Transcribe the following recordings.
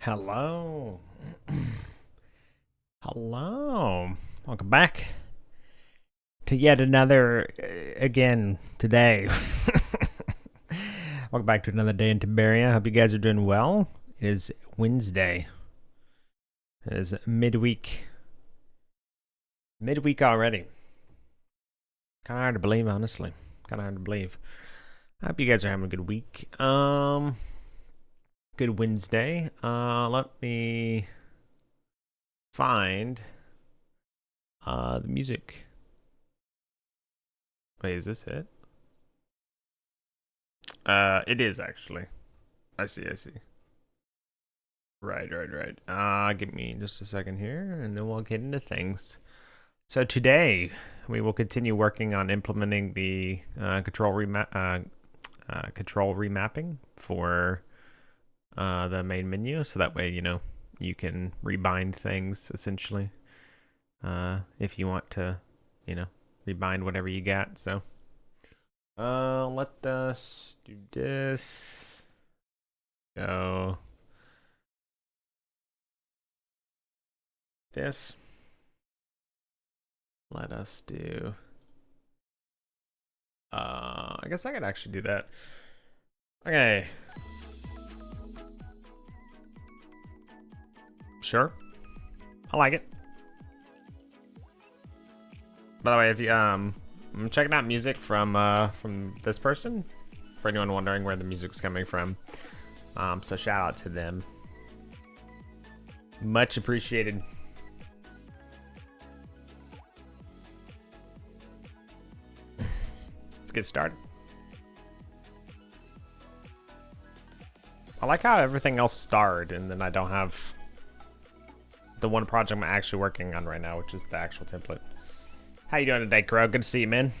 Hello. Hello. Welcome back to yet another, again, today. Welcome back to another day in TinBears. Hope you guys are doing well. It is Wednesday. It is midweek. Midweek already. Kind of hard to believe, honestly. Kind of hard to believe. I hope you guys are having a good week. Good Wednesday. Let me find the music. Wait, is this it? It is actually. I see. Right. Give me just a second here, and then we'll get into things. So today we will continue working on implementing the control remapping for the main menu, so that way you can rebind things essentially if you want to rebind whatever you got. So let us do this. Go this. Let us do I guess I could actually do that. Okay. Sure. I like it. By the way, if you I'm checking out music from this person, for anyone wondering where the music's coming from. So shout out to them. Much appreciated. Let's get started. I like how everything else starred, and then I don't have the one project I'm actually working on right now, which is the actual template. How you doing today, Crow? Good to see you, man.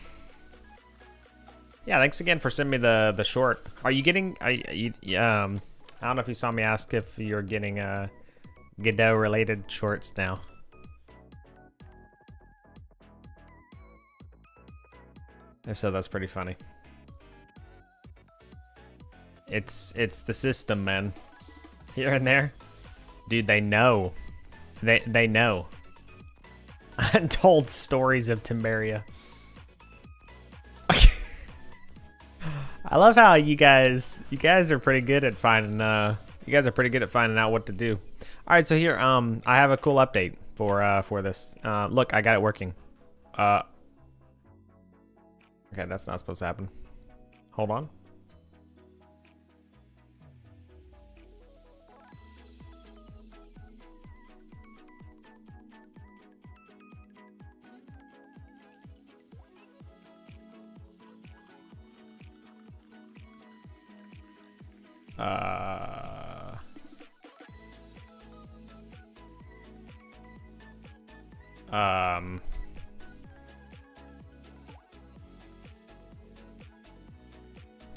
Yeah, thanks again for sending me the short. Are you getting? I don't know if you saw me ask if you're getting Godot related shorts now. If so, that's pretty funny. It's the system, man. Here and there, dude. They know. They know. Untold stories of TinBears. I love how you guys are pretty good at finding out what to do. All right, so here I have a cool update for this. Look, I got it working. Okay, that's not supposed to happen. Hold on.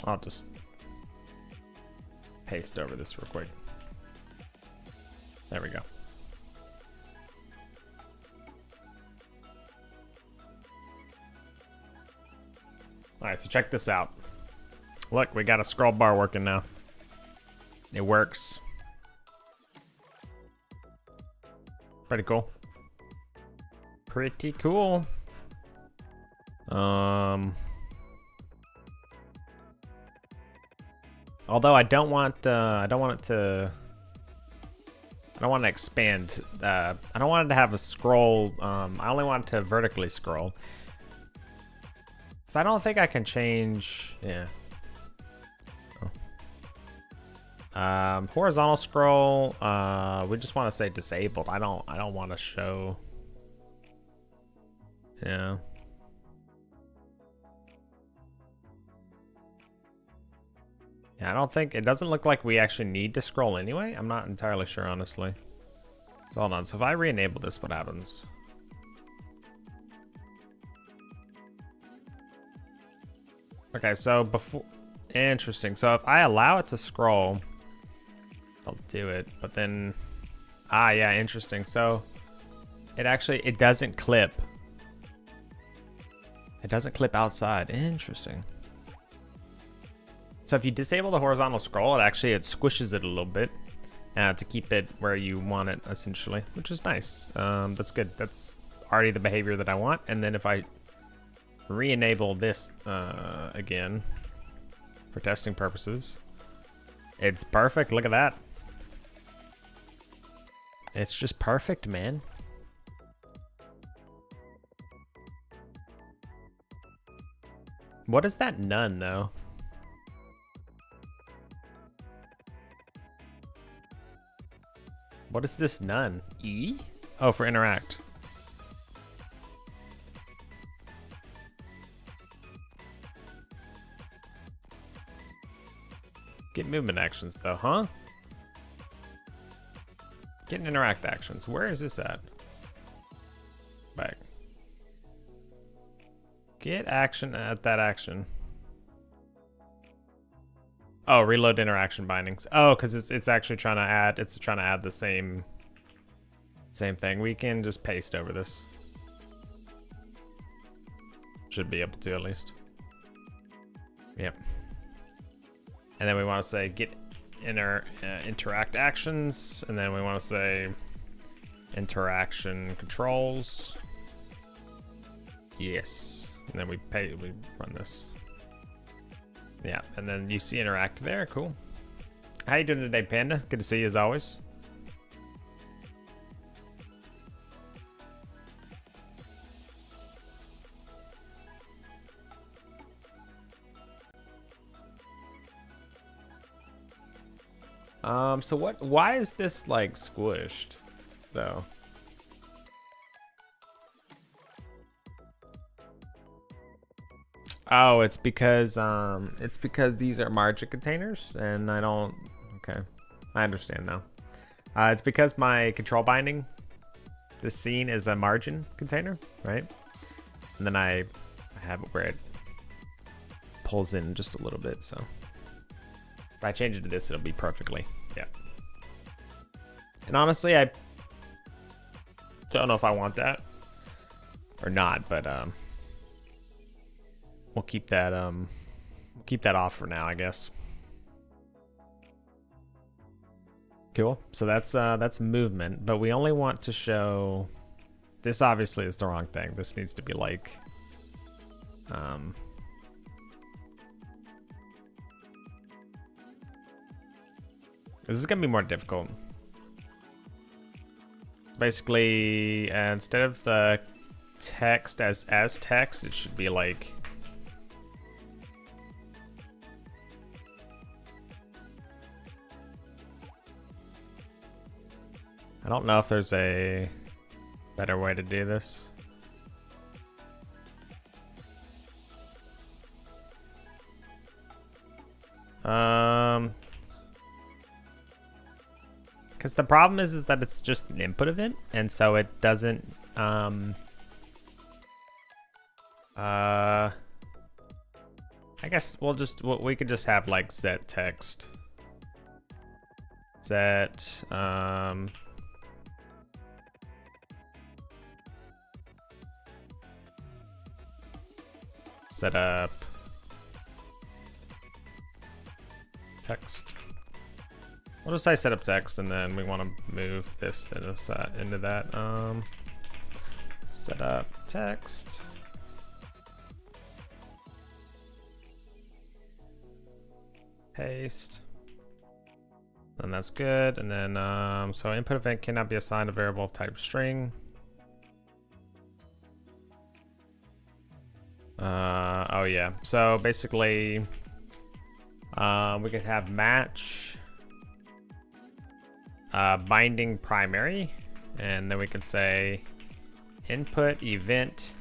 I'll just paste over this real quick. There we go. All right, so check this out. Look, we got a scroll bar working now. It works. Pretty cool. Pretty cool. Although I don't want it to expand. I don't want it to have a scroll. I only want it to vertically scroll. So I don't think I can change. Yeah. Horizontal scroll. We just want to say disabled. I don't want to show. Yeah. Yeah, I don't think it doesn't look like we actually need to scroll anyway. I'm not entirely sure, honestly. So hold on. So if I re-enable this, what happens? Okay, so before, interesting. So if I allow it to scroll, I'll do it. But then, yeah, interesting. So it doesn't clip. It doesn't clip outside. Interesting. So if you disable the horizontal scroll, it squishes it a little bit. to keep it where you want it, essentially, which is nice. That's good. That's already the behavior that I want. And then if I re-enable this again for testing purposes, it's perfect. Look at that. It's just perfect, man. What is that none, though? What is this none? E? Oh, for interact. Get movement actions, though, huh? Get interact actions. Where is this at? Back. Get action at that action. Oh, reload interaction bindings. Oh, because it's actually trying to add. It's trying to add the same thing. We can just paste over this. Should be able to at least. Yep. And then we want to say get interact actions, and then we want to say interaction controls. Yes. And then we run this. Yeah, and then you see interact there. Cool. How you doing today, Panda? Good to see you as always. So why is this like squished though? Oh, it's because these are margin containers, and I don't. Okay, I understand now. It's because my control binding, this scene is a margin container, right? And then I have it where it pulls in just a little bit. So if I change it to this, it'll be perfectly. Yeah. And honestly, I don't know if I want that or not, but we'll keep that off for now, I guess. Cool. So that's movement, but we only want to show. This obviously is the wrong thing. This needs to be like, this is gonna be more difficult. Basically, instead of the text as text, it should be like. I don't know if there's a better way to do this. Because the problem is that it's just an input event, and so it doesn't. I guess we could just have like set text. Set set up text. We'll just say set up text, and then we want to move this into that. Set up text. Paste. And that's good. And then so input event cannot be assigned a variable type string. Oh yeah. So basically, we could have match binding primary, and then we could say input event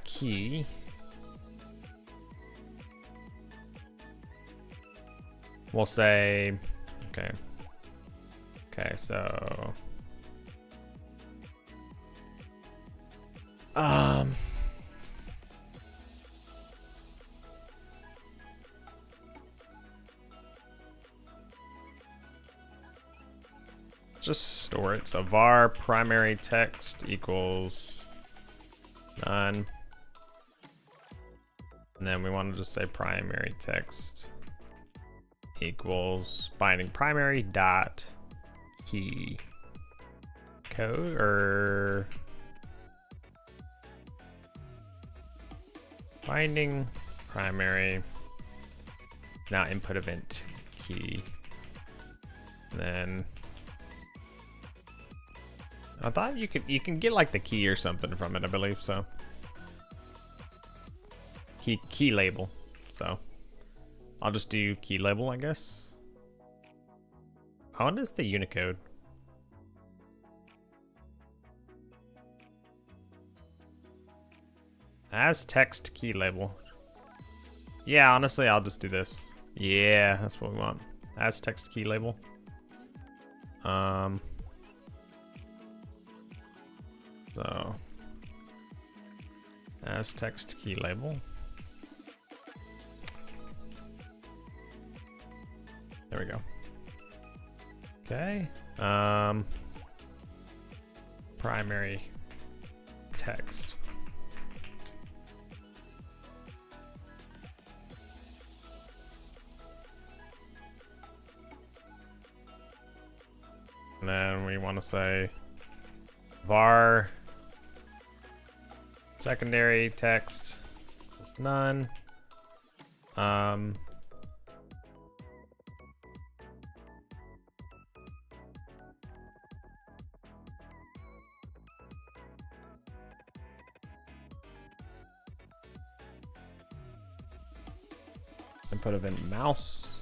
key. We'll say, okay, so just store it. So var primary text equals none, and then we want to just say primary text equals binding primary dot key code, or binding primary now input event key. And then I thought you can get like the key or something from it, I believe so. Key label. So I'll just do key label, I guess. What is the Unicode? As text key label. Yeah, honestly, I'll just do this. Yeah, that's what we want. As text key label. So as text key label. There we go. Okay. Primary text. And then we want to say var secondary text is none. Input event mouse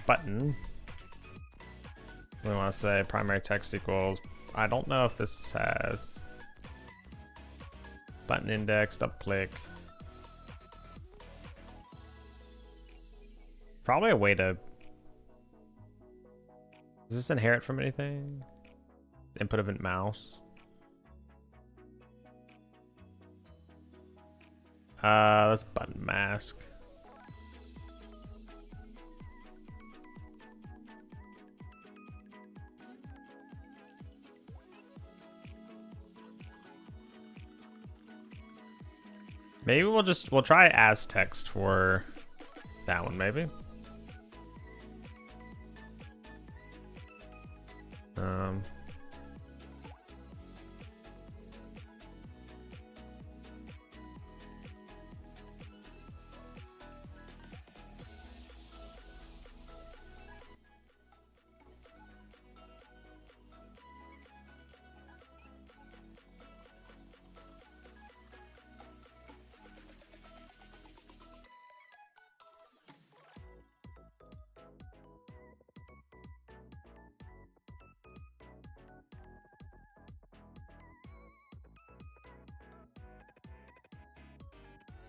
button. We want to say primary text equals, I don't know if this has button index, double click. Probably a way to, does this inherit from anything? Input event mouse. That's button mask. Maybe we'll try as text for that one, maybe.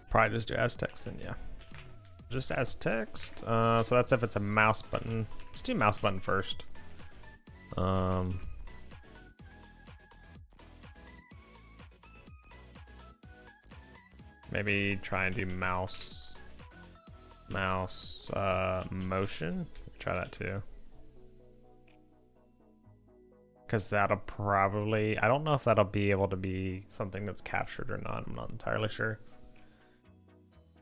Probably just do as text then, yeah. Just as text. So that's if it's a mouse button. Let's do mouse button first. Maybe try and do mouse motion. Try that too. Because that'll probably, I don't know if that'll be able to be something that's captured or not. I'm not entirely sure.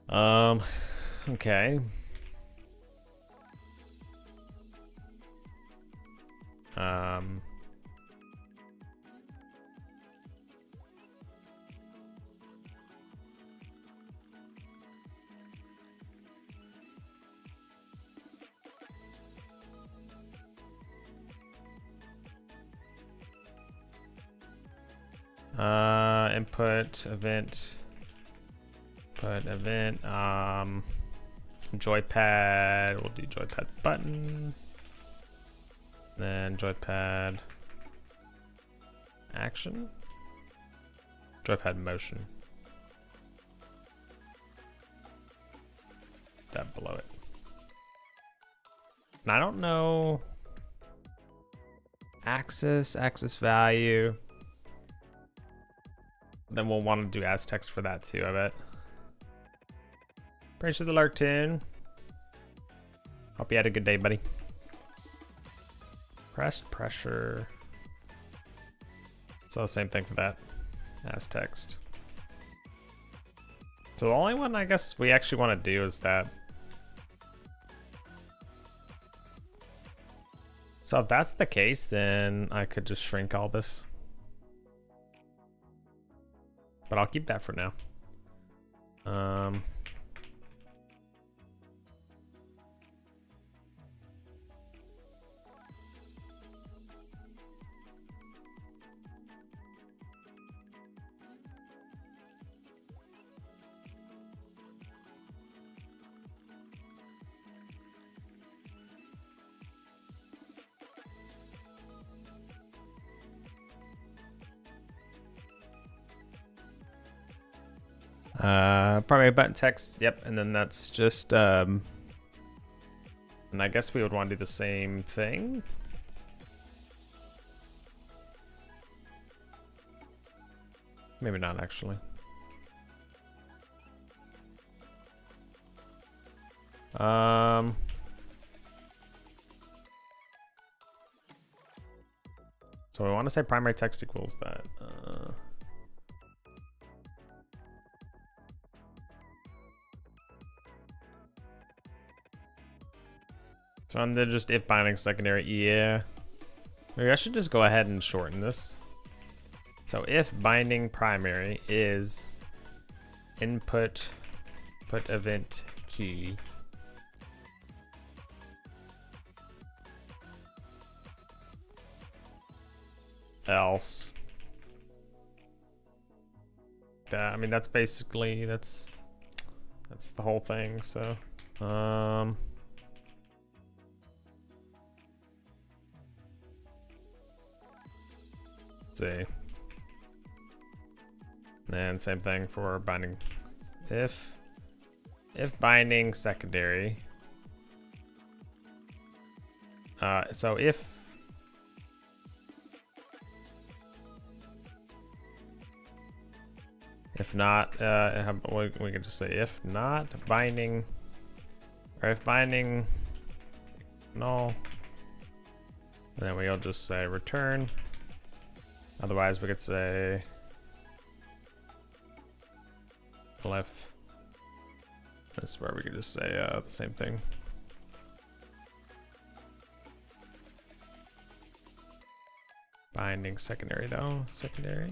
Okay. Input event. Put event, joypad, we'll do joypad button, then joypad action, joypad motion, that below it. And I don't know, axis value, then we'll want to do as text for that too, I bet. Praise to the lurk tune. Hope you had a good day, buddy. Pressed pressure. So same thing for that. As text. So the only one I guess we actually want to do is that So if that's the case, then I could just shrink all this. But I'll keep that for now. Primary button text, yep, and then that's just and I guess we would want to do the same thing. Maybe not actually. So we want to say primary text equals that. So I'm then just if binding secondary, yeah. Maybe I should just go ahead and shorten this. So if binding primary is input put event key else, I mean that's basically that's the whole thing. So let's see. And same thing for binding. If binding secondary, so if not, we can just say if not binding, or if binding null, and then we'll just say return. Otherwise, we could say if. That's where we could just say the same thing. Binding secondary though, secondary.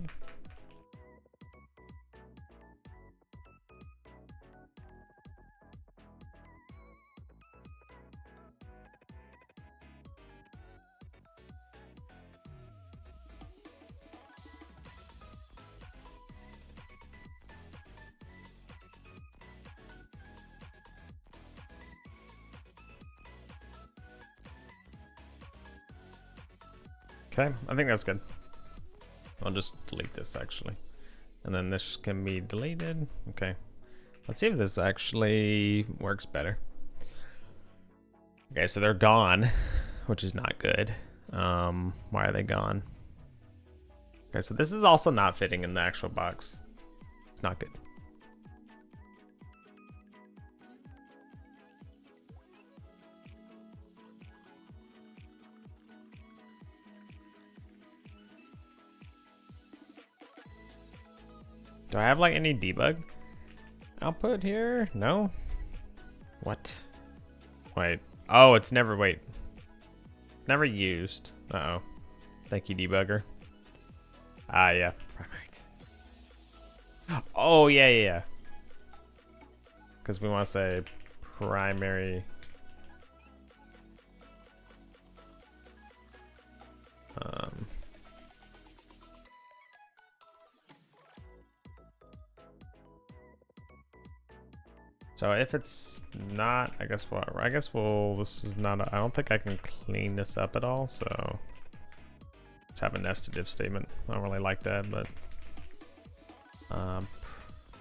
Okay, I think that's good. I'll just delete this actually. And then this can be deleted. Okay. Let's see if this actually works better. Okay, so they're gone, which is not good. Why are they gone? Okay, so this is also not fitting in the actual box. It's not good. Do I have like any debug output here? No? What? Wait. Oh, it's never, wait. Never used. Uh-oh. Thank you, debugger. Ah, yeah. Oh, yeah. Because we want to say primary. So if it's not, I guess this is not, I don't think I can clean this up at all, so let's have a nested if statement. I don't really like that, but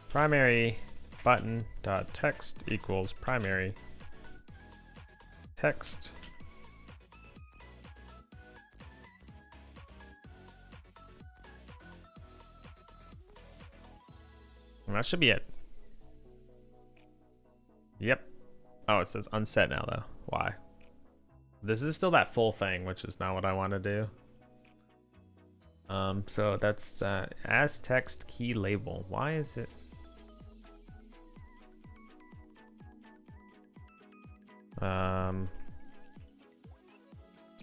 primary button dot text equals primary text. And that should be it. Yep. Oh, it says unset now though. Why? This is still that full thing, which is not what I want to do. So that's that as text key label. Why is it?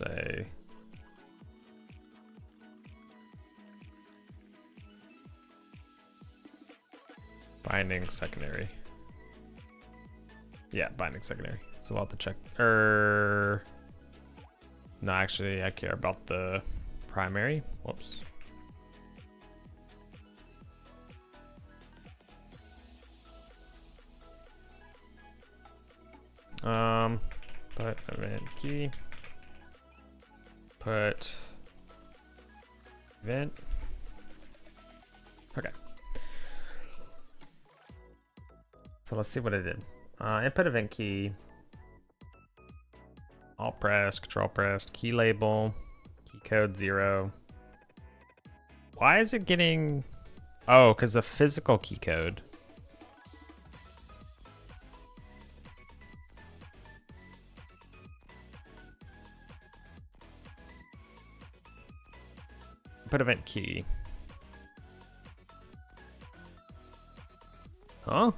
say binding secondary. Yeah, binding secondary. So I'll have to check. No, actually, I care about the primary. Whoops. Put event key. Put event. Okay. So let's see what I did. Input event key. Alt press, control press, key label, key code 0. Why is it getting... Oh, because the physical key code. Put event key. Huh?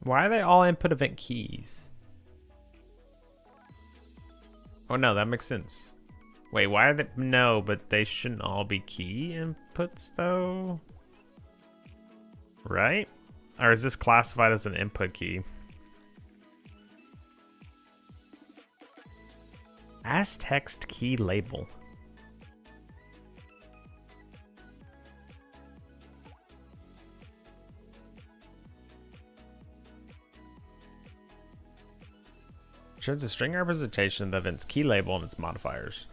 Why are they all input event keys? Oh no, that makes sense. Wait, why are they? No, but they shouldn't all be key inputs though. Right? Or is this classified as an input key? As text key label. Shows a string representation of the event's key label and its modifiers.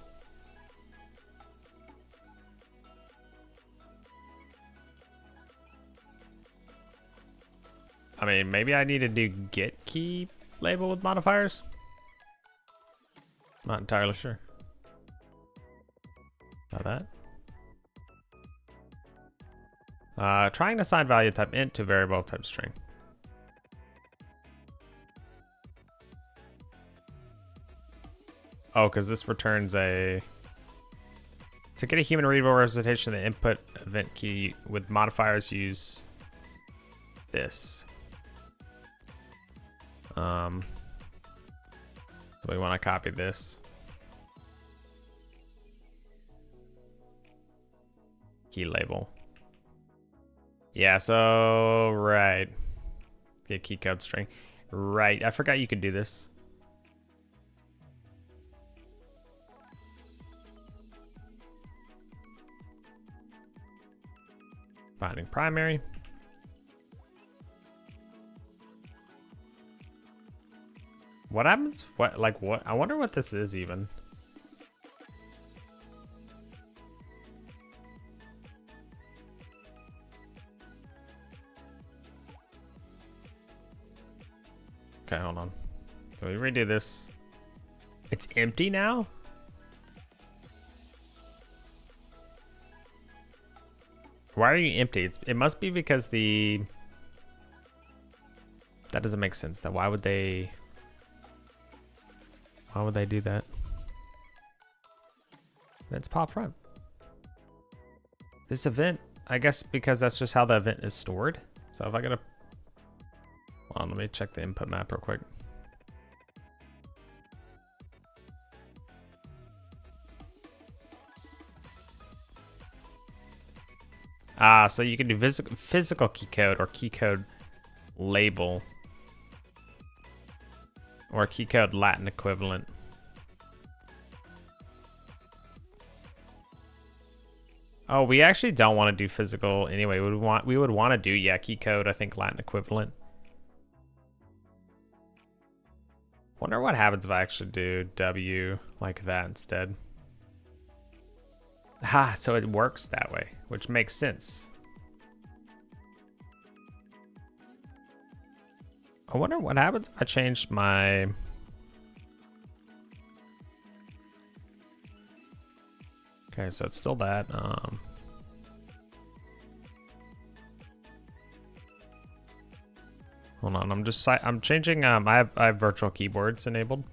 I mean, maybe I need to do get key label with modifiers? Not entirely sure. About that. Trying to assign value type int to variable type string. Oh, because this returns a... To get a human readable representation of the input event key with modifiers, use this. So we want to copy this. Key label. Yeah, so, right. Get key code string. Right, I forgot you could do this. Finding primary. What happens? What, like what? I wonder what this is even. Okay, hold on. So we redo this. It's empty now? Why are you empty? It must be because the... That doesn't make sense. That why would they do that? Let's pop front. This event, I guess because that's just how the event is stored. So if I gotta... Hold on, let me check the input map real quick. So you can do physical key code or key code label or key code Latin equivalent. Oh, we actually don't want to do physical anyway. We would want to do, yeah, key code, I think Latin equivalent. Wonder what happens if I actually do W like that instead. Ha, so it works that way, which makes sense. I wonder what happens if I change my... Okay, so it's still that. Hold on, I'm changing, I have virtual keyboards enabled.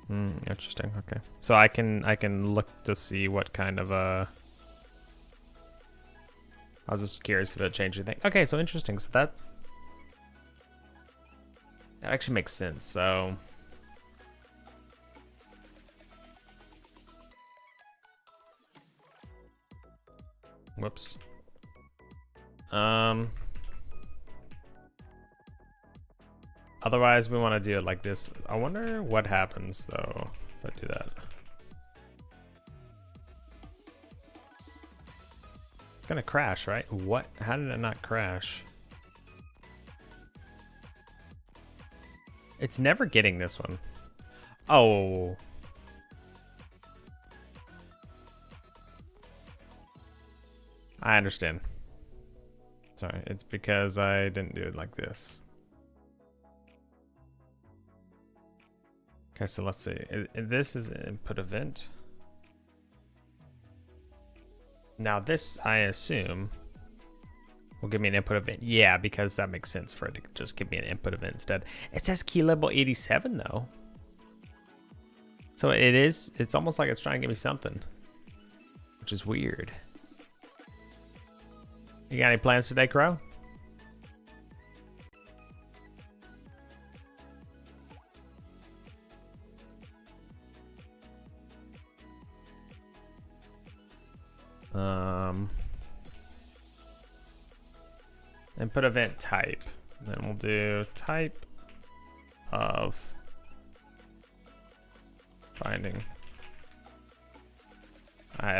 Interesting. Okay, so I can look to see what kind of I was just curious if it changed anything. Okay, so interesting. So that actually makes sense. So whoops. Otherwise we want to do it like this. I wonder what happens though if I do that. It's gonna crash, right? What? How did it not crash? It's never getting this one. Oh. I understand. Sorry, it's because I didn't do it like this. Okay, so let's see. This is an input event. Now this, I assume, will give me an input event. Yeah, because that makes sense for it to just give me an input event instead. It says key level 87 though. So it's almost like it's trying to give me something, which is weird. You got any plans today, Crow? Input event type. Then we'll do type of binding.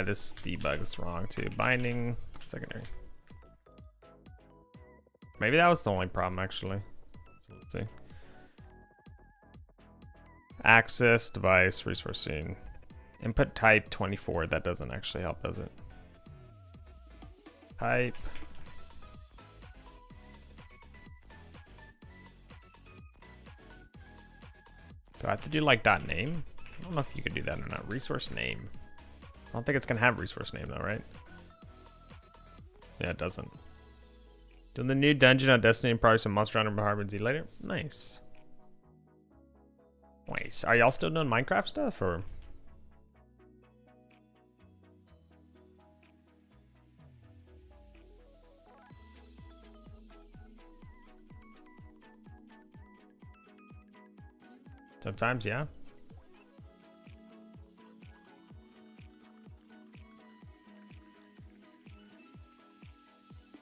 This debug is wrong too. Binding secondary. Maybe that was the only problem actually. So let's see. Access device resource scene. Input type 24. That doesn't actually help, does it? Type. Do I have to do like dot name? I don't know if you could do that or not. Resource name. I don't think it's gonna have resource name though, right? Yeah, it doesn't. Doing the new dungeon on Destiny and probably some Monster Hunter Harbor Z later. Nice. Wait, are y'all still doing Minecraft stuff or? Sometimes, yeah.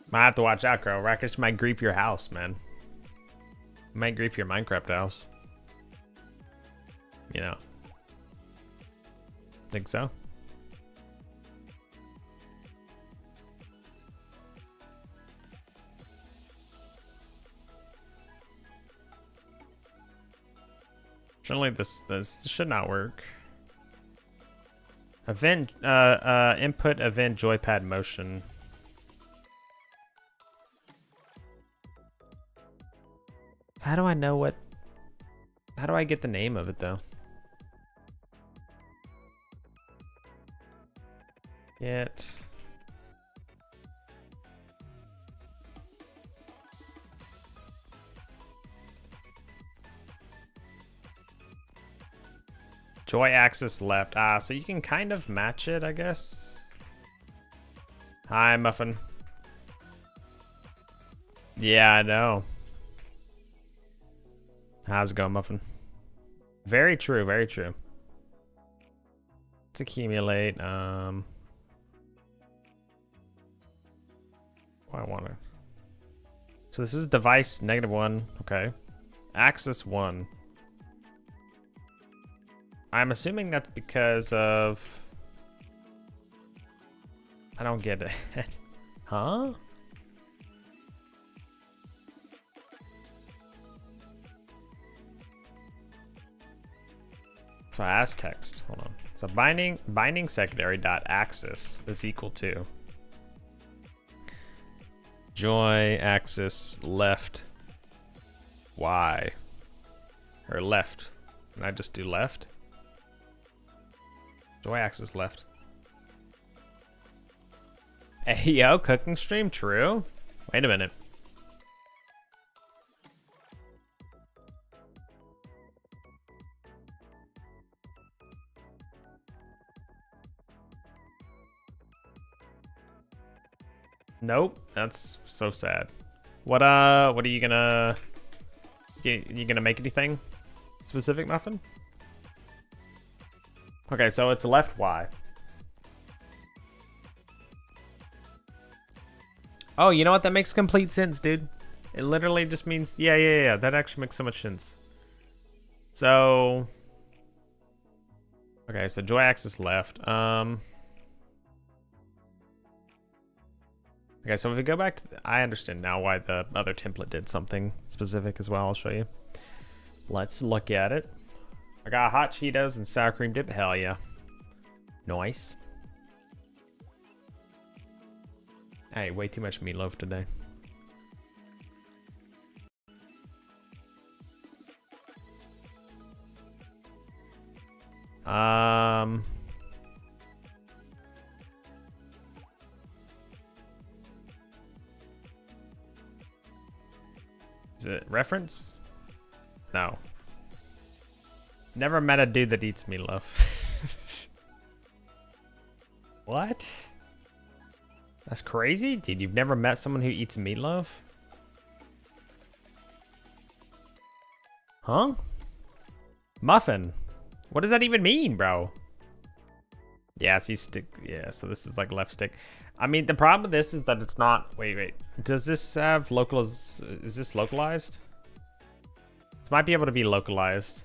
Might have to watch out, Crow. Rakish might grief your house, man. Might grief your Minecraft house. You know. Think so? Surely this should not work. Event input event joypad motion. How do I know what? How do I get the name of it though? Get. Joy axis left. Ah, so you can kind of match it, I guess. Hi, Muffin. Yeah, I know. How's it going, Muffin? Very true, very true. Let's accumulate. Oh, I want to. So this is device -1. Okay. Axis 1. I'm assuming that's because of... I don't get it. Huh? So as text, hold on. So binding secondary dot axis is equal to joy axis left y, or left. Can I just do left? Joy axis left. Hey yo, cooking stream, true? Wait a minute. Nope, that's so sad. What are you gonna... You gonna make anything specific, Muffin? Okay, so it's left Y. Oh, you know what? That makes complete sense, dude. It literally just means... Yeah. That actually makes so much sense. So... Okay, so joy axis left. Okay, so if we go back to... I understand now why the other template did something specific as well. I'll show you. Let's look at it. I got hot Cheetos and sour cream dip. Hell yeah. Nice. I ate way too much meatloaf today. Is it reference? No. Never met a dude that eats meatloaf. What? That's crazy? Dude, you've never met someone who eats meatloaf? Huh? Muffin. What does that even mean, bro? Yeah, see stick. Yeah, so this is like left stick. I mean, the problem with this is that it's not... Wait. Does this have is this localized? This might be able to be localized.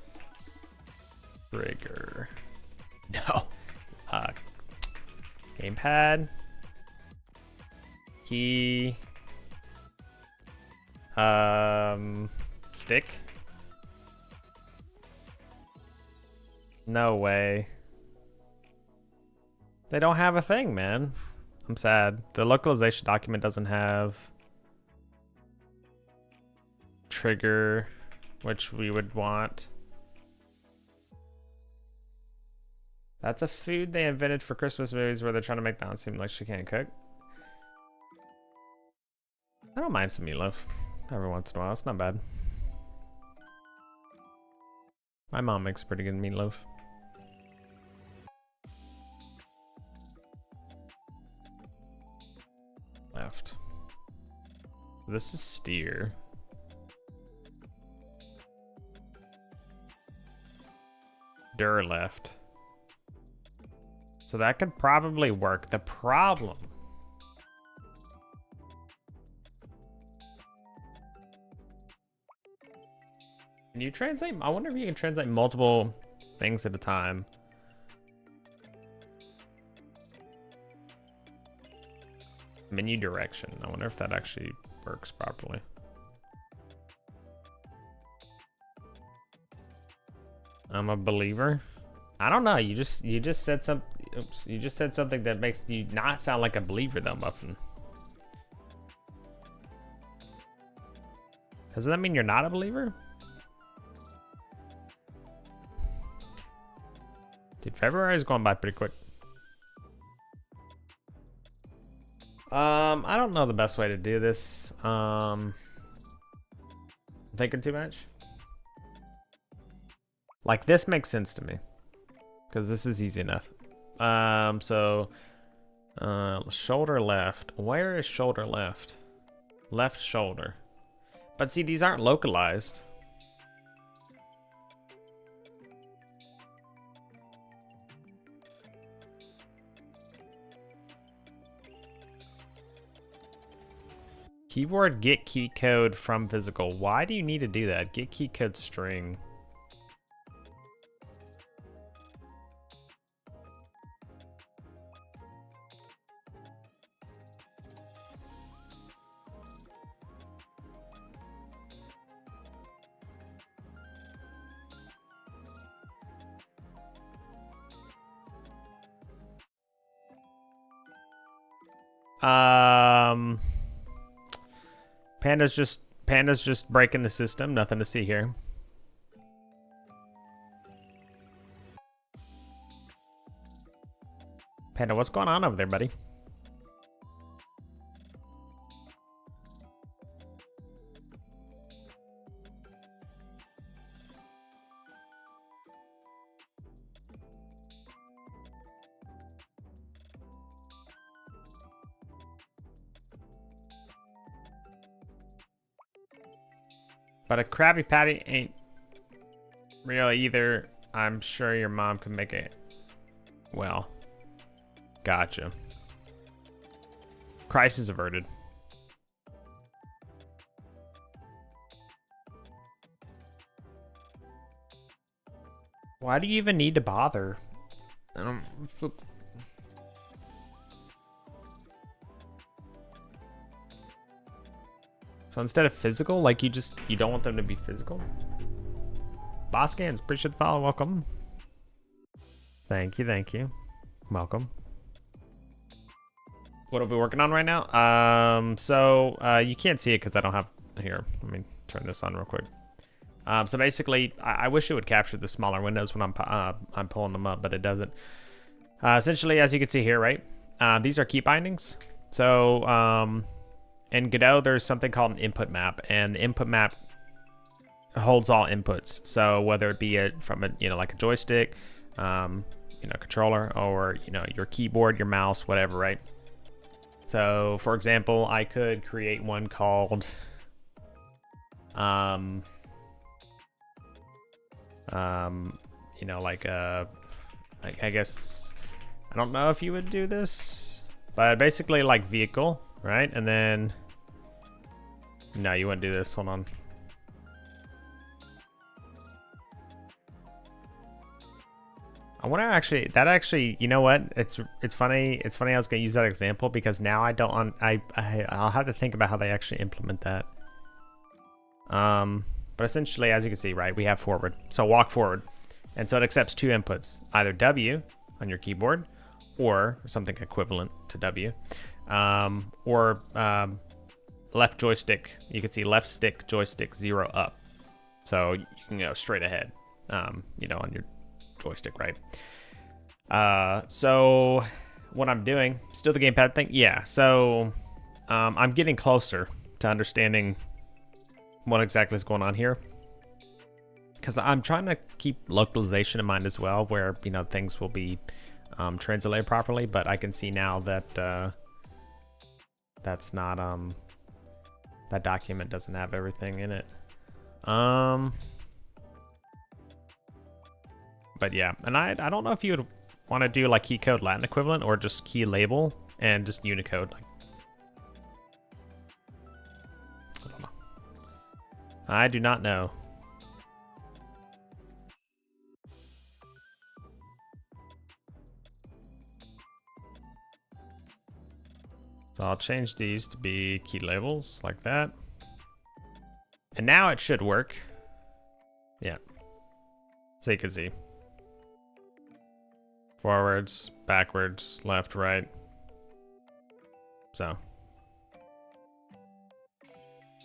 Trigger. No. Gamepad. Key. Stick. No way. They don't have a thing, man. I'm sad. The localization document doesn't have trigger, which we would want. That's a food they invented for Christmas movies where they're trying to make that seem like she can't cook. I don't mind some meatloaf every once in a while. It's not bad. My mom makes pretty good meatloaf. Left. This is steer. Dur left. So that could probably work. The problem. Can you translate? I wonder if you can translate multiple things at a time. Menu direction. I wonder if that actually works properly. I'm a believer. I don't know. You just said some. Oops. You just said something that makes you not sound like a believer, though, Muffin. Doesn't that mean you're not a believer? Dude, February is going by pretty quick. I don't know the best way to do this. Thinking too much. Like, this makes sense to me. Because this is easy enough. Shoulder left. Where is shoulder left? Left shoulder. But see, these aren't localized. Keyboard get key code from physical. Why do you need to do that? Get key code string. Panda's just breaking the system. Nothing to see here. Panda, what's going on over there, buddy? But a Krabby Patty ain't real either. I'm sure your mom can make it. Well, gotcha. Crisis averted. Why do you even need to bother? I don't. So instead of physical, like you don't want them to be physical? Boss Scans, appreciate the follow, welcome. Thank you, thank you. Welcome. What are we working on right now? You can't see it because I don't have, here, let me turn this on real quick. So basically, I wish it would capture the smaller windows when I'm pulling them up, but it doesn't. Essentially, as you can see here, right? These are key bindings. So, in Godot, there's something called an input map, and the input map holds all inputs. So whether it be from a like a joystick, controller, or your keyboard, your mouse, whatever, right? So for example, I could create one called I guess I don't know if you would do this, but basically like vehicle, right? And then no, you wouldn't do this. Hold on. I want to you know what? It's funny. It's funny I was going to use that example because now I'll have to think about how they actually implement that. But essentially, as you can see, right, we have forward. So walk forward. And so it accepts two inputs, either W on your keyboard or something equivalent to W, or left joystick. You can see left stick joystick 0 up. So you can go straight ahead, on your joystick, right? So what I'm doing, still the gamepad thing? Yeah, so I'm getting closer to understanding what exactly is going on here, because I'm trying to keep localization in mind as well, where things will be translated properly, but I can see now that that's not that document doesn't have everything in it. But yeah, and I don't know if you would want to do like key code Latin equivalent or just key label and just Unicode. I don't know. I do not know. So I'll change these to be key labels like that. And now it should work. Yeah. So you can see. Forwards, backwards, left, right. So.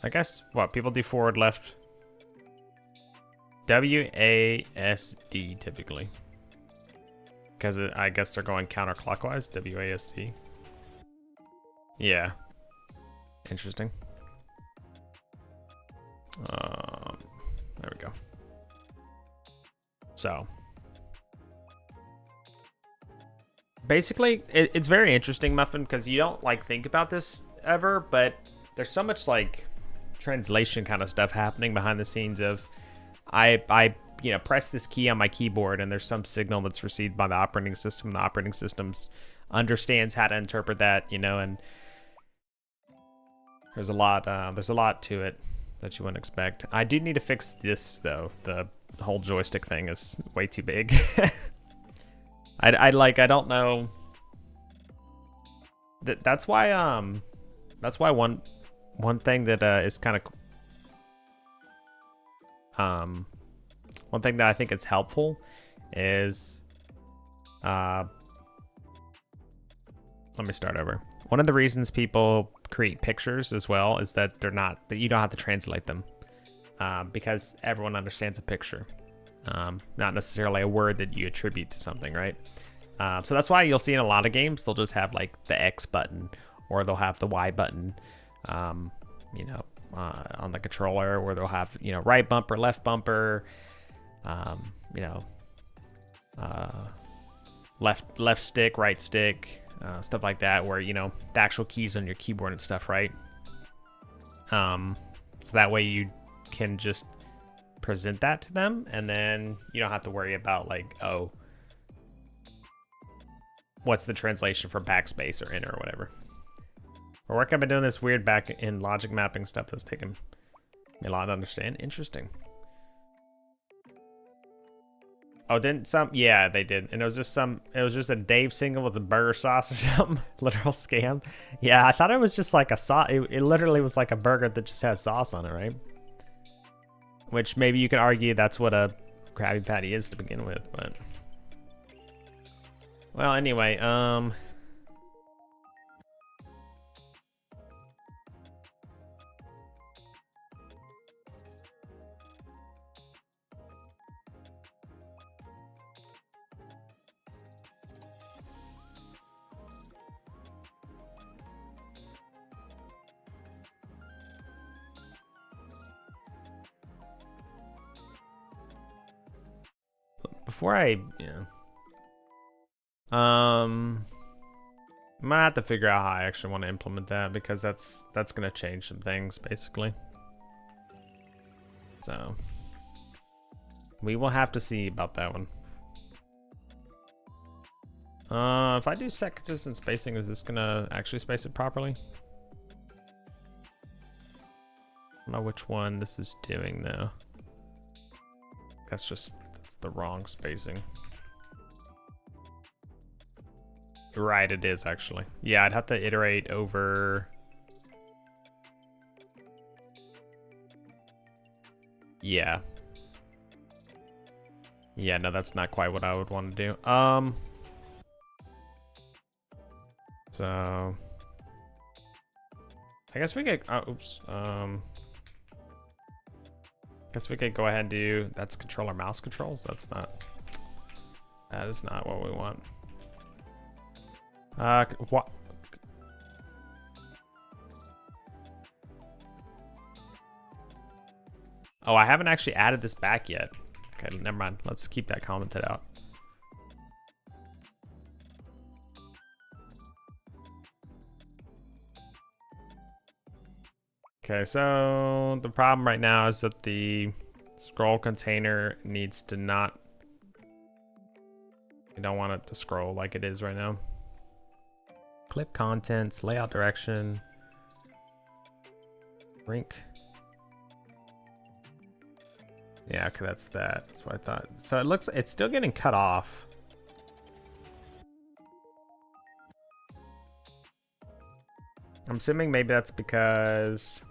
I guess, what, people do forward, left. WASD typically. Because I guess they're going counterclockwise, WASD. Yeah. Interesting. There we go. So. Basically, it's very interesting, Muffin, because you don't think about this ever, but there's so much translation kind of stuff happening behind the scenes of I press this key on my keyboard and there's some signal that's received by the operating system. The operating system understands how to interpret that, and there's a lot to it that you wouldn't expect. I do need to fix this though. The whole joystick thing is way too big. I don't know. That's why one thing that is kind of one thing that I think is helpful is let me start over. One of the reasons people create pictures as well is that you don't have to translate them, because everyone understands a picture. Not necessarily a word that you attribute to something, right? So that's why you'll see in a lot of games, they'll just have the X button, or they'll have the Y button, on the controller, or they'll have, right bumper, left bumper, left stick, right stick, stuff like that, where, the actual keys on your keyboard and stuff, right? So that way you can just present that to them, and then you don't have to worry about like, oh, what's the translation for backspace or enter or whatever. For work, I've been doing this weird back in logic mapping stuff that's taken me a lot to understand. Interesting. Oh, didn't some? Yeah, they did. And it was just a Dave single with a burger sauce or something. Literal scam. Yeah, I thought it was just like a sauce. It literally was like a burger that just had sauce on it, right? Which maybe you could argue that's what a Krabby Patty is to begin with, but. Well, anyway, before I, I'm gonna have to figure out how I actually want to implement that, because that's gonna change some things basically. So we will have to see about that one. If I do set consistent spacing, is this gonna actually space it properly? I don't know which one this is doing though. That's the wrong spacing. Right, it is actually. Yeah, I'd have to iterate over. Yeah. Yeah, no, that's not quite what I would want to do. So I guess we could, oops. Guess we could go ahead and do, that's controller mouse controls. That is not what we want. What? Oh, I haven't actually added this back yet. Okay, never mind. Let's keep that commented out. Okay, so the problem right now is that the scroll container needs to not, we don't want it to scroll like it is right now. Clip contents, layout direction, rink. Yeah, okay, that's that. That's what I thought. So it looks, it's still getting cut off. I'm assuming maybe that's because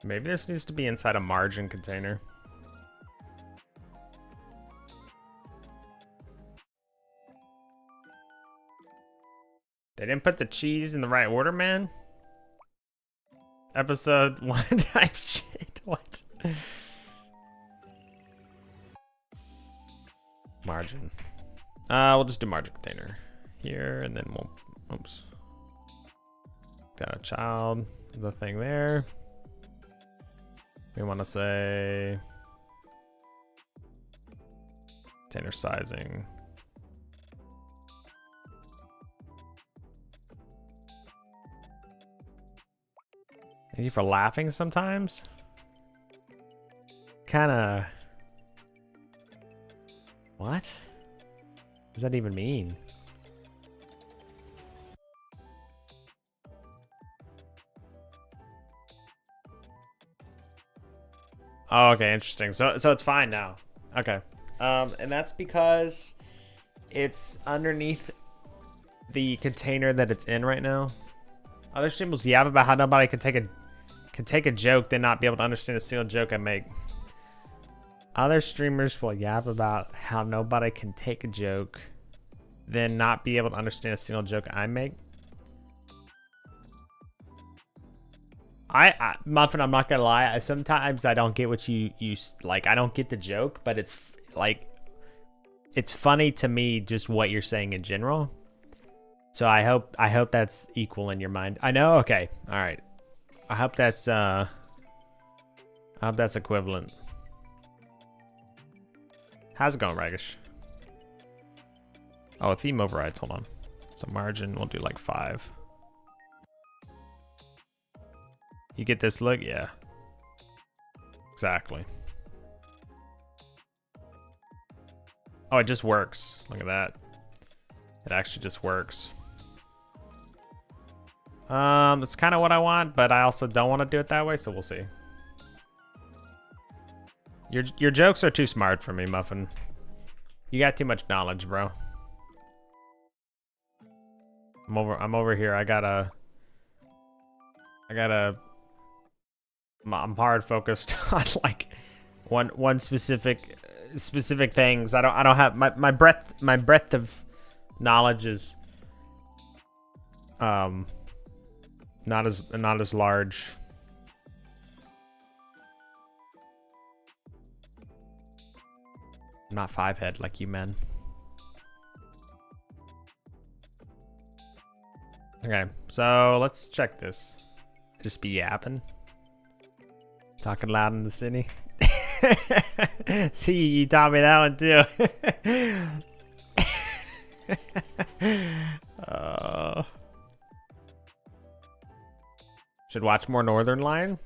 maybe this needs to be inside a margin container. They didn't put the cheese in the right order, man. Episode 1 type shit. What? Margin. We'll just do margin container here, and then we'll, oops. Got a child, the thing there. We want to say container sizing. Thank you for laughing sometimes. Kinda. What? What does that even mean? Oh, okay, interesting. So it's fine now. Okay. And that's because it's underneath the container that it's in right now. Other streamers yap about how nobody can take a joke, then not be able to understand a single joke I make. Other streamers will yap about how nobody can take a joke, then not be able to understand a single joke I make. Muffin, I'm not gonna lie. Sometimes I don't get what you like. I don't get the joke, but it's like, it's funny to me just what you're saying in general. So I hope that's equal in your mind. I know. Okay. All right. I hope that's equivalent. How's it going, Ragish? Oh, theme overrides. Hold on. So margin, we'll do like 5. You get this look? Yeah. Exactly. Oh, it just works. Look at that. It actually just works. That's kind of what I want, but I also don't want to do it that way, so we'll see. Your jokes are too smart for me, Muffin. You got too much knowledge, bro. I'm over here. I'm hard focused on like one specific things. I don't have my breadth of knowledge is not as large. I'm not 5-head like you men. Okay, so let's check this. Just be yapping. Talking loud in the city. See, you taught me that one too. Should watch more Northern Lion?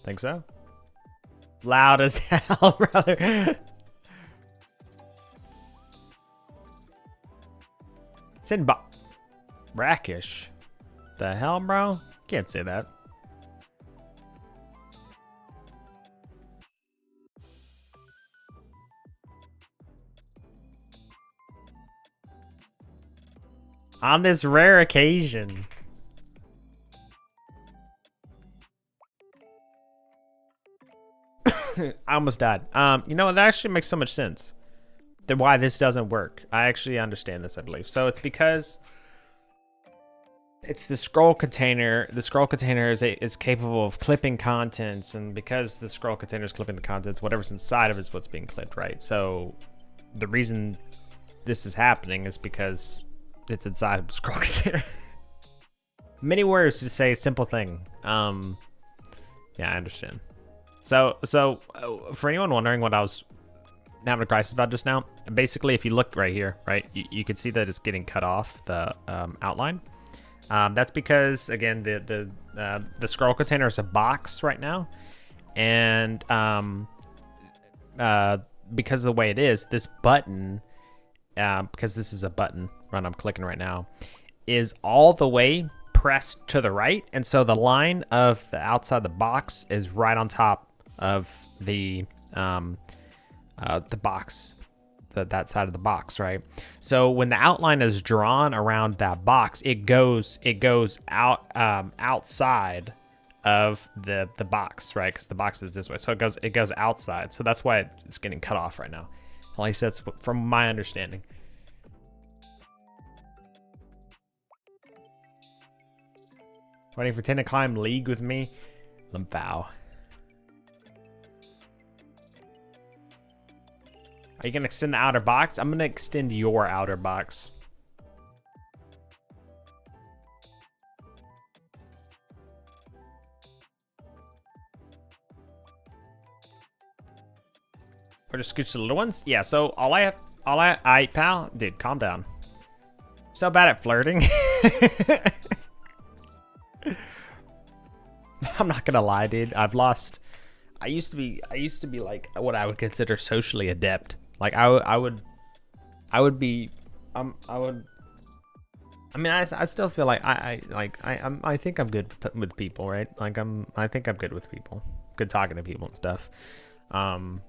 Think so? Loud as hell, brother. It's in brackish. The hell, bro? Can't say that. On this rare occasion. I almost died. You know, that actually makes so much sense. Then why this doesn't work. I actually understand this, I believe. So it's because it's the scroll container. The scroll container is capable of clipping contents, and because the scroll container is clipping the contents, whatever's inside of it is what's being clipped, right? So the reason this is happening is because it's inside of the scroll container. Many words to say a simple thing. Yeah, I understand. So for anyone wondering what I was having a crisis about just now, basically, if you look right here, right, you can see that it's getting cut off the outline. That's because, again, the scroll container is a box right now, and because of the way it is, this button, because this is a button run I'm clicking right now, is all the way pressed to the right, and so the line of the outside the box is right on top of the box, that side of the box, right? So when the outline is drawn around that box, it goes out outside of the box, right? Because the box is this way, so it goes outside. So that's why it's getting cut off right now. At least that's from my understanding. Waiting for 10 to climb league with me. Limpow. Are you gonna extend the outer box? I'm gonna extend your outer box. Or just scooch the little ones? Yeah, so all I pal, dude, calm down. So bad at flirting. I'm not gonna lie, dude. I've lost. I used to be like what I would consider socially adept. Like I mean, I still feel like I think I'm good with people, right? Like I think I'm good with people, good talking to people and stuff. But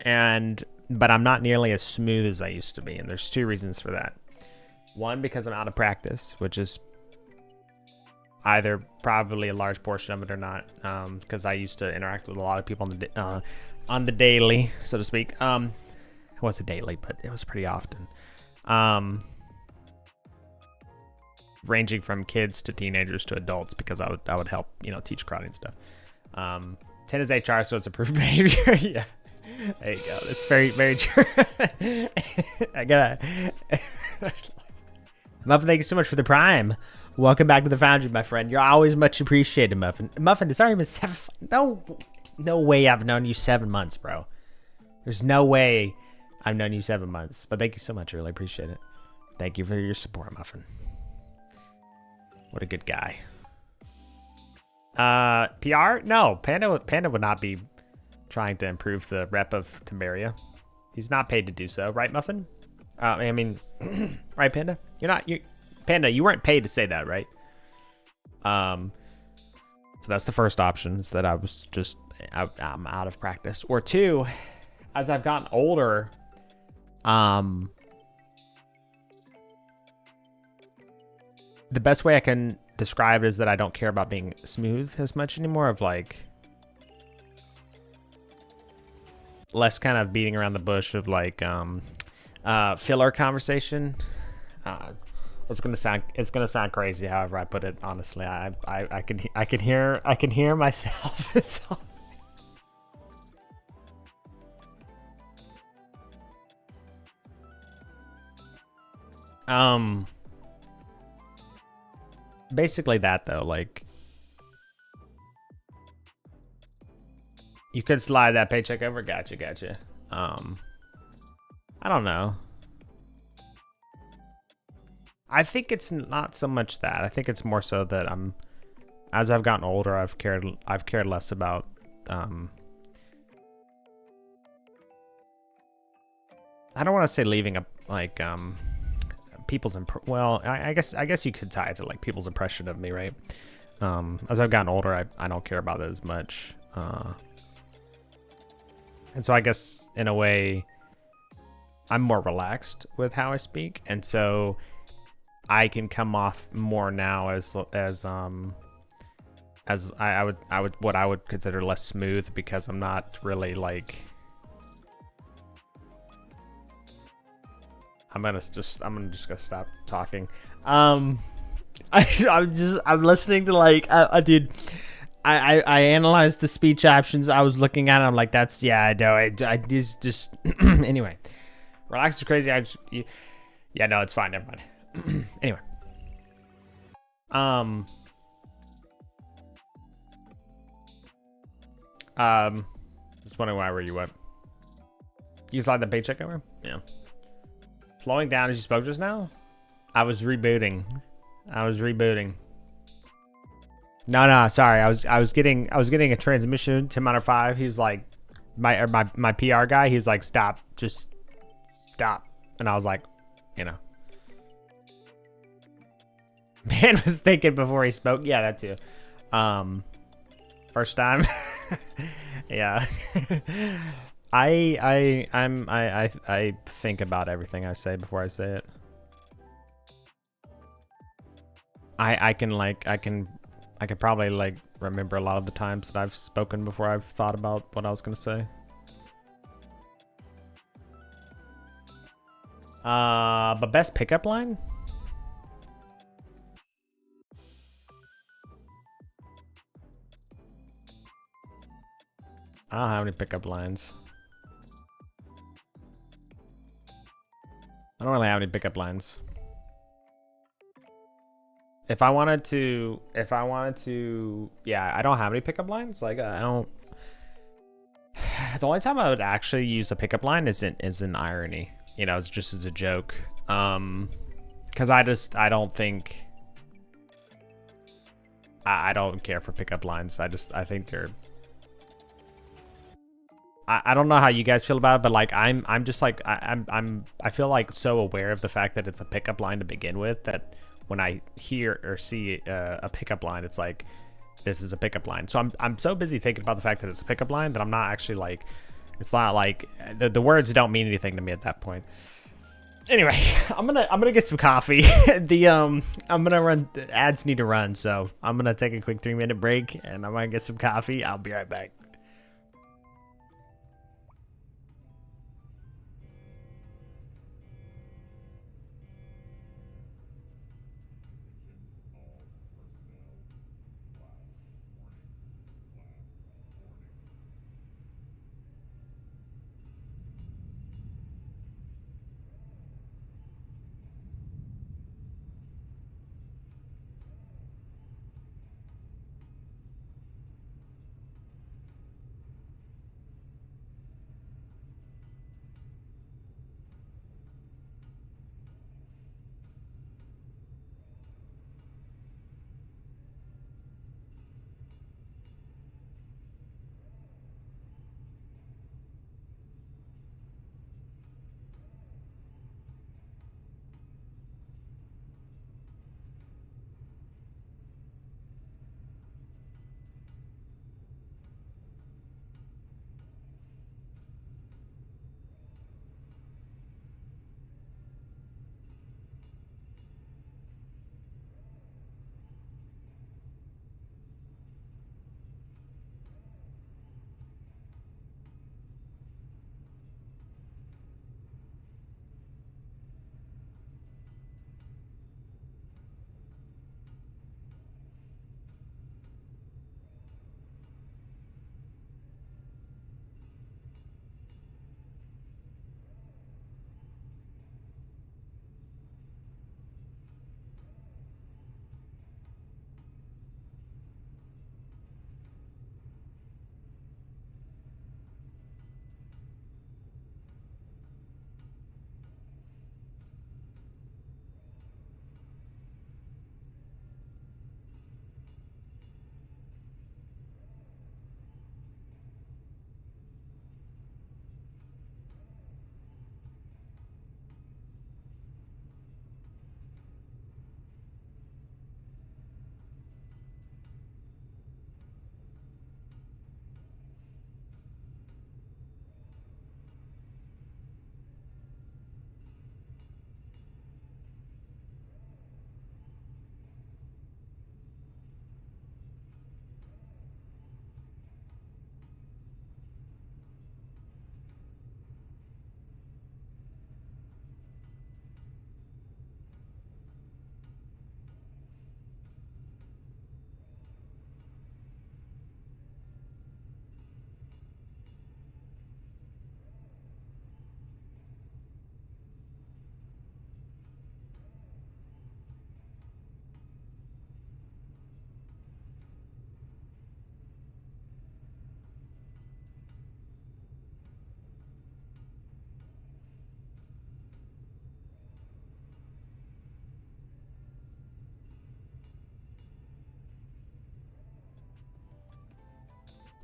I'm not nearly as smooth as I used to be, and there's 2 reasons for that. One, because I'm out of practice, which is either probably a large portion of it or not, because I used to interact with a lot of people on the daily, so to speak. It wasn't daily, but it was pretty often. Ranging from kids to teenagers to adults, because I would help, teach karate and stuff. 10 is HR, so it's approved behavior. Yeah. There you go. That's very, very true. I gotta. Muffin, thank you so much for the prime. Welcome back to the Foundry, my friend. You're always much appreciated, Muffin. Muffin, it's already been 7. No, no way I've known you 7 months, bro. There's no way I've known you 7 months. But thank you so much. I really appreciate it. Thank you for your support, Muffin. What a good guy. PR? No, Panda would not be trying to improve the rep of Timberia. He's not paid to do so, right, Muffin? I mean, right, Panda? Panda, you weren't paid to say that, right? So that's the first option, is that I was just, I'm out of practice. Or two, as I've gotten older, the best way I can describe it is that I don't care about being smooth as much anymore, of like, less kind of beating around the bush of like, filler conversation. It's gonna sound crazy, however I put it. Honestly, I can hear myself. It's all... basically that though, like, you could slide that paycheck over. Gotcha. I don't know. I think it's not so much that. I think it's more so that as I've gotten older, I've cared less about I don't want to say leaving people's well, I guess you could tie it to like people's impression of me, right? As I've gotten older, I don't care about it as much. And so I guess in a way I'm more relaxed with how I speak, and so I can come off more now as I would what I would consider less smooth, because I'm not really like, I'm just gonna stop talking. I'm listening to like dude, I analyzed the speech options. I was looking at it, I'm like, that's, yeah, I know, I just anyway, relax is crazy. Yeah, no, it's fine, never mind. Anyway, just wondering where you went. You slide the paycheck over? Yeah. Slowing down as you spoke just now? I was rebooting. No, sorry. I was getting a transmission. Tim out of 5. He was like, my PR guy. He was like, stop, just stop. And I was like, you know. Man was thinking before he spoke. Yeah, that too. First time. Yeah. I think about everything I say before I say it. I could probably like remember a lot of the times that I've spoken before I've thought about what I was gonna say. But best pickup line? I don't have any pickup lines. I don't really have any pickup lines. If I wanted to, yeah, I don't have any pickup lines. Like, I don't. The only time I would actually use a pickup line is in irony. You know, it's just as a joke. Because I don't think. I don't care for pickup lines. I think they're. I don't know how you guys feel about it, but like I'm just like I feel like so aware of the fact that it's a pickup line to begin with, that when I hear or see a pickup line, it's like, this is a pickup line. So I'm so busy thinking about the fact that it's a pickup line that I'm not actually like, it's not like the words don't mean anything to me at that point. Anyway, I'm gonna get some coffee. The ads need to run, so I'm gonna take a quick 3-minute break and I'm gonna get some coffee. I'll be right back.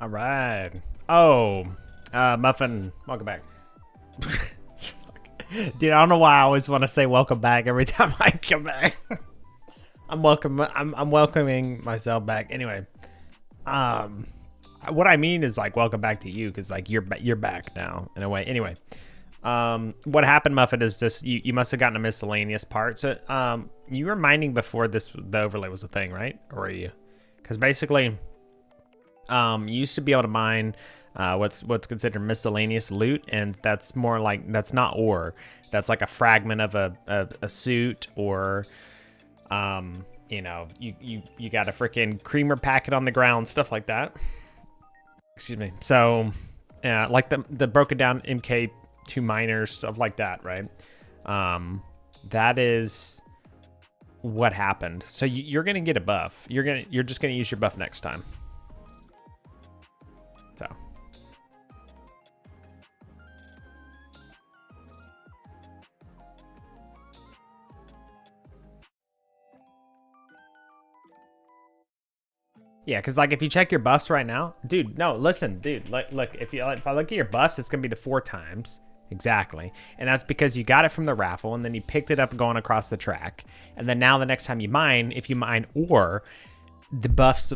All right. Oh, Muffin, welcome back. Dude, I don't know why I always want to say welcome back every time I come back. I'm welcoming myself back. Anyway, what I mean is like welcome back to you, because like you're back now in a way. Anyway, what happened, Muffin, is just you must have gotten a miscellaneous part. So you were mining before the overlay was a thing, right? Or were you? Because basically, you used to be able to mine what's considered miscellaneous loot, and that's more like, that's not ore. That's like a fragment of a suit, or you know, you got a freaking creamer packet on the ground, stuff like that. Excuse me. So like the broken down MK2 miners, stuff like that, right? That is what happened. So you're gonna get a buff. You're just gonna use your buff next time. So yeah, because like if you check your buffs right now, dude, no, listen, dude, look, if I look at your buffs, it's gonna be the 4 times exactly, and that's because you got it from the raffle, and then you picked it up going across the track, and then now the next time you mine, if you mine ore, the buff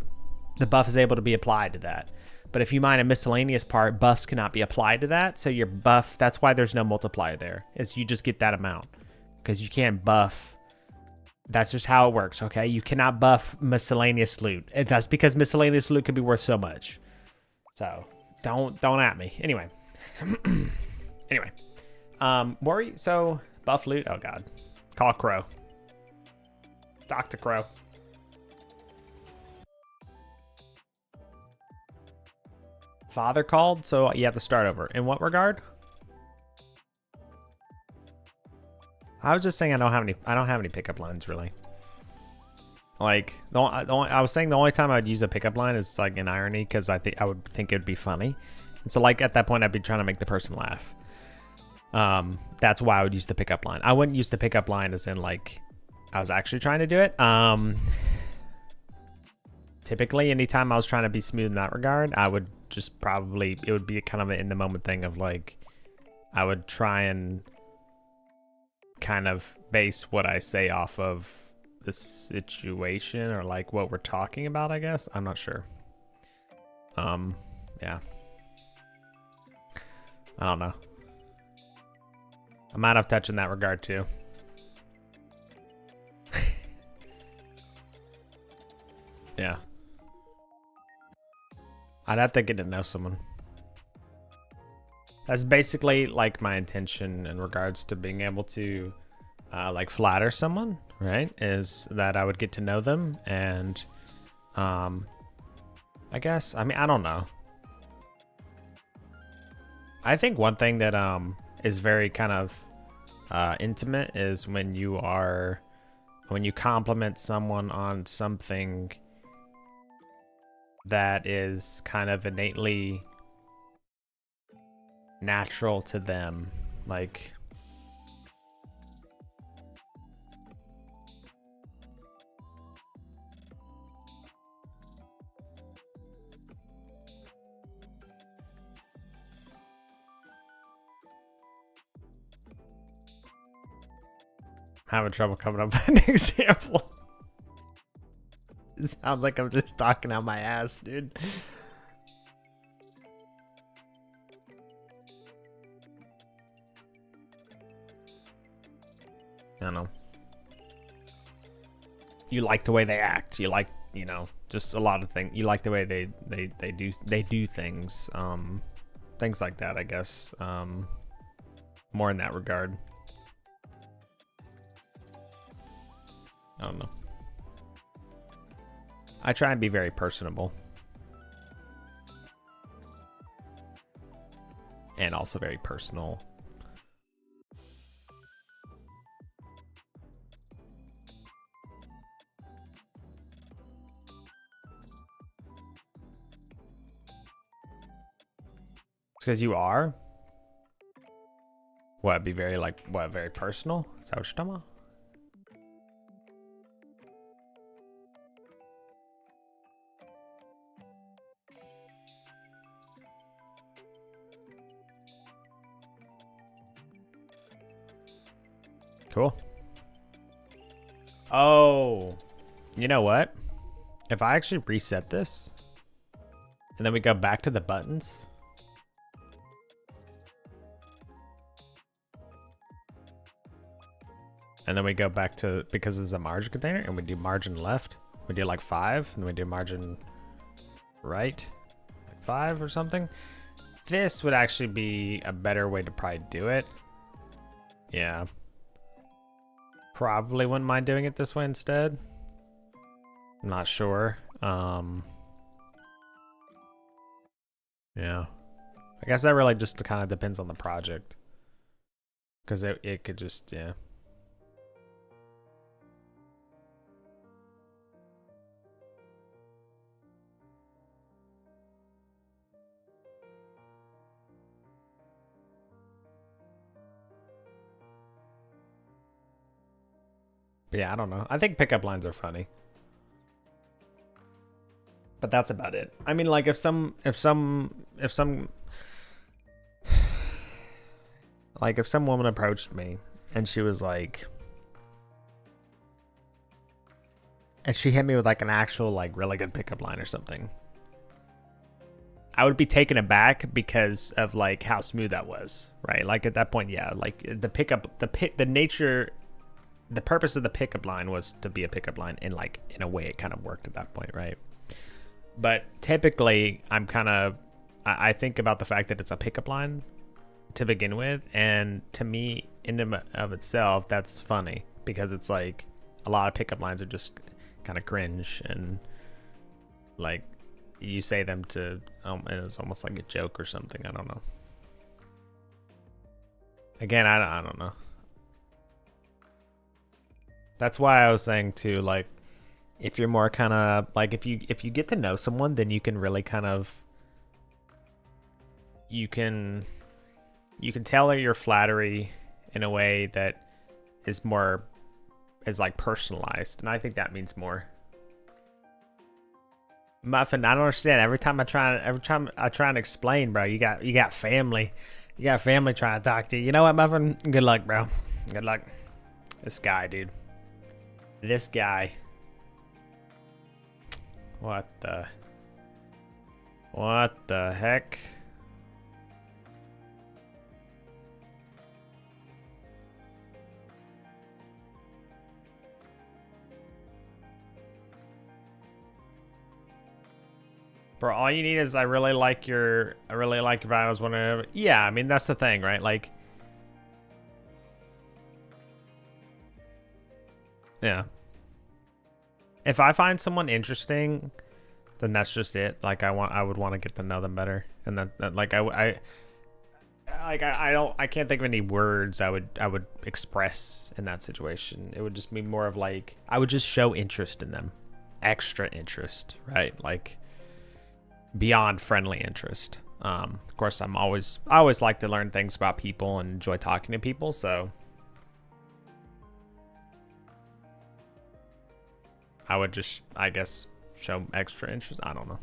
is able to be applied to that. But if you mine a miscellaneous part, buffs cannot be applied to that. So your buff, that's why there's no multiplier there, is you just get that amount, because you can't buff. That's just how it works, okay? You cannot buff miscellaneous loot. And that's because miscellaneous loot could be worth so much. So don't at me. Anyway. Anyway. What were you? So buff loot. Oh god. Call Crow. Dr. Crow. Father called, so you have to start over. In what regard? I was just saying I don't have any pickup lines really. Like I was saying the only time I'd use a pickup line is like in irony, because I would think it'd be funny, and so like at that point I'd be trying to make the person laugh. That's why I would use the pickup line. I wouldn't use the pickup line as in like I was actually trying to do it. Typically, anytime I was trying to be smooth in that regard, I would just it would be kind of an in the moment thing of like, I would try and kind of base what I say off of the situation, or like what we're talking about, I guess. I'm not sure. Yeah. I don't know. I'm out of touch in that regard too. Yeah. I'd have to get to know someone. That's basically like my intention in regards to being able to like flatter someone, right? Is that I would get to know them, and I guess, I mean, I don't know. I think one thing that is very kind of intimate is when you compliment someone on something that is kind of innately natural to them. Like, I'm having trouble coming up with an example. It sounds like I'm just talking out my ass, dude. I don't know. You like the way they act. You like, you know, just a lot of things. You like the way they do things. Things like that, I guess. More in that regard. I don't know. I try and be very personable. And also very personal. Because you are? What, be very like, what, very personal? Is that what you're talking about? Cool. Oh, you know what? If I actually reset this, and then we go back to the buttons. And then we go back to, because it's a margin container, and we do margin left. We do like 5, and we do margin right, like 5 or something. This would actually be a better way to probably do it. Yeah. Probably wouldn't mind doing it this way instead. I'm not sure. Yeah. I guess that really just kind of depends on the project. Because it could just, yeah. But yeah, I don't know. I think pickup lines are funny. But that's about it. I mean, like if some woman approached me and she was like, and she hit me with like an actual like really good pickup line or something, I would be taken aback because of like how smooth that was, right? Like at that point, yeah, like the nature, the purpose of the pickup line was to be a pickup line, and like in a way it kind of worked at that point, right? But typically I think about the fact that it's a pickup line to begin with, and to me in and of itself that's funny, because it's like a lot of pickup lines are just kind of cringe, and like you say them to and it's almost like a joke or something. I don't know. Again, I don't know. That's why I was saying too, like if you're more kind of like if you get to know someone, then you can really kind of you can tailor your flattery in a way that is like personalized, and I think that means more. Muffin, I don't understand. Every time I try and explain, bro, you got family. You got family trying to talk to you. You know what, Muffin? Good luck, bro. Good luck. This guy, dude. This guy. What the heck? Bro, all you need is I really like your videos whenever. Yeah, I mean that's the thing, right? Like, yeah. If I find someone interesting, then that's just it. Like I would want to get to know them better, and that like I can't think of any words I would express in that situation. It would just be more of like I would just show interest in them, extra interest, right? Like beyond friendly interest. Of course, I always like to learn things about people and enjoy talking to people, so I would just, I guess, show extra interest. I don't know.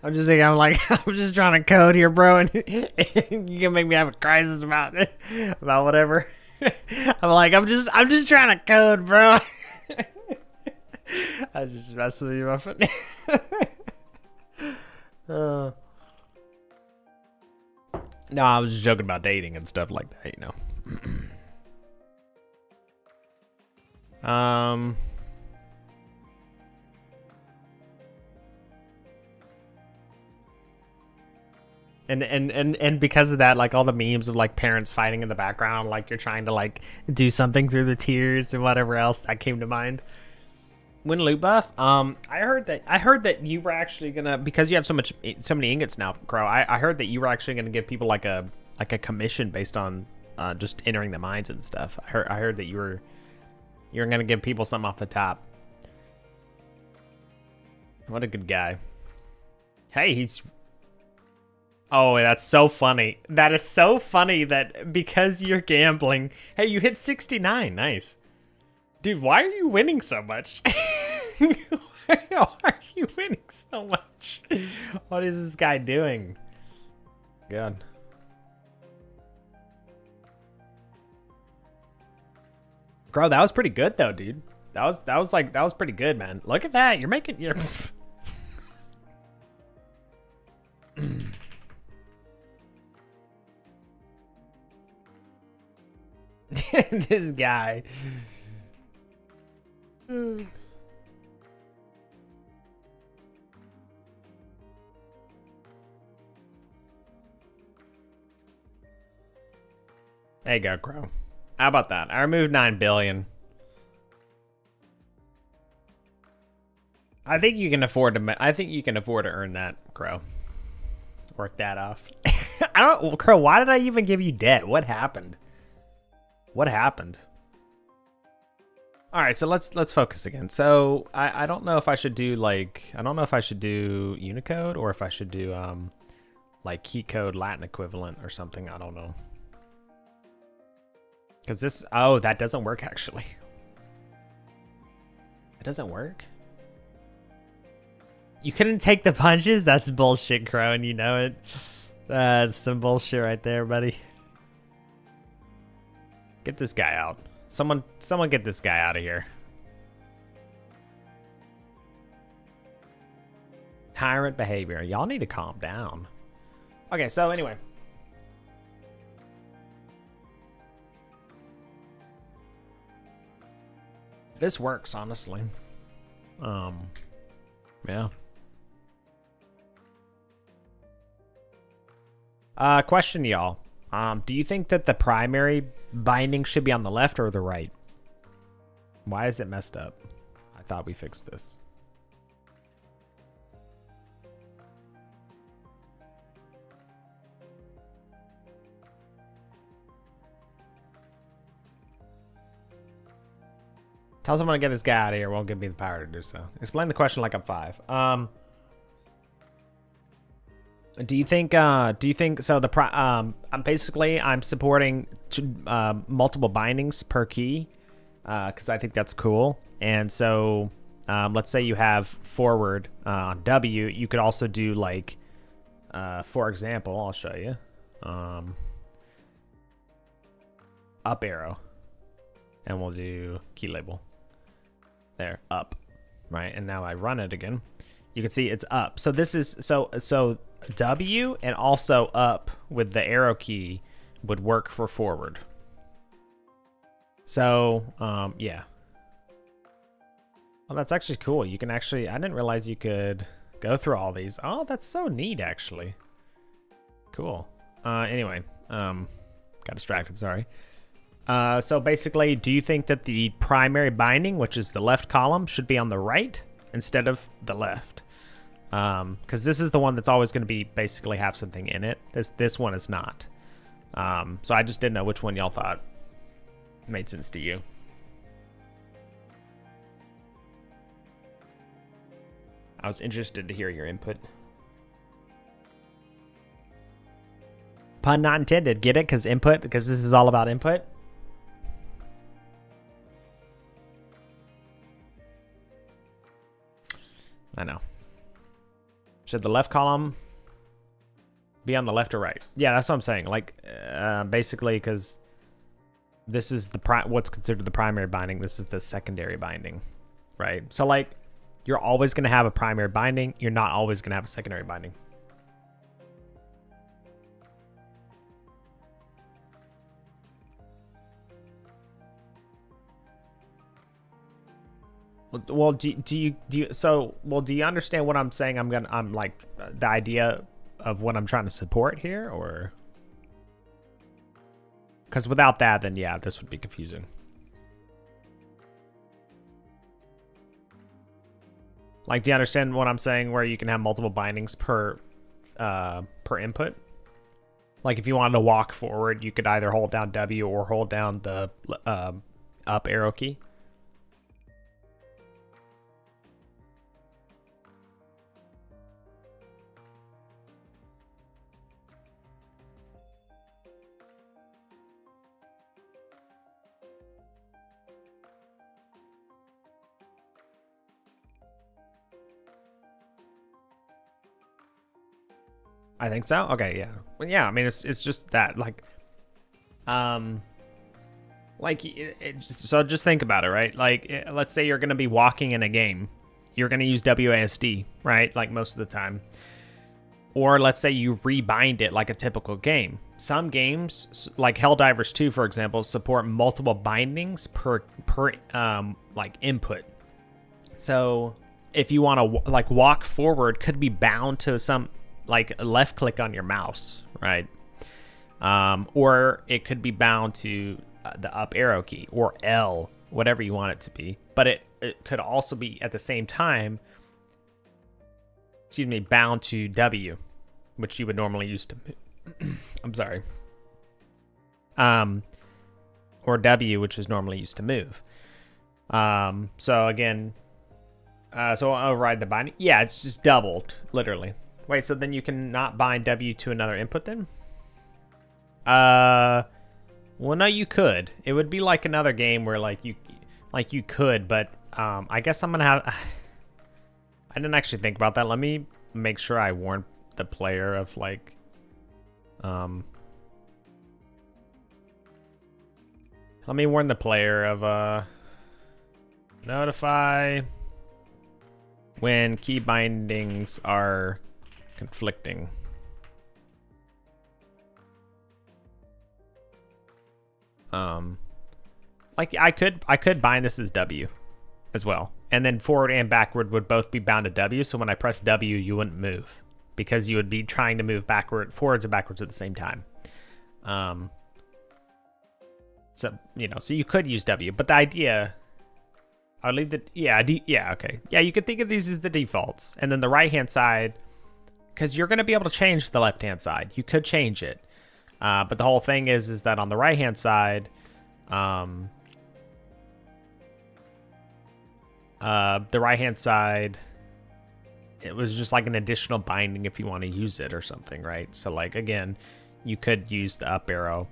I'm just thinking, I'm just trying to code here, bro, and you can make me have a crisis about whatever. I'm just trying to code, bro. I was just messing with you, Muffin. No, I was just joking about dating and stuff like that, you know. And because of that, like all the memes of like parents fighting in the background, like you're trying to like do something through the tears and whatever else that came to mind. When loot buff, I heard that you were actually gonna, because you have so many ingots now, Crow. I heard that you were actually gonna give people like a commission based on just entering the mines and stuff. I heard that you were gonna give people something off the top. What a good guy. Hey, he's... Oh, that's so funny. That is so funny that because you're gambling... Hey, you hit 69. Nice. Dude, why are you winning so much? Why are you winning so much? What is this guy doing? Good. Bro, that was pretty good though, dude. That was pretty good, man. Look at that. You're making your this guy. There you go, Crow. How about that? I removed 9 billion. I think you can afford to earn that, Crow. Work that off. Crow, why did I even give you debt? What happened? What happened? All right, so let's focus again. So I don't know if I should do Unicode or if I should do like key code Latin equivalent or something. I don't know. Because this, oh, that doesn't work actually. It doesn't work. You couldn't take the punches? That's bullshit, Crow, and you know it. That's some bullshit right there, buddy. Get this guy out. Someone get this guy out of here. Tyrant behavior. Y'all need to calm down. Okay, so anyway. This works, honestly. Yeah. Question, y'all. Do you think that the primary binding should be on the left or the right? Why is it messed up? I thought we fixed this. Tell someone to get this guy out of here. Won't give me the power to do so. Explain the question like I'm 5. Do you think so? I'm supporting multiple bindings per key because I think that's cool. And so let's say you have forward on W. You could also do like, for example, I'll show you up arrow, and we'll do key label. There, up, right? And now I run it again. You can see it's up. So this is so W and also up with the arrow key would work for forward. So yeah. Well, that's actually cool. You can actually, I didn't realize you could go through all these. Oh, that's so neat, actually. Cool. Anyway, got distracted. Sorry. So basically, do you think that the primary binding, which is the left column, should be on the right instead of the left? Because this is the one that's always going to be basically have something in it. This one is not. So I just didn't know which one y'all thought made sense to you. I was interested to hear your input. Pun not intended. Get it? Because input. Because this is all about input. I know. Should the left column be on the left or right? Yeah, that's what I'm saying. Like, basically, because this is the what's considered the primary binding. This is the secondary binding, right? So, like, you're always going to have a primary binding. You're not always going to have a secondary binding. Well, do you understand what I'm saying? I'm like the idea of what I'm trying to support here, or because without that, then yeah, this would be confusing. Like, do you understand what I'm saying? Where you can have multiple bindings per input. Like, if you wanted to walk forward, you could either hold down W or hold down the up arrow key. I think so. Okay, yeah. Well, yeah, I mean, it's just that, so just think about it, right? Like, let's say you're going to be walking in a game. You're going to use WASD, right? Like most of the time. Or let's say you rebind it like a typical game. Some games, like Helldivers 2, for example, support multiple bindings per like input. So if you want to like walk forward, could be bound to some like left click on your mouse, right? Or it could be bound to the up arrow key or L, whatever you want it to be. But it could also be at the same time, bound to W, which you would normally use to I'm sorry. Or W, which is normally used to move. So again, so I'll override the binding. Yeah, it's just doubled, literally. Wait, so then you can not bind W to another input then? Well, no, you could. It would be like another game where you could, but I guess I'm gonna have. I didn't actually think about that. Let me make sure I warn the player of like, let me warn the player of notify when key bindings are conflicting. Like I could bind this as W as well. And then forward and backward would both be bound to W. So when I press W, you wouldn't move because you would be trying to move forwards and backwards at the same time. So, so you could use W, but the idea, I'll leave the, okay. Yeah, you could think of these as the defaults. And then the right-hand side, because you're going to be able to change the left-hand side. You could change it. But the whole thing is that on the right-hand side, it was just like an additional binding if you want to use it or something, right? So like, again, you could use the up arrow,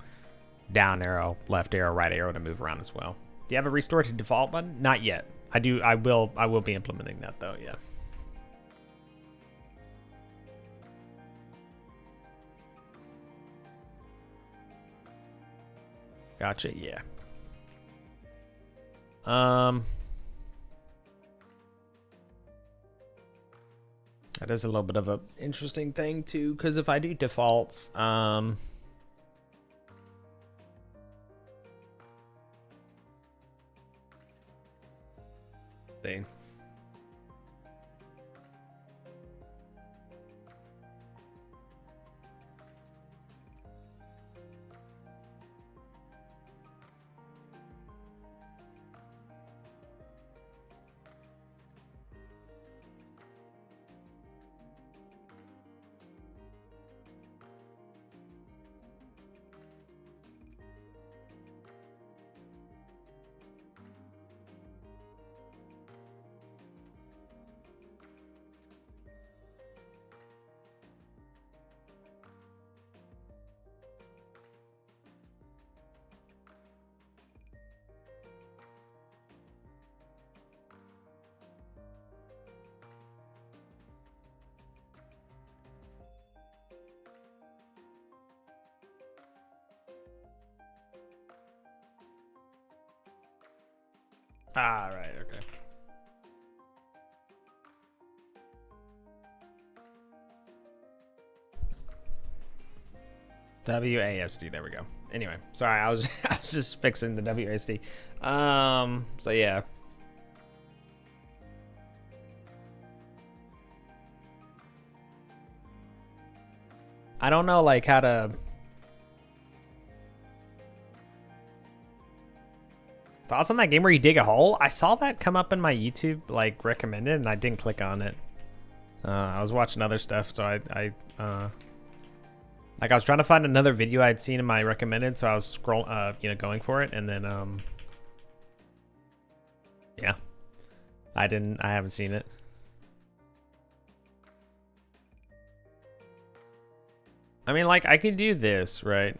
down arrow, left arrow, right arrow to move around as well. Do you have a restore to default button? Not yet. I will be implementing that though, yeah. Gotcha, yeah. That is a little bit of a interesting thing too, because if I do defaults, see. Ah, right, okay. WASD, there we go. Anyway, sorry, I was I was just fixing the WASD. So yeah. I don't know like how to thoughts on that game where you dig a hole? I saw that come up in my YouTube like recommended and I didn't click on it. I was watching other stuff, so I was trying to find another video I'd seen in my recommended, so I was going for it, and then yeah, I haven't seen it. I mean, like I could do this, right?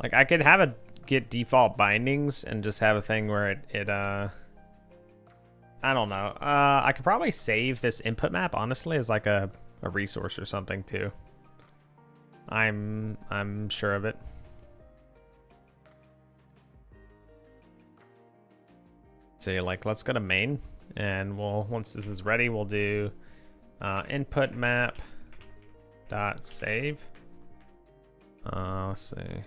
Like I could have it get default bindings and just have a thing where it I don't know. I could probably save this input map, honestly, as like a resource or something too. I'm sure of it. So like, let's go to main, and we'll, once this is ready, we'll do input map dot save. Let's see.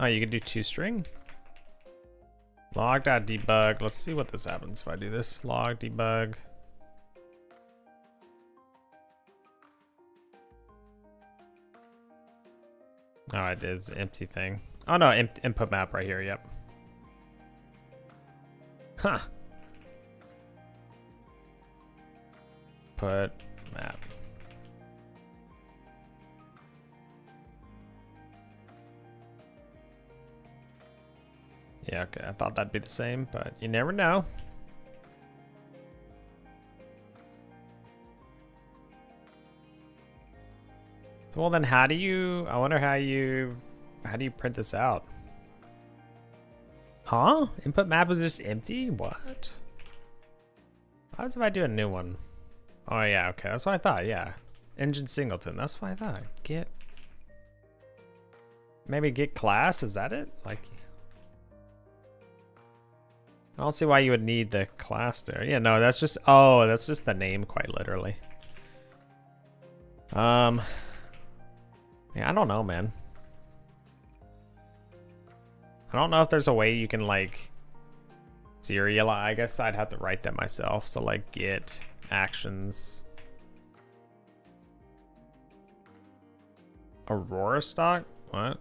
Oh, you can do toString. Log.debug. Let's see what this happens if I do this. Log debug. Oh, it is the empty thing. Oh no, input map right here. Yep. Huh. Put map. Yeah, okay. I thought that'd be the same, but you never know. So, well, then how do you? I wonder how do you print this out? Huh? Input map is just empty? What? What happens if I do a new one? Oh yeah, okay. That's what I thought. Yeah, engine singleton. That's what I thought. Get. Maybe get class. Is that it? Like. I don't see why you would need the class there. Yeah, no, that's just, oh, that's just the name quite literally. Yeah, I don't know, man. I don't know if there's a way you can like serialize. I guess I'd have to write that myself. So like get actions. Aurora stock? What?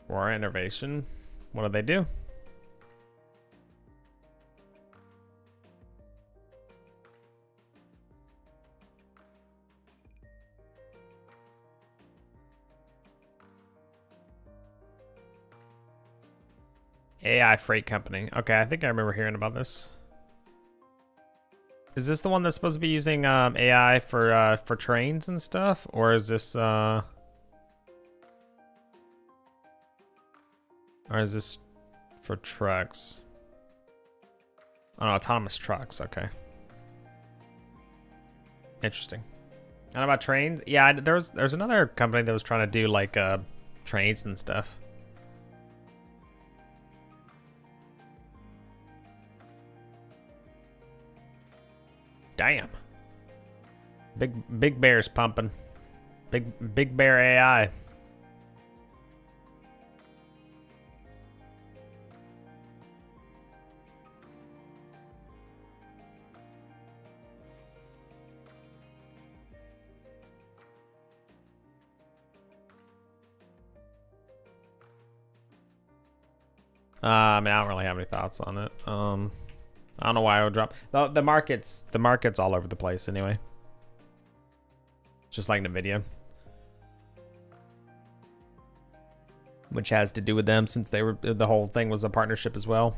Aurora innovation. What do they do? AI freight company. Okay, I think I remember hearing about this. Is this the one that's supposed to be using AI for trains and stuff, or is this or is this for trucks? Oh, no, autonomous trucks. Okay, interesting. And about trains? Yeah, there's another company that was trying to do like trains and stuff. Damn. Big bear's pumping. Big bear AI. I mean, I don't really have any thoughts on it. I don't know why I would drop the market's all over the place anyway. Just like Nvidia, which has to do with them since they were the whole thing was a partnership as well.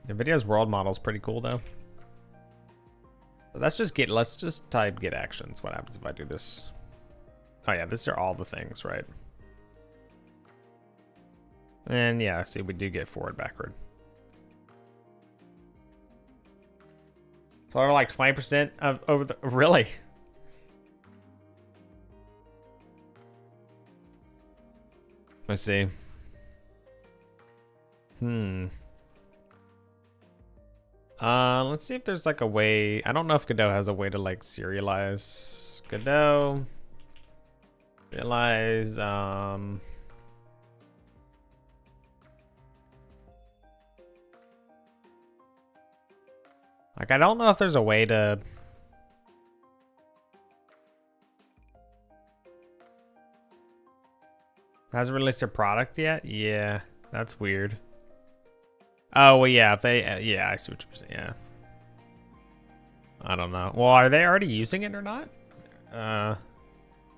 Nvidia's world model is pretty cool though. Let's just type get actions. What happens if I do this? Oh yeah, these are all the things, right? And yeah, see, we do get forward, backward. So over like 20% of over the really. Let's see. Let's see if there's like a way. I don't know if Godot has a way to like serialize Godot. Realize like I don't know if there's a way to hasn't released a product yet? Yeah, that's weird. Oh, well, yeah, if they, yeah, I see what you're saying, yeah. I don't know. Well, are they already using it or not? Are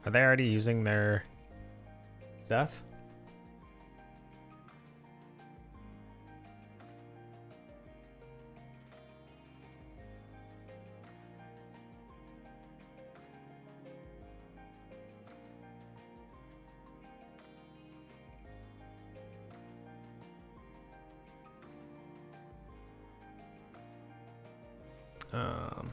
they already using their stuff? Um,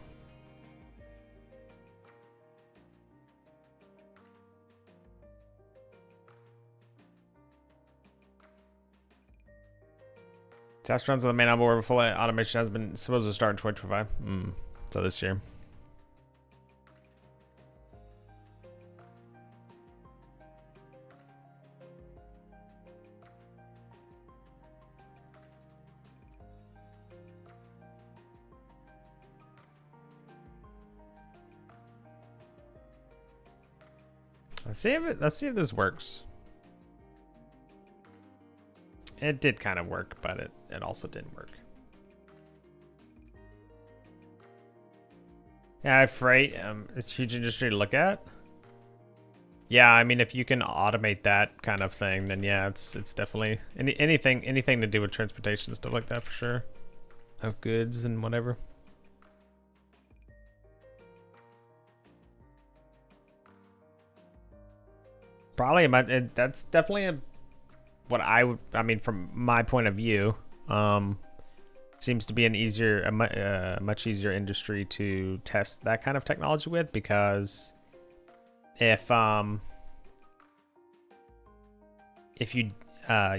Test runs on the main onboard full automation has been supposed to start in 2025. So this year. Let's see if this works. It did kind of work, but it also didn't work. Yeah, freight, it's a huge industry to look at. Yeah, I mean, if you can automate that kind of thing, then yeah, it's definitely anything to do with transportation, stuff like that for sure, of goods and whatever. Probably, that's definitely what I mean, from my point of view, seems to be a much easier industry to test that kind of technology with, because if you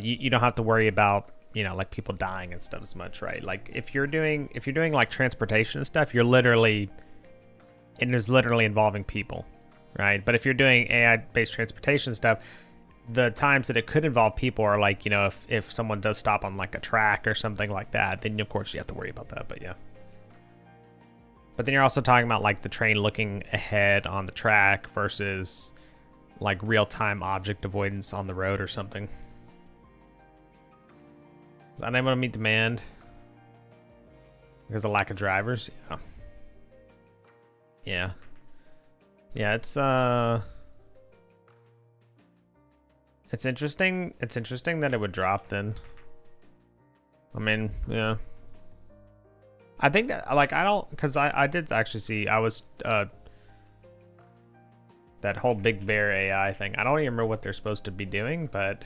you don't have to worry about, you know, like people dying and stuff as much, right? Like if you're doing like transportation and stuff, it is literally involving people, right? But if you're doing AI based transportation stuff, the times that it could involve people are like, you know, if someone does stop on like a track or something like that, then of course you have to worry about that. But yeah, but then you're also talking about like the train looking ahead on the track versus like real-time object avoidance on the road or something. Is that able to meet demand because of lack of drivers? Yeah. It's interesting that it would drop then. I mean, yeah. I think that, like, because I did actually see, I was, that whole Big Bear AI thing. I don't even remember what they're supposed to be doing, but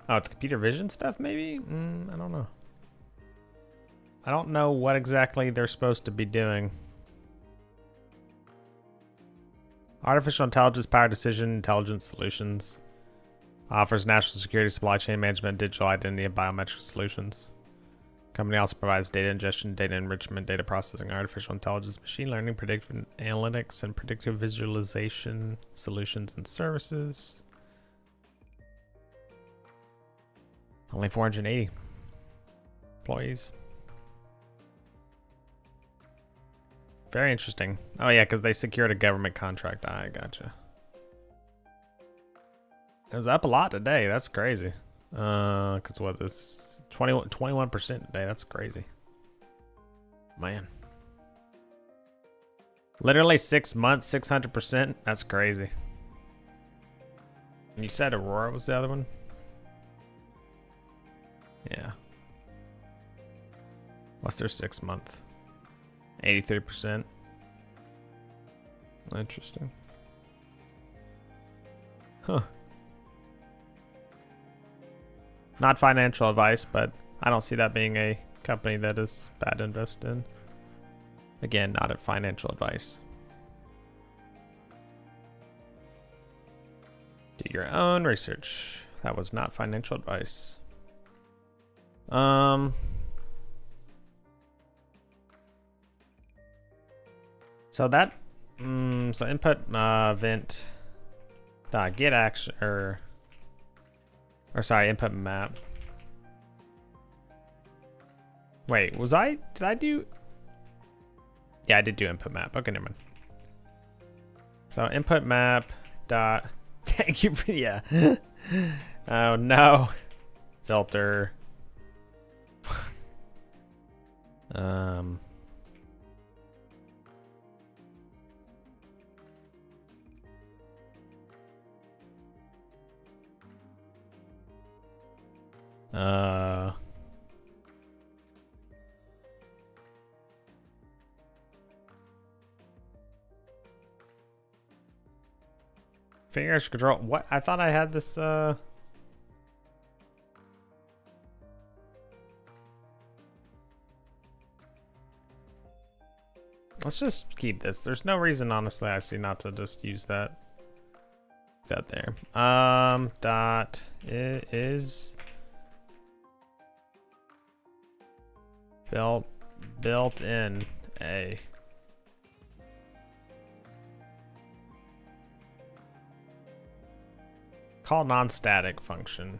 oh, it's computer vision stuff, maybe? I don't know. I don't know what exactly they're supposed to be doing. Artificial intelligence powered decision intelligence solutions. Offers national security, supply chain management, digital identity, and biometric solutions. Company also provides data ingestion, data enrichment, data processing, artificial intelligence, machine learning, predictive analytics, and predictive visualization solutions and services. Only 480 employees. Very interesting. Oh yeah, because they secured a government contract. I gotcha. It was up a lot today. That's crazy. Because what, this 21% today. That's crazy. Man. Literally 6 months, 600%. That's crazy. You said Aurora was the other one? Yeah. What's their 6 month? 83%. Interesting. Huh. Not financial advice, but I don't see that being a company that is bad to invest in. Again, not a financial advice. Do your own research. That was not financial advice. So that, so input event get action or sorry, input map. Wait, did I do? Yeah, I did do input map. Okay, never mind. So input map dot. Thank you for yeah. Oh no. Filter. um. Fingers control. What? I thought I had this. Let's just keep this. There's no reason, honestly, I see not to just use that. That there. Dot is built in a call non-static function.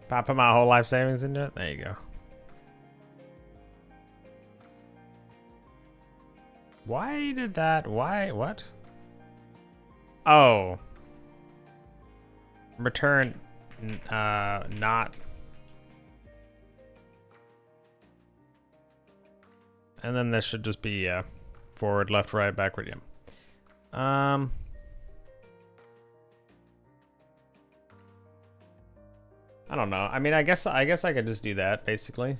If I put my whole life savings into it, there you go. Why did that? Why? What? Oh. Return not. And then this should just be forward, left, right, backward, yeah. I don't know. I mean, I guess I could just do that basically.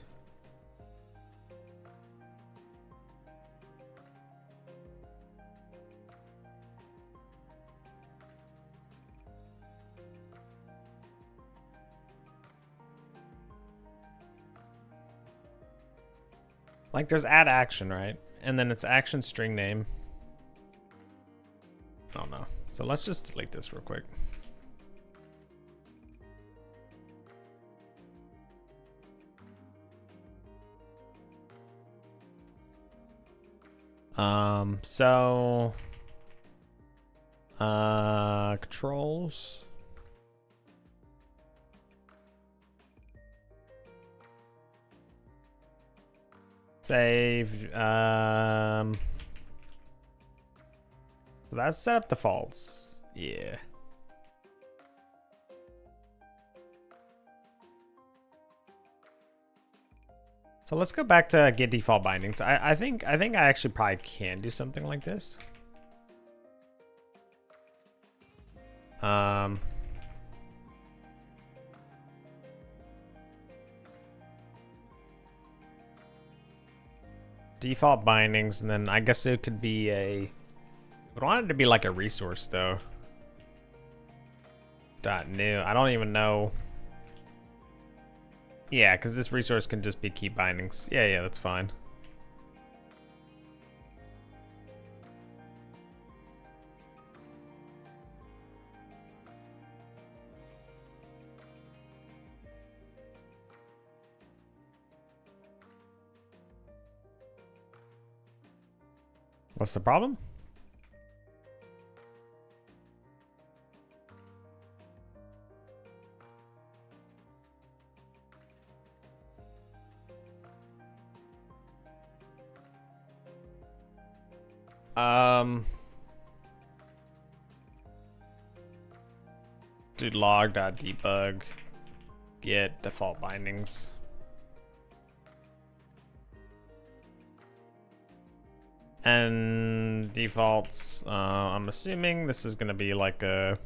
Like there's add action, right? And then it's action string name. I don't know. So let's just delete this real quick. So controls. Save. So that's set up defaults. Yeah. So let's go back to get default bindings. I think I actually probably can do something like this. Default bindings, and then I guess it could be a. I want it to be like a resource though. Dot new. I don't even know. Yeah, because this resource can just be key bindings. Yeah, that's fine. What's the problem? Do log.debug get default bindings. And defaults, I'm assuming this is gonna be like a.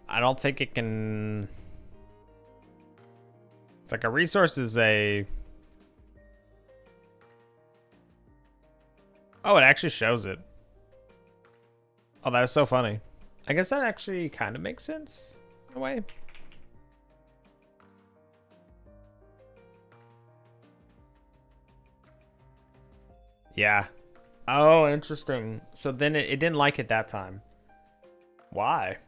I don't think it can. It's like a resource is a. Oh, it actually shows it. Oh, that is so funny. I guess that actually kind of makes sense in a way. Yeah. Oh, interesting. So then it didn't like it that time. Why?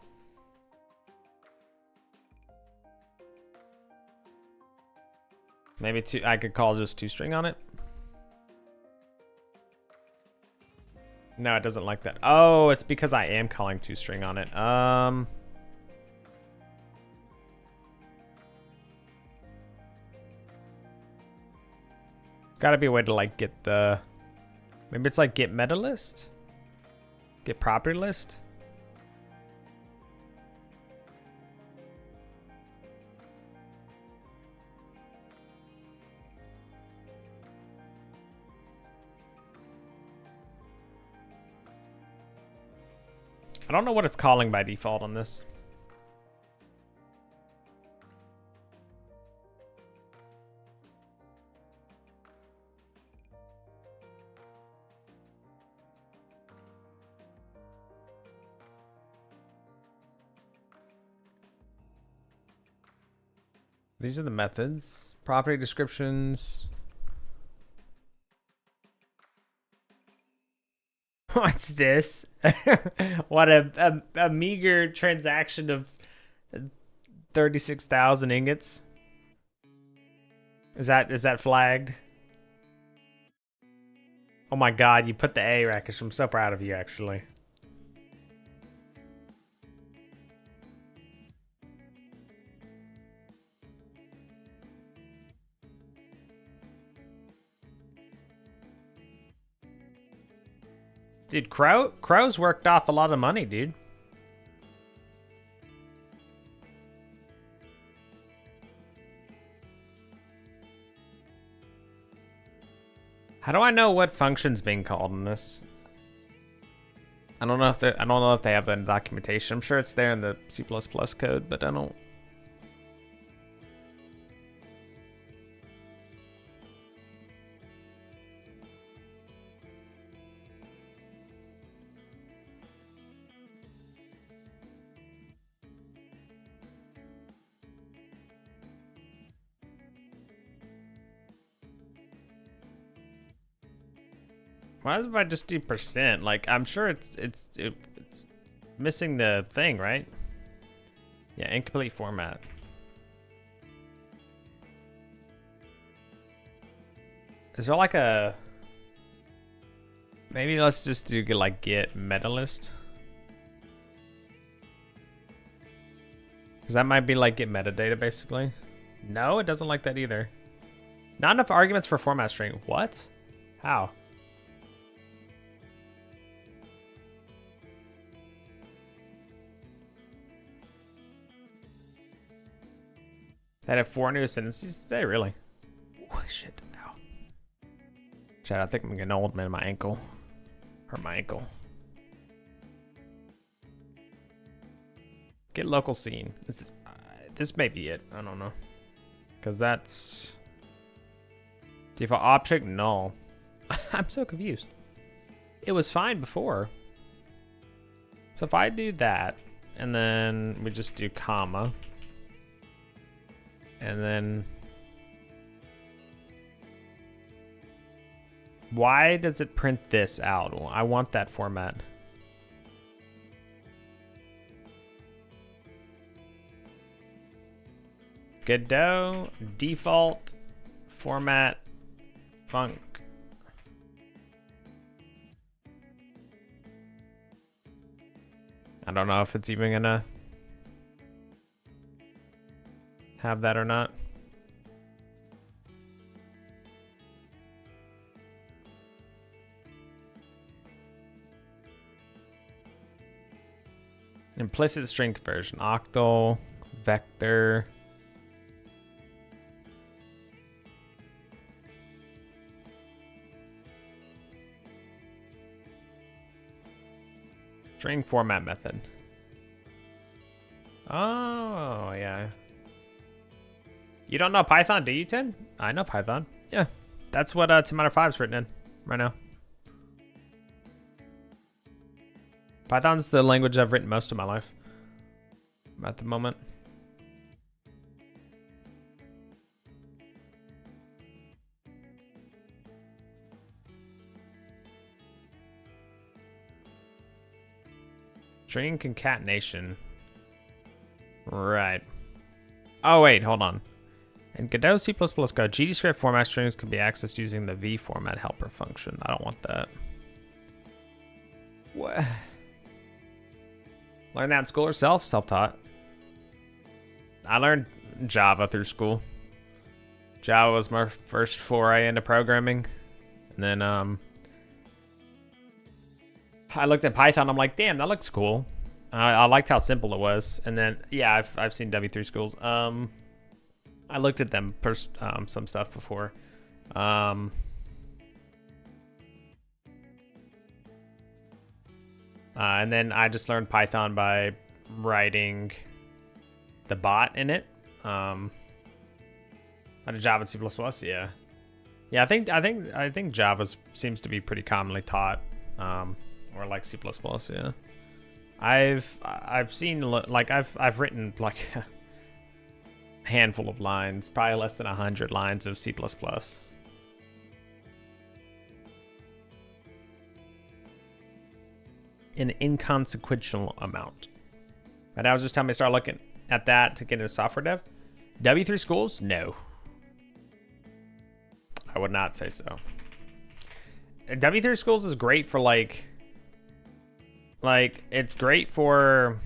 Maybe I could call just toString on it. No, it doesn't like that. Oh, it's because I am calling toString on it. Gotta be a way to like get the, maybe it's like get meta list? Get property list? I don't know what it's calling by default on this. These are the methods. Property descriptions. What's this? What a meager transaction of 36,000 ingots. Is that flagged? Oh my god, you put the A, Rakish. I'm so proud of you, actually. Dude, Crow's worked off a lot of money, dude. How do I know what function's being called in this? I don't know if they have that in documentation. I'm sure it's there in the C++ code, but I don't. Why if I just do %? Like, I'm sure it's missing the thing, right? Yeah, incomplete format. Is there like a... Maybe let's just do get meta list. Because that might be like get metadata, basically. No, it doesn't like that either. Not enough arguments for format string. What? How? That have 4 new sentences today, really? Oh, shit. Ow. Chad, I think I'm getting old, man. My ankle. Hurt my ankle. Get local scene. This may be it. I don't know. Because that's... Default object? No. I'm so confused. It was fine before. So if I do that, and then we just do comma... And then, why does it print this out? Well, I want that format. Godot, default, format, func. I don't know if it's even gonna have that or not. Implicit string conversion, octal, vector. String format method. Oh, yeah. You don't know Python, do you, Tim? I know Python. Yeah, that's what Tomato 5 is written in right now. Python's the language I've written most of my life at the moment. String concatenation. Right. Oh, wait, hold on. In Godot C++ code, GDScript format strings can be accessed using the vformat helper function. I don't want that. What? Learn that in school or self-taught? I learned Java through school. Java was my first foray into programming. And then I looked at Python. I'm like, damn, that looks cool. I liked how simple it was. And then, yeah, I've seen W3 schools. I looked at them first, some stuff before. And then I just learned Python by writing the bot in it. Out of Java and C++, yeah. Yeah, I think Java seems to be pretty commonly taught, or like C++, yeah. I've seen, like, I've written like a handful of lines, probably less than 100 lines of C++. An inconsequential amount. And I was just telling me to start looking at that to get into software dev. W3 schools? No. I would not say so. W3 schools is great for like it's great for,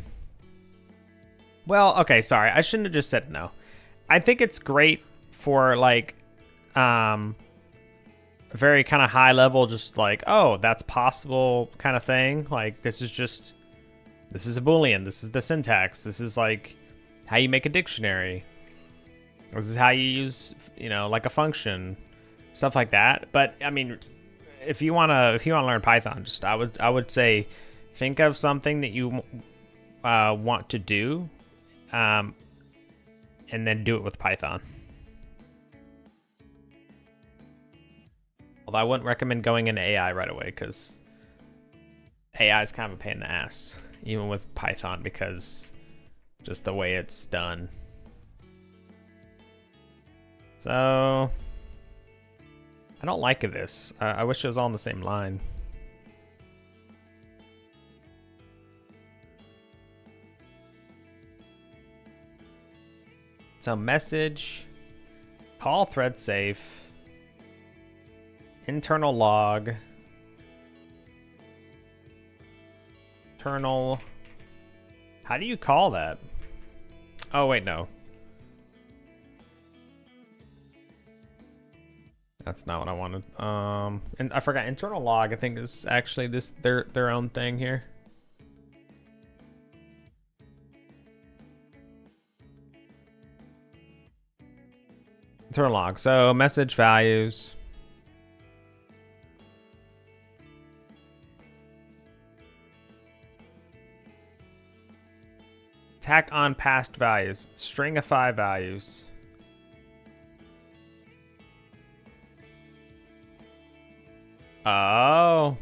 well, okay, sorry. I shouldn't have just said no. I think it's great for like very kind of high level, just like, oh, that's possible kind of thing. Like, this is a Boolean. This is the syntax. This is like how you make a dictionary. This is how you use, like a function, stuff like that. But I mean, if you wanna learn Python, just I would say, think of something that you want to do, and then do it with Python. Although I wouldn't recommend going into AI right away, because AI is kind of a pain in the ass, even with Python, because just the way it's done. So I don't like this. I wish it was all on the same line. So message, call thread safe, internal log, internal, how do you call that? Oh wait, no. That's not what I wanted. And I forgot, internal log, I think is actually their own thing here. Internal log. So message values. Tack on past values. Stringify values. Oh.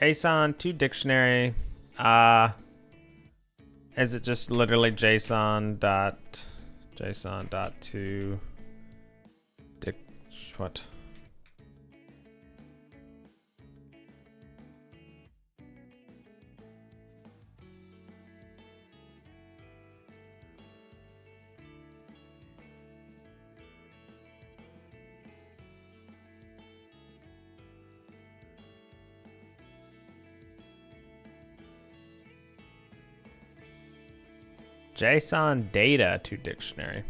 JSON to dictionary. Is it just literally JSON dot to what? JSON data to dictionary.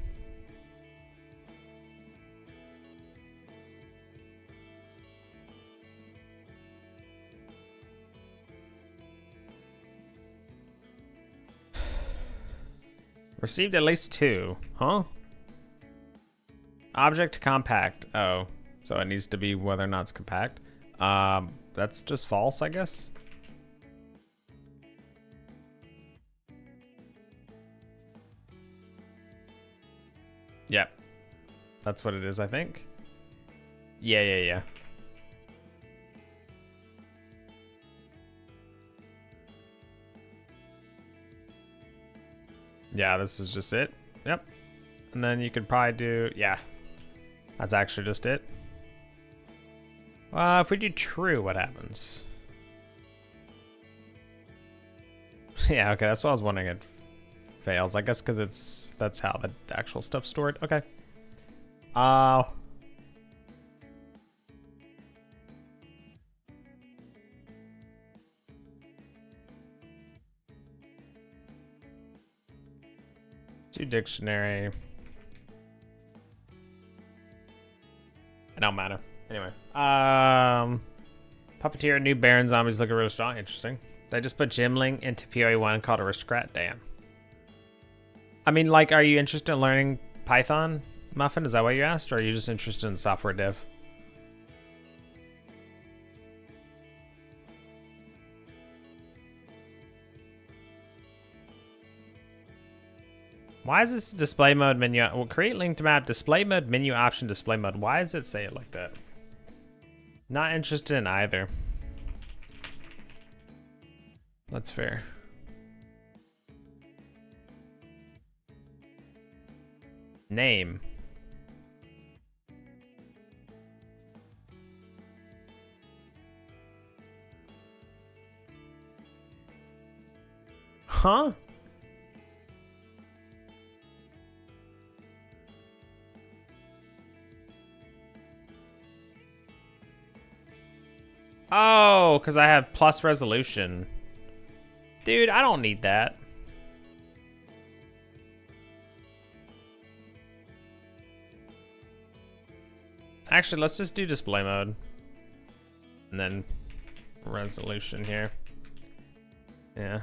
Received at least 2, huh? Object compact. Oh, so it needs to be whether or not it's compact. That's just false, I guess. Yep. That's what it is, I think. Yeah. Yeah, this is just it. Yep. And then you could probably do, yeah. That's actually just it. If we do true, what happens? Yeah, okay, that's what I was wondering. It fails, I guess, because that's how the actual stuff's stored. Okay. To dictionary. It don't matter. Anyway. Puppeteer, new Baron zombies looking really strong. Interesting. They just put Gimling into PoE1 and called it a scrat. Damn. I mean, like, are you interested in learning Python, Muffin? Is that what you asked? Or are you just interested in software dev? Why is this display mode menu? Well, create link to map, display mode, menu option, display mode. Why does it say it like that? Not interested in either. That's fair. Name. Huh? Oh, because I have plus resolution. Dude, I don't need that. Actually, let's just do display mode. And then resolution here. Yeah.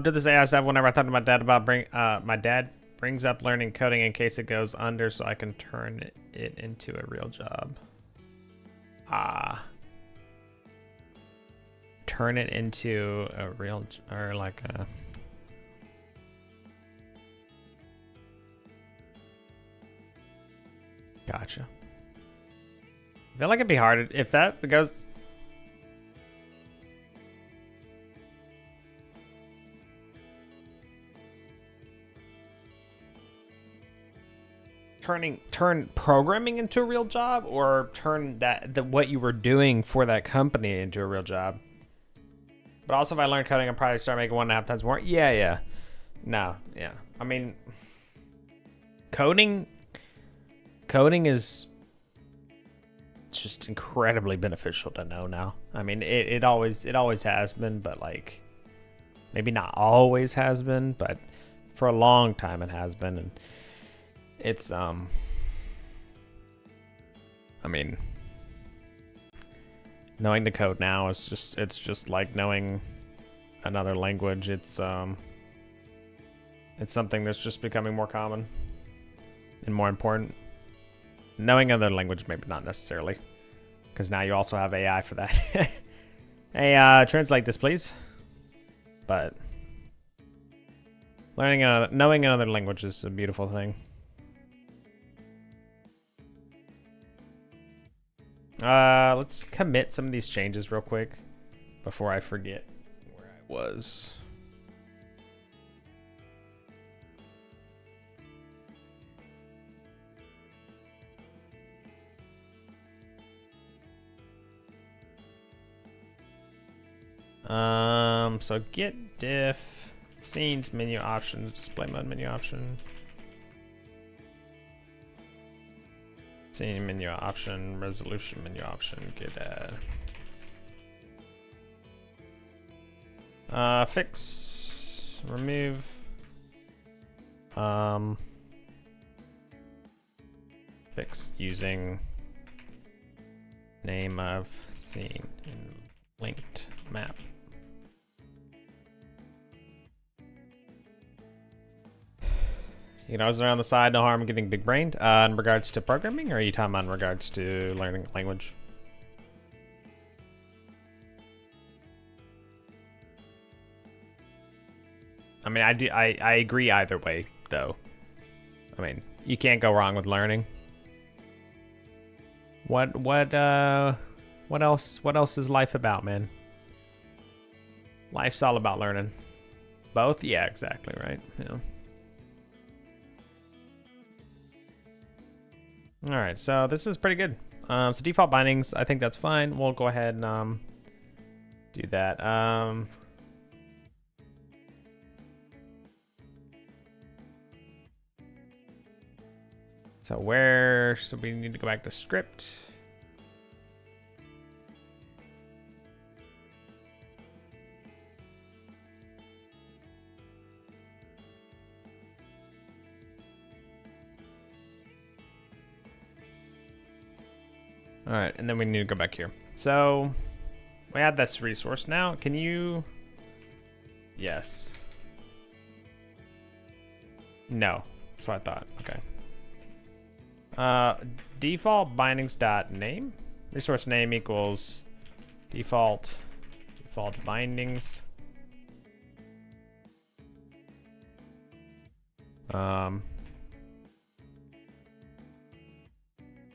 Did this AI stuff whenever I talked to my dad about my dad brings up learning coding in case it goes under so I can turn it into a real job. Turn it into a real, or like a... Gotcha. I feel like it'd be hard if that goes... Turn programming into a real job, or turn what you were doing for that company into a real job. But also, if I learn coding, I'll probably start making 1.5 times more. Yeah. No, yeah. I mean, coding is just incredibly beneficial to know now. I mean, it always has been, but like, maybe not always has been, but for a long time it has been, and it's I mean, knowing the code now is just like knowing another language. It's something that's just becoming more common and more important. Knowing another language, maybe not necessarily, because now you also have AI for that. Hey, translate this, please. But knowing another language is a beautiful thing. Let's commit some of these changes real quick before I forget where I was. So get diff, scenes, menu options, display mode menu option. Scene menu option, resolution menu option, get fix, remove, fix using name of scene in linked map. You know, is around the side, no harm getting big brained. In regards to programming, or are you talking about in regards to learning language? I mean, I agree either way, though. I mean, you can't go wrong with learning. What else is life about, man? Life's all about learning. Both? Yeah, exactly, right? Yeah. All right, so this is pretty good. So default bindings, I think that's fine. We'll go ahead and do that. So we need to go back to script. All right, and then we need to go back here. So we add this resource now. Can you? Yes. No, that's what I thought. Okay. Default bindings dot name. Resource name equals default bindings.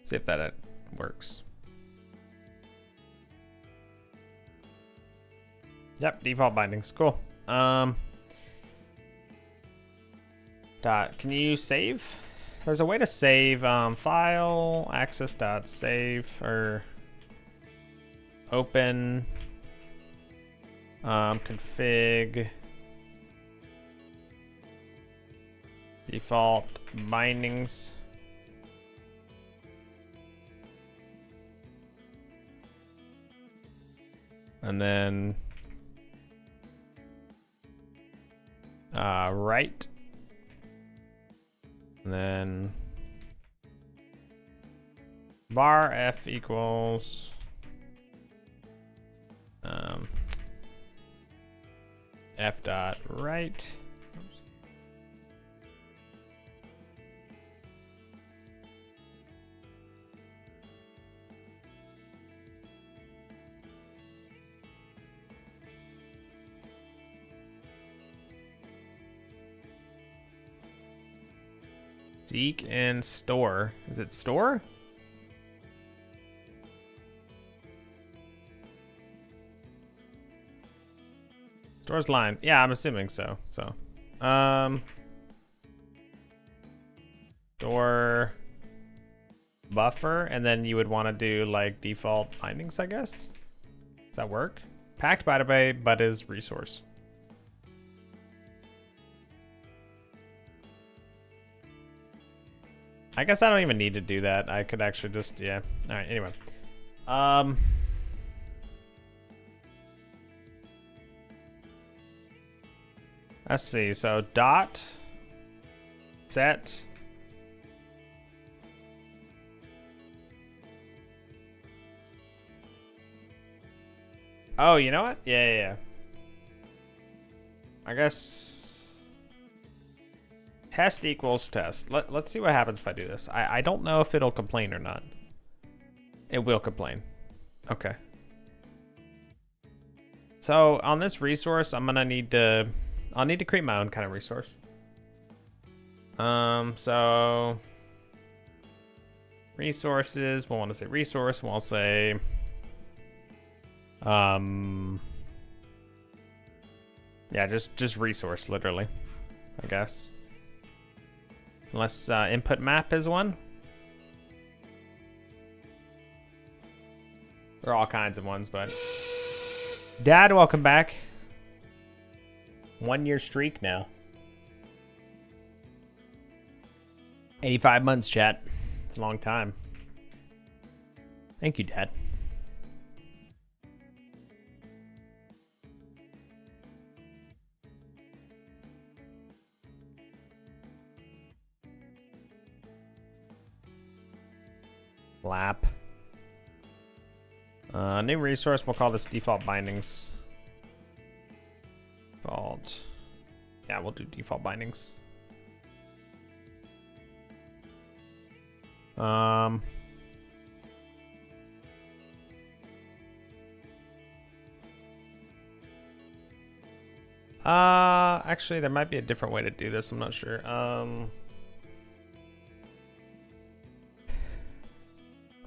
See if that works. Yep, default bindings. Cool. Can you save? There's a way to save file access dot save or open config default bindings. And then right. And then var f equals f dot right. Seek and store. Is it store? Store's line. Yeah, I'm assuming so. Store buffer, and then you would want to do like default bindings, I guess. Does that work? Packed by the way, but is resource. I guess I don't even need to do that. I could actually just, yeah. All right, anyway. Let's see, so dot set oh, you know what? Yeah. I guess test equals test. Let's see what happens if I do this. I don't know if it'll complain or not. It will complain. Okay. So on this resource, I'll need to create my own kind of resource. So resources, we'll want to say resource, we'll say yeah, just resource literally, I guess. Unless input map is one. There are all kinds of ones, but Dad, welcome back. 1 year streak now. 85 months, chat. It's a long time. Thank you, Dad. Lap. New resource, we'll call this default bindings. Default. Yeah, we'll do default bindings. Actually, there might be a different way to do this. I'm not sure.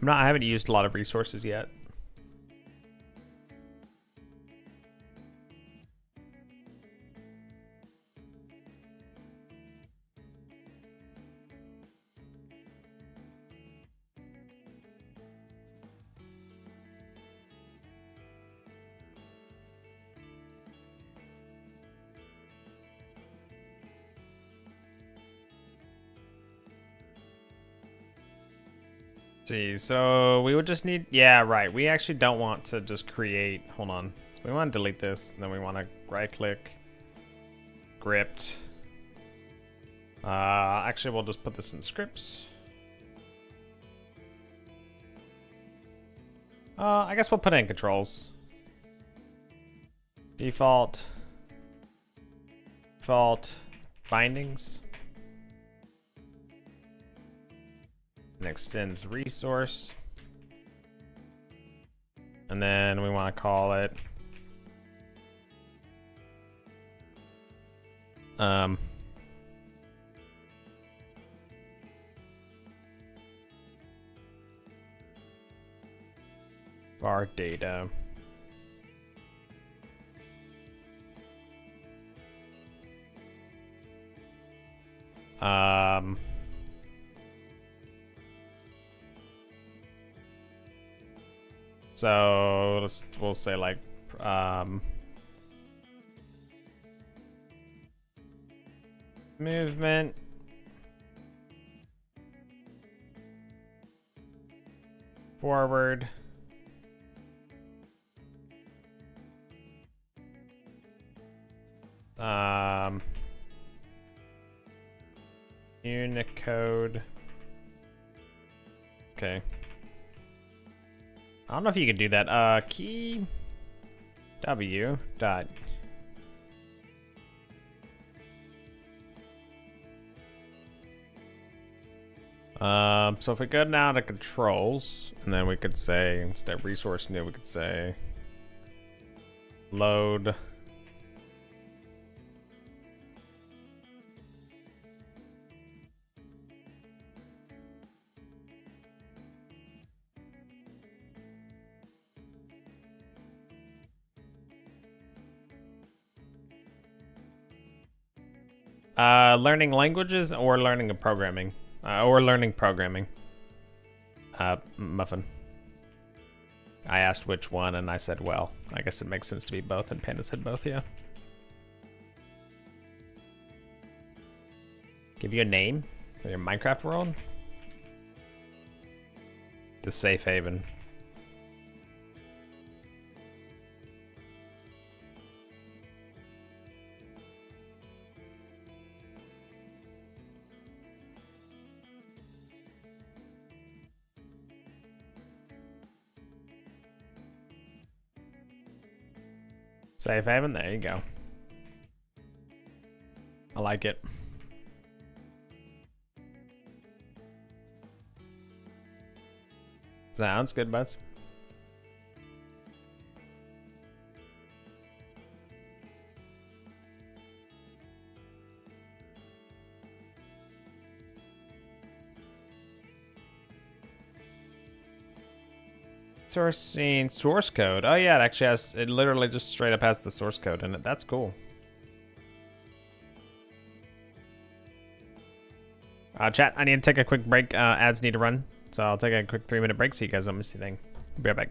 I haven't used a lot of resources yet. See, so we would just need, yeah, right. We actually don't want to just create, hold on. So we want to delete this, and then we want to right click, script. Actually, we'll just put this in scripts. I guess we'll put in controls. Default bindings. And extends resource. And then we want to call it var data. So we'll say like movement forward Unicode. Okay. I don't know if you can do that. Key W dot. So if we go now to controls, and then we could say, instead of resource new, we could say load learning languages or learning of programming. Or learning programming. Muffin. I asked which one, and I said, well, I guess it makes sense to be both, and Panda said both, yeah. Give you a name for your Minecraft world? The safe haven. Safe haven, there you go. I like it. Sounds good, Buzz. Sourcing source code. Oh yeah, it actually has, it literally just straight up has the source code in it. That's cool. Chat, I need to take a quick break. Ads need to run. So I'll take a quick 3-minute break so you guys don't miss anything. Be right back.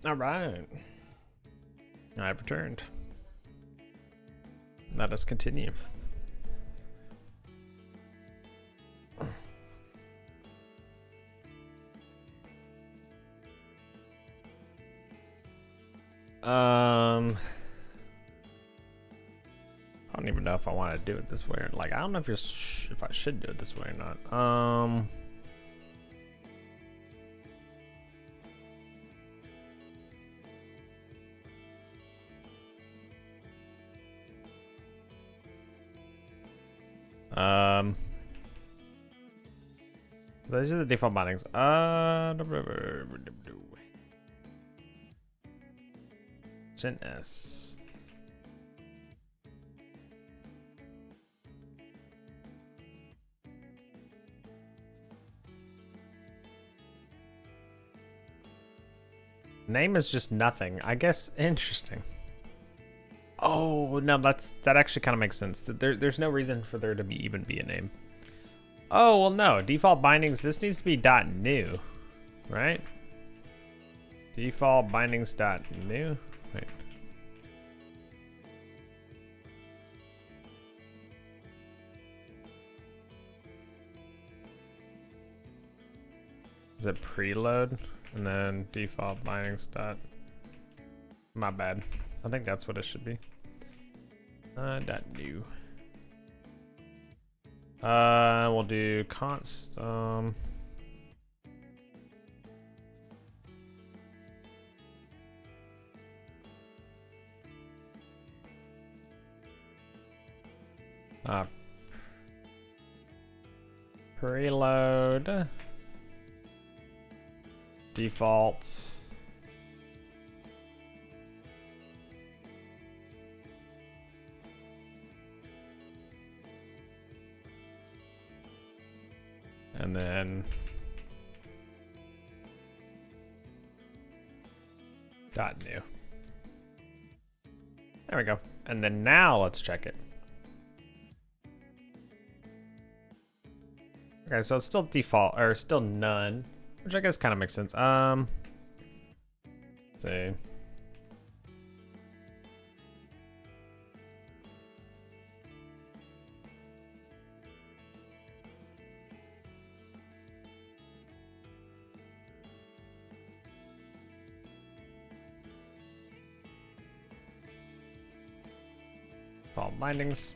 All right. I've returned. Let us continue. I don't even know if I want to do it this way. Like, I don't know if if I should do it this way or not. Those are the default bindings. Gen S. Name is just nothing. I guess interesting. Oh no, that actually kind of makes sense. There's no reason for there to even be a name. Oh well, no default bindings. This needs to be .new, right? Default bindings .new. Wait. Is it preload and then default bindings dot? My bad. I think that's what it should be. .new. We'll do const. Preload. Default. And then .new. There we go. And then now let's check it. Okay, so it's still default or still none, which I guess kind of makes sense. Let's see. Default bindings.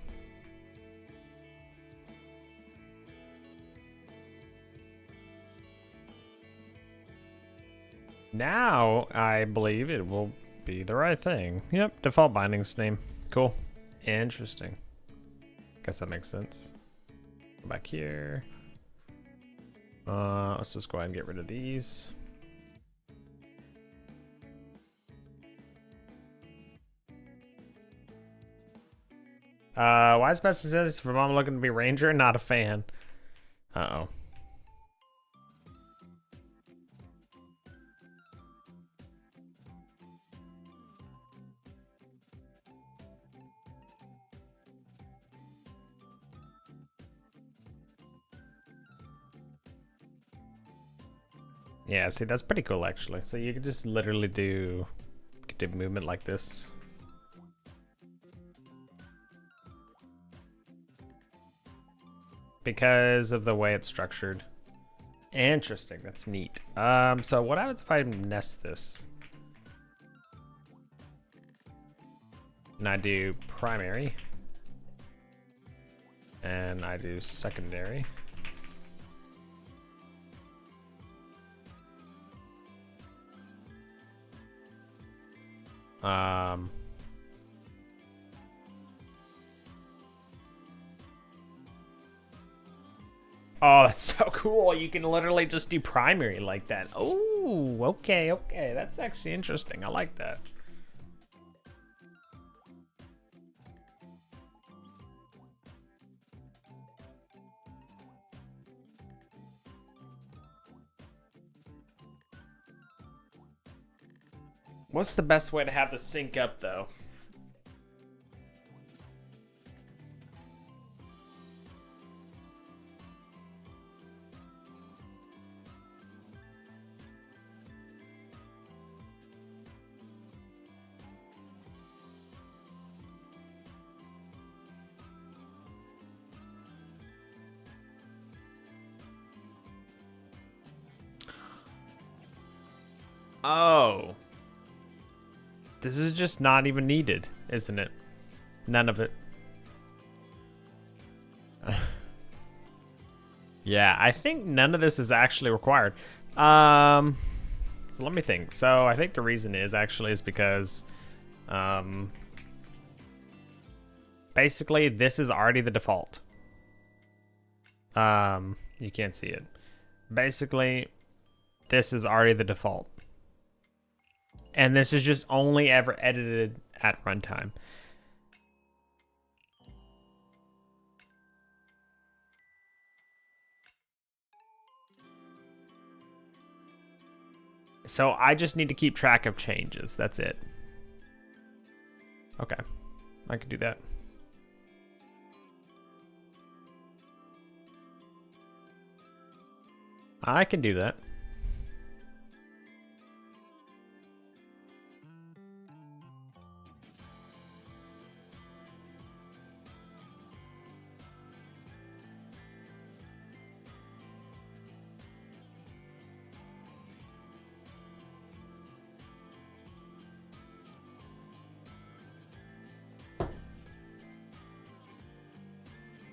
Now, I believe it will be the right thing. Yep, default bindings name. Cool. Interesting. Guess that makes sense. Go back here. Let's just go ahead and get rid of these. Why is best says for mom looking to be ranger? Not a fan. Uh-oh. Yeah, see, that's pretty cool, actually. So you could just literally do movement like this. Because of the way it's structured. Interesting, that's neat. So what happens if I nest this? And I do primary. And I do secondary. Oh, that's so cool. You can literally just do primary like that. Oh, okay, okay. That's actually interesting. I like that. What's the best way to have this sync up, though? Oh. This is just not even needed, isn't it? None of it. Yeah, I think none of this is actually required. So let me think. So I think the reason is because basically this is already the default. You can't see it. Basically, this is already the default. And this is just only ever edited at runtime. So I just need to keep track of changes. That's it. Okay, I can do that. I can do that.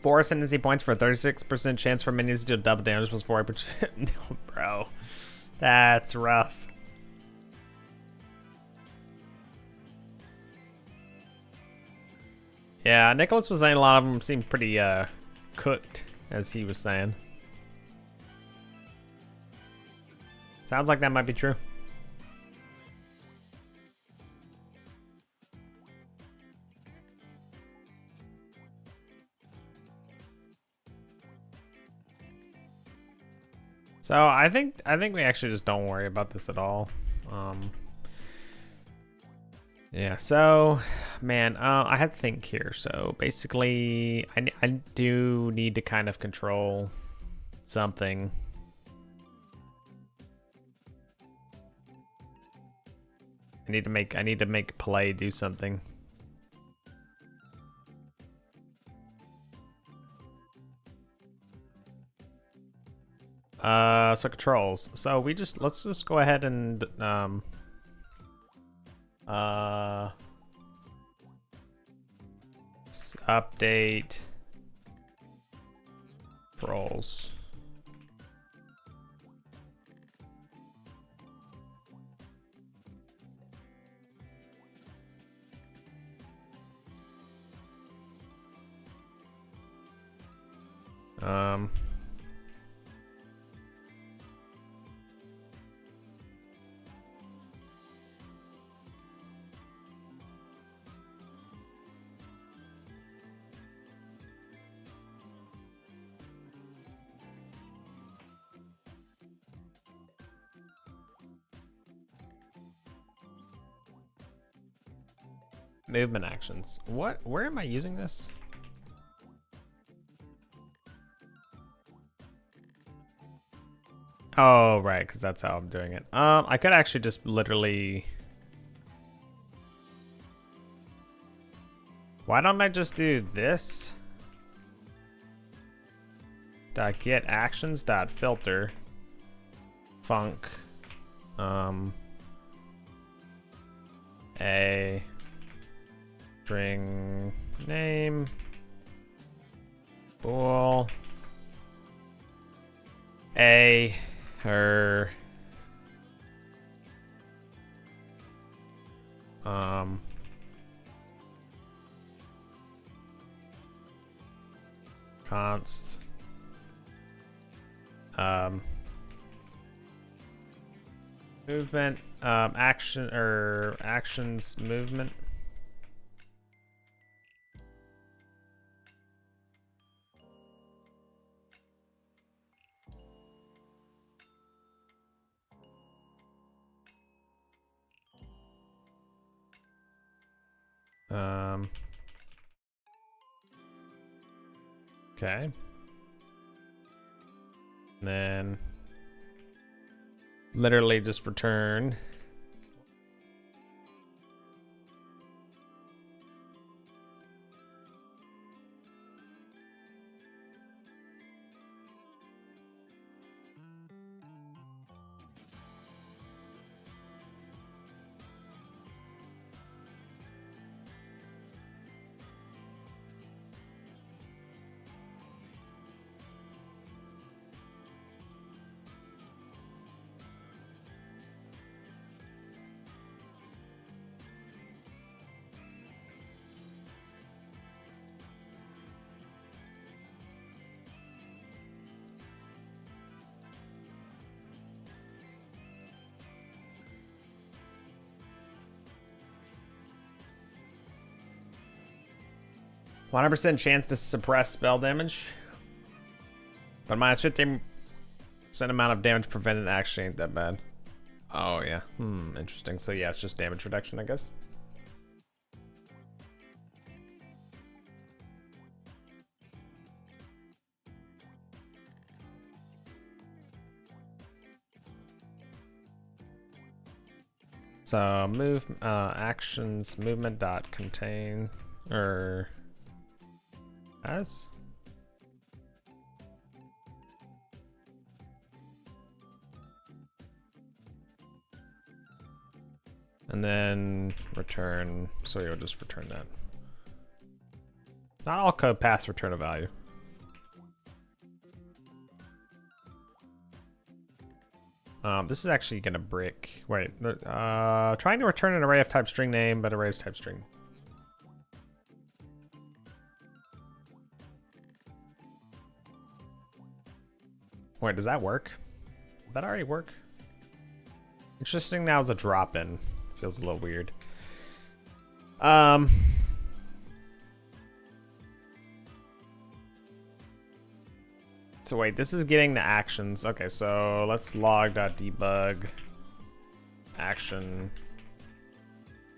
Four ascendancy points for a 36% chance for minions to do double damage plus 40%. No, bro. That's rough. Yeah, Nicholas was saying a lot of them seem pretty cooked, as he was saying. Sounds like that might be true. So I think we actually just don't worry about this at all. Yeah, so man, I have to think here. So basically, I do need to kind of control something. I need to make play do something. So controls. So let's just go ahead and update controls. Movement actions. Where am I using this? Oh, right, because that's how I'm doing it. I could actually just literally... Why don't I just do this? Dot get actions dot filter func a string name bool a her const movement action or actions movement. Okay. And then literally just return 100% chance to suppress spell damage, but minus 15% amount of damage prevented actually ain't that bad. Oh yeah, interesting. So yeah, it's just damage reduction, I guess. So move actions movement dot contain or as. And then return, so you'll just return that. Not all code paths return a value. This is actually gonna break. Wait, trying to return an array of type string name, but array is type string. Wait, does that work? Did that already work? Interesting, now it's a drop-in. Feels a little weird. So wait, this is getting the actions. Okay, so let's log.debug action,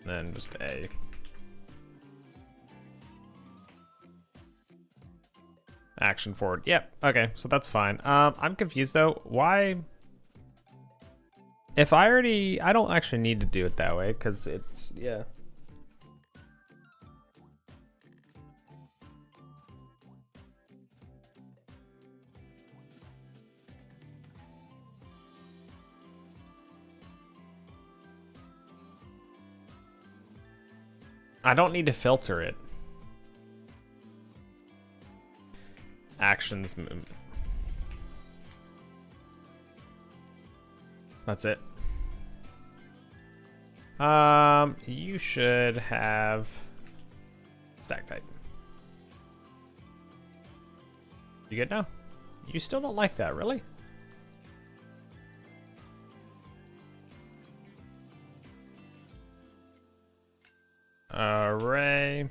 then just A. Action forward. Yep. Okay, so that's fine. I'm confused though. Why? If I don't actually need to do it that way because it's, yeah. I don't need to filter it. Actions movement. That's it. You should have stack type. You good now? You still don't like that, really? Array.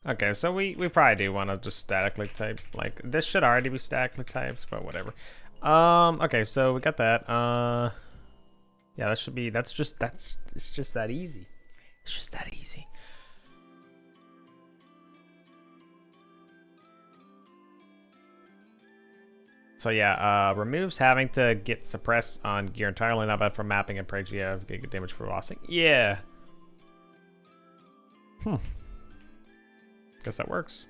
Okay, so we probably do want to just statically type. Like, this should already be statically typed, but whatever. Okay, so we got that. Yeah, that should be, it's just that easy. It's just that easy. So yeah, removes having to get suppressed on gear entirely, not bad for mapping and preg. Yeah, get good damage for bossing. Yeah. Guess that works.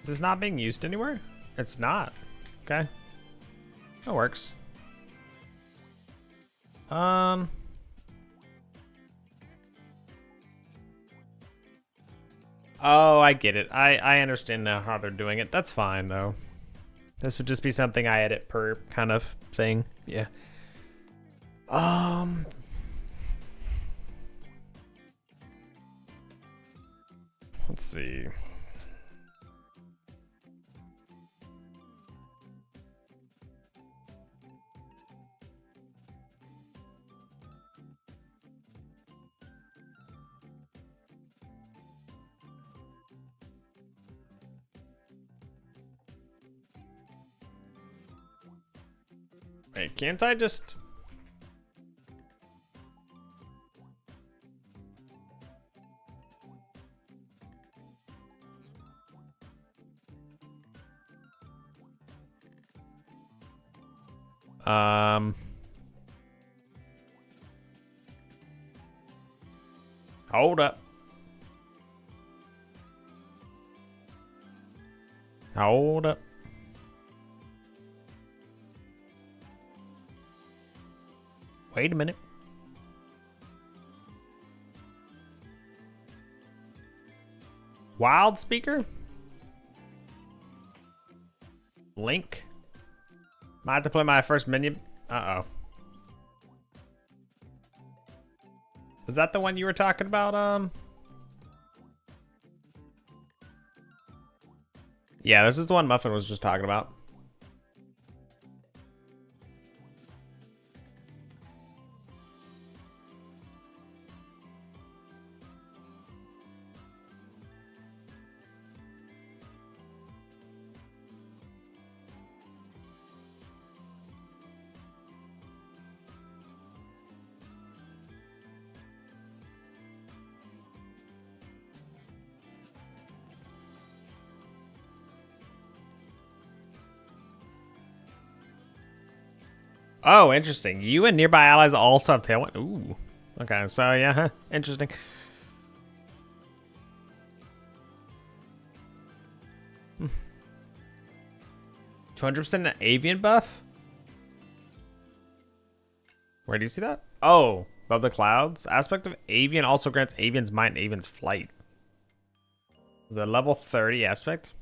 Is this not being used anywhere? It's not. Okay. That works. Oh, I get it. I understand now how they're doing it. That's fine though. This would just be something I edit per kind of thing. Yeah. Let's see. Hey, can't I just... Hold up. Hold up. Wait a minute. Wild speaker? Link? Might have to play my first minion. Uh-oh. Is that the one you were talking about, Yeah, this is the one Muffin was just talking about. Oh, interesting. You and nearby allies also have tailwind. Ooh. Okay, so yeah, huh. Interesting. Hmm. 200% avian buff? Where do you see that? Oh, above the clouds. Aspect of avian also grants avian's might and avian's flight. The level 30 aspect?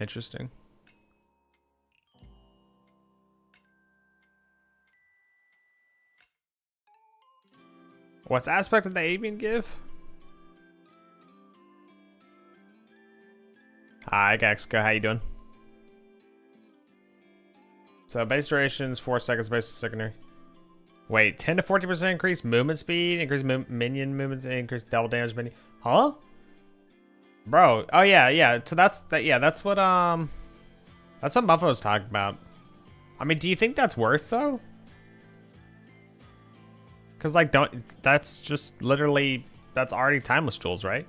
Interesting. What's aspect of the avian give? Hi, Gaxco. How you doing? So base durations 4 seconds, base secondary. Wait, 10 to 40% increase movement speed, increase minion movement, increase double damage minion. Huh? Bro, oh yeah. So that's what Buffalo was talking about. I mean, do you think that's worth though? Cause like that's just literally that's already timeless jewels, right?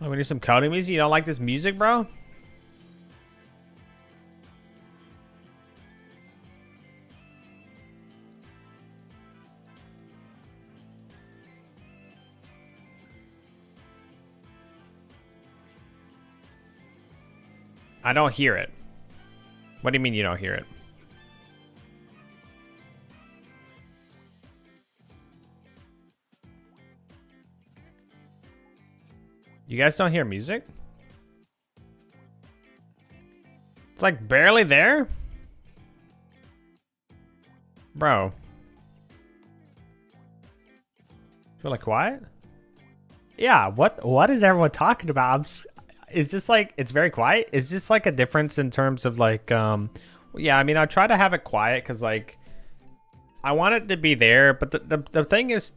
Oh, we need some coding music. You don't like this music, bro? I don't hear it. What do you mean you don't hear it? You guys don't hear music? It's like barely there? Bro. Feel like quiet? Yeah, what is everyone talking about? Is this like, it's very quiet? Is this like a difference in terms of like, yeah, I mean, I try to have it quiet because like, I want it to be there, but the thing is,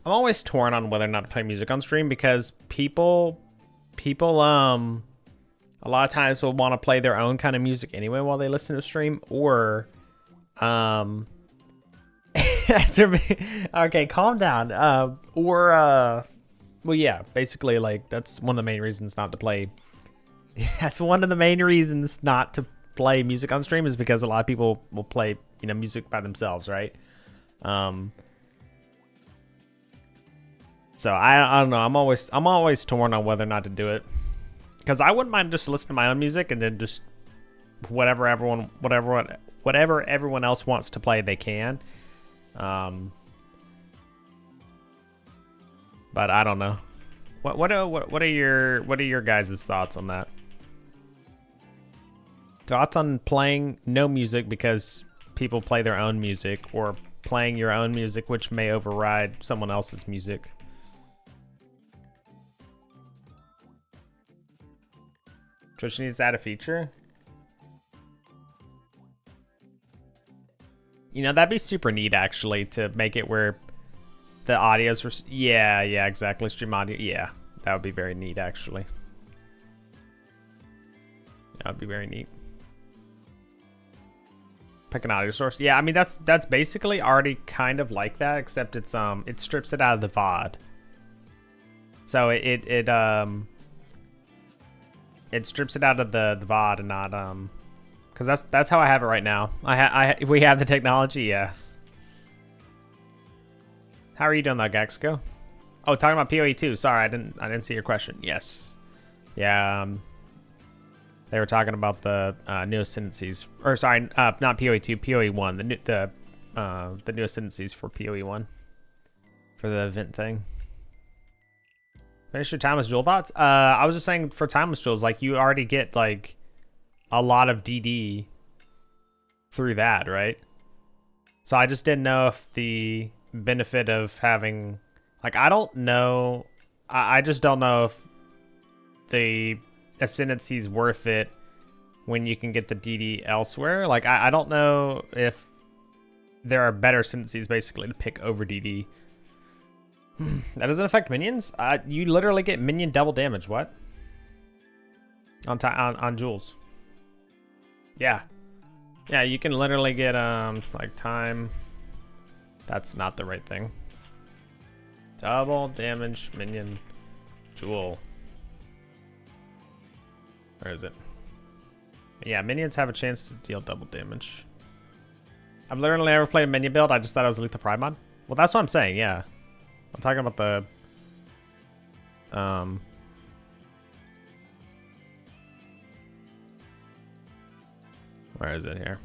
I'm always torn on whether or not to play music on stream because people, a lot of times will want to play their own kind of music anyway while they listen to stream, or, okay, calm down, well, yeah, basically, like, that's one of the main reasons not to play. That's one of the main reasons not to play music on stream is because a lot of people will play, you know, music by themselves, right? So I don't know. I'm always torn on whether or not to do it, because I wouldn't mind just listening to my own music and then just whatever everyone else wants to play, they can. But I don't know. What are your guys' thoughts on that? Thoughts on playing no music because people play their own music, or playing your own music which may override someone else's music? Twitch needs to add a feature. You know, that'd be super neat actually, to make it where the audio's yeah, exactly. Stream audio. Yeah, that would be very neat, actually. That would be very neat. Pick an audio source. Yeah, I mean that's basically already kind of like that, except it's it strips it out of the VOD. So it strips it out of the VOD and not because that's how I have it right now. We have the technology. Yeah. How are you doing, though, Gaxico? Oh, talking about PoE 2. Sorry, I didn't see your question. Yes. Yeah. They were talking about the new ascendancies, or sorry, not PoE 2, PoE 1. The new ascendancies for PoE 1 for the event thing. Finish your timeless jewel thoughts. I was just saying for timeless jewels, like you already get like a lot of DD through that, right? So I just didn't know if the benefit of having, like, I don't know. I just don't know if the ascendancy is worth it when you can get the DD elsewhere. Like, I don't know if there are better ascendancies basically to pick over DD. That doesn't affect minions? You literally get minion double damage. What? On jewels. Yeah. Yeah, you can literally get like time. That's not the right thing. Double damage minion jewel. Where is it? Yeah, minions have a chance to deal double damage. I've literally never played a minion build. I just thought it was Lethal Pride mod. Well, that's what I'm saying, yeah. I'm talking about the where is it here?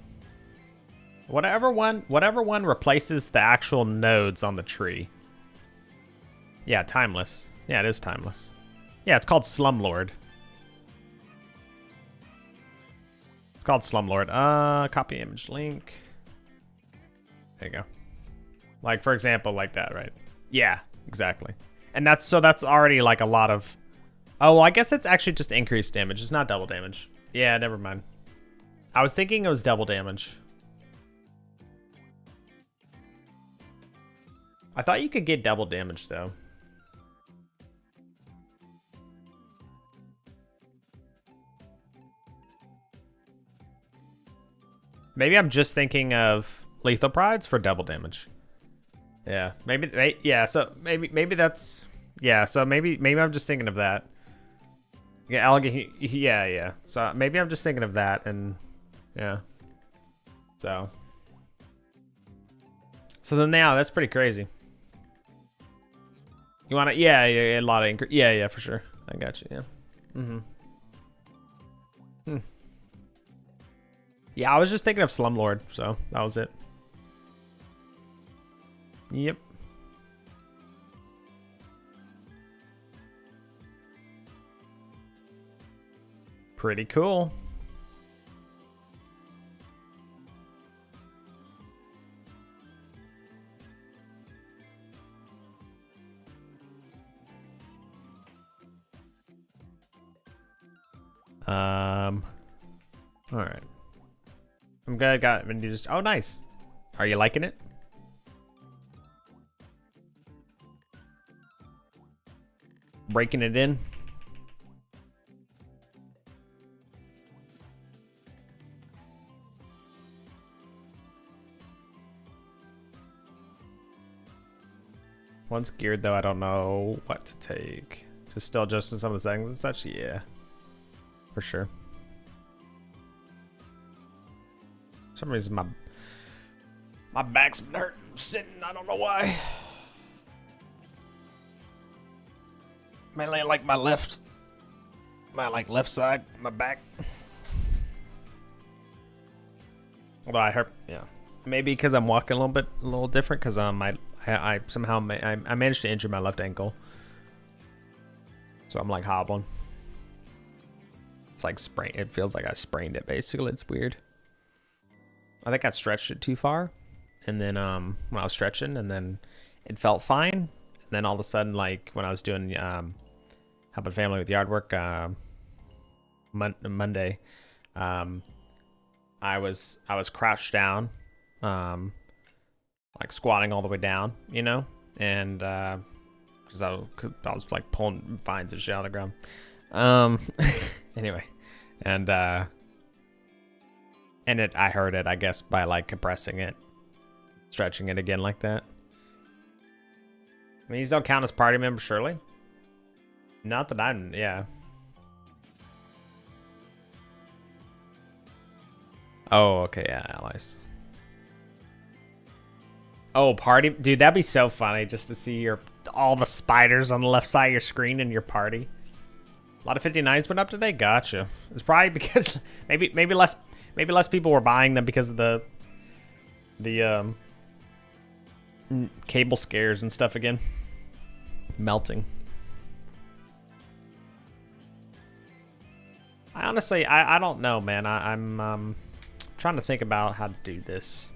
Whatever one replaces the actual nodes on the tree. Yeah, timeless. Yeah, it is timeless. Yeah, it's called Slumlord. It's called Slumlord. Copy image link. There you go. Like, for example, like that, right? Yeah, exactly. And that's already like a lot of. Oh, well, I guess it's actually just increased damage. It's not double damage. Yeah, never mind. I was thinking it was double damage. I thought you could get double damage though. Maybe I'm just thinking of Lethal Prides for double damage. Yeah, maybe. Yeah, so maybe that's. Yeah, so maybe I'm just thinking of that. Yeah, alligator. Yeah. So maybe I'm just thinking of that, and yeah. So then now that's pretty crazy. You want to? Yeah, a lot of increase. Yeah, for sure. I got you. Yeah. Yeah, I was just thinking of Slumlord, so that was it. Yep. Pretty cool. All right. I'm good. Oh, nice. Are you liking it? Breaking it in. Once geared, though, I don't know what to take. Just still adjusting some of the settings and such. Yeah, for sure. For some reason, my back's been hurting sitting. I don't know why. Mainly like my left side, my back. Although I heard, yeah, maybe because I'm walking a little different. Because I somehow I managed to injure my left ankle, so I'm like hobbling. It's like sprained. It feels like I sprained it. Basically, it's weird. I think I stretched it too far, and then when I was stretching, and then it felt fine. And then all of a sudden, like when I was doing helping family with yard work Monday, I was crouched down, like squatting all the way down, you know, and because I was like pulling vines and shit out of the ground. Anyway, and I heard it, I guess, by like compressing it, stretching it again like that. I mean, these don't count as party members, surely. Not that I'm, yeah. Oh, okay, yeah, allies. Oh, party, dude, that'd be so funny just to see all the spiders on the left side of your screen in your party. A lot of 59s went up today. Gotcha. It's probably because maybe less people were buying them because of the cable scares and stuff again. Melting. I honestly I don't know, man. I'm trying to think about how to do this.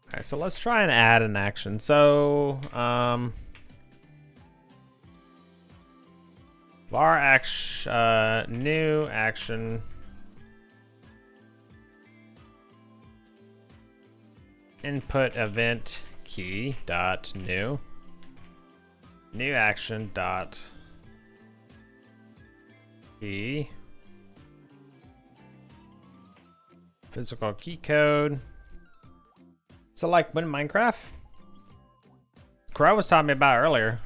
Alright, so let's try and add an action. So, var action, new action, input event key dot new action dot key, physical key code. So like when Minecraft, Crow was talking me about earlier.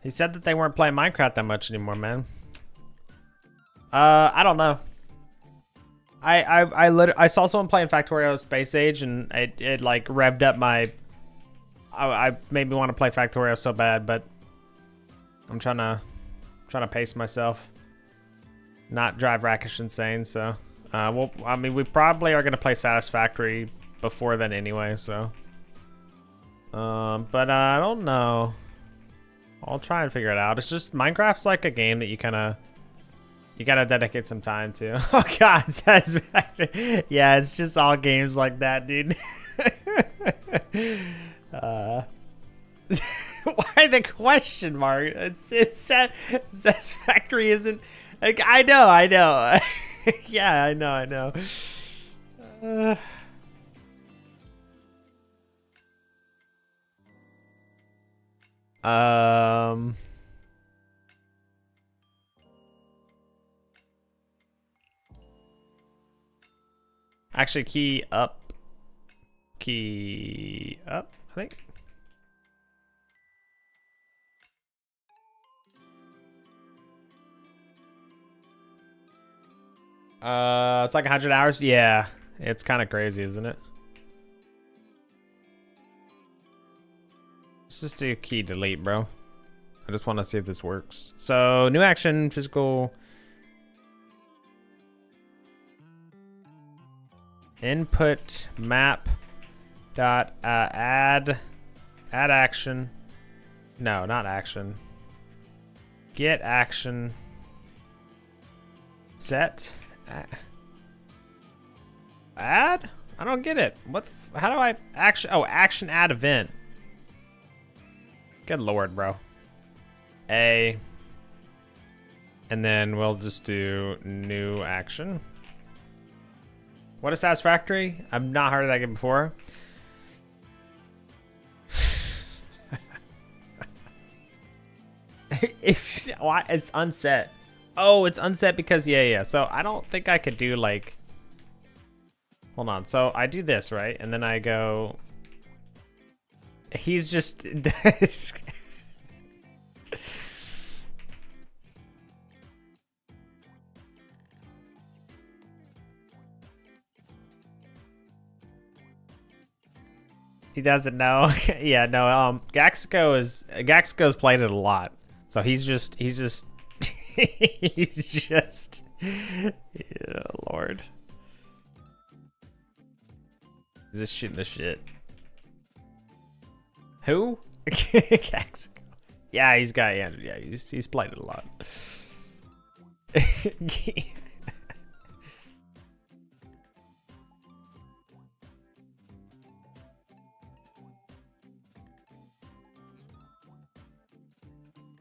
He said that they weren't playing Minecraft that much anymore, man. I don't know. I saw someone playing Factorio Space Age and it like revved up my. I made me want to play Factorio so bad, but I'm trying to pace myself, not drive Rakish insane. So, well, I mean, we probably are gonna play Satisfactory before then anyway, so but I don't know. I'll try and figure it out. It's just Minecraft's like a game that you gotta dedicate some time to. Oh god, yeah, it's just all games like that, dude. Why the question mark? It's Satisfactory isn't like, I know. Yeah, I know. Actually, key up, I think. It's like 100 hours. Yeah, it's kind of crazy, isn't it? Let's just do key delete, bro. I just want to see if this works. So new action, physical input map dot add action. No, not action. Get action set add. I don't get it. What? How do I action? Oh, action add event. Good lord, bro. A. And then we'll just do new action. What is Satisfactory? I've not heard of that game before. It's unset. Oh, it's unset because yeah. So I don't think I could do like. Hold on. So I do this right, and then I go. He's just. He doesn't know. Yeah, no. Gaxico's played it a lot, so he's just he's just Yeah, Lord. Is this shooting the shit? Who? Yeah, he's got Andrew. Yeah, he's played it a lot.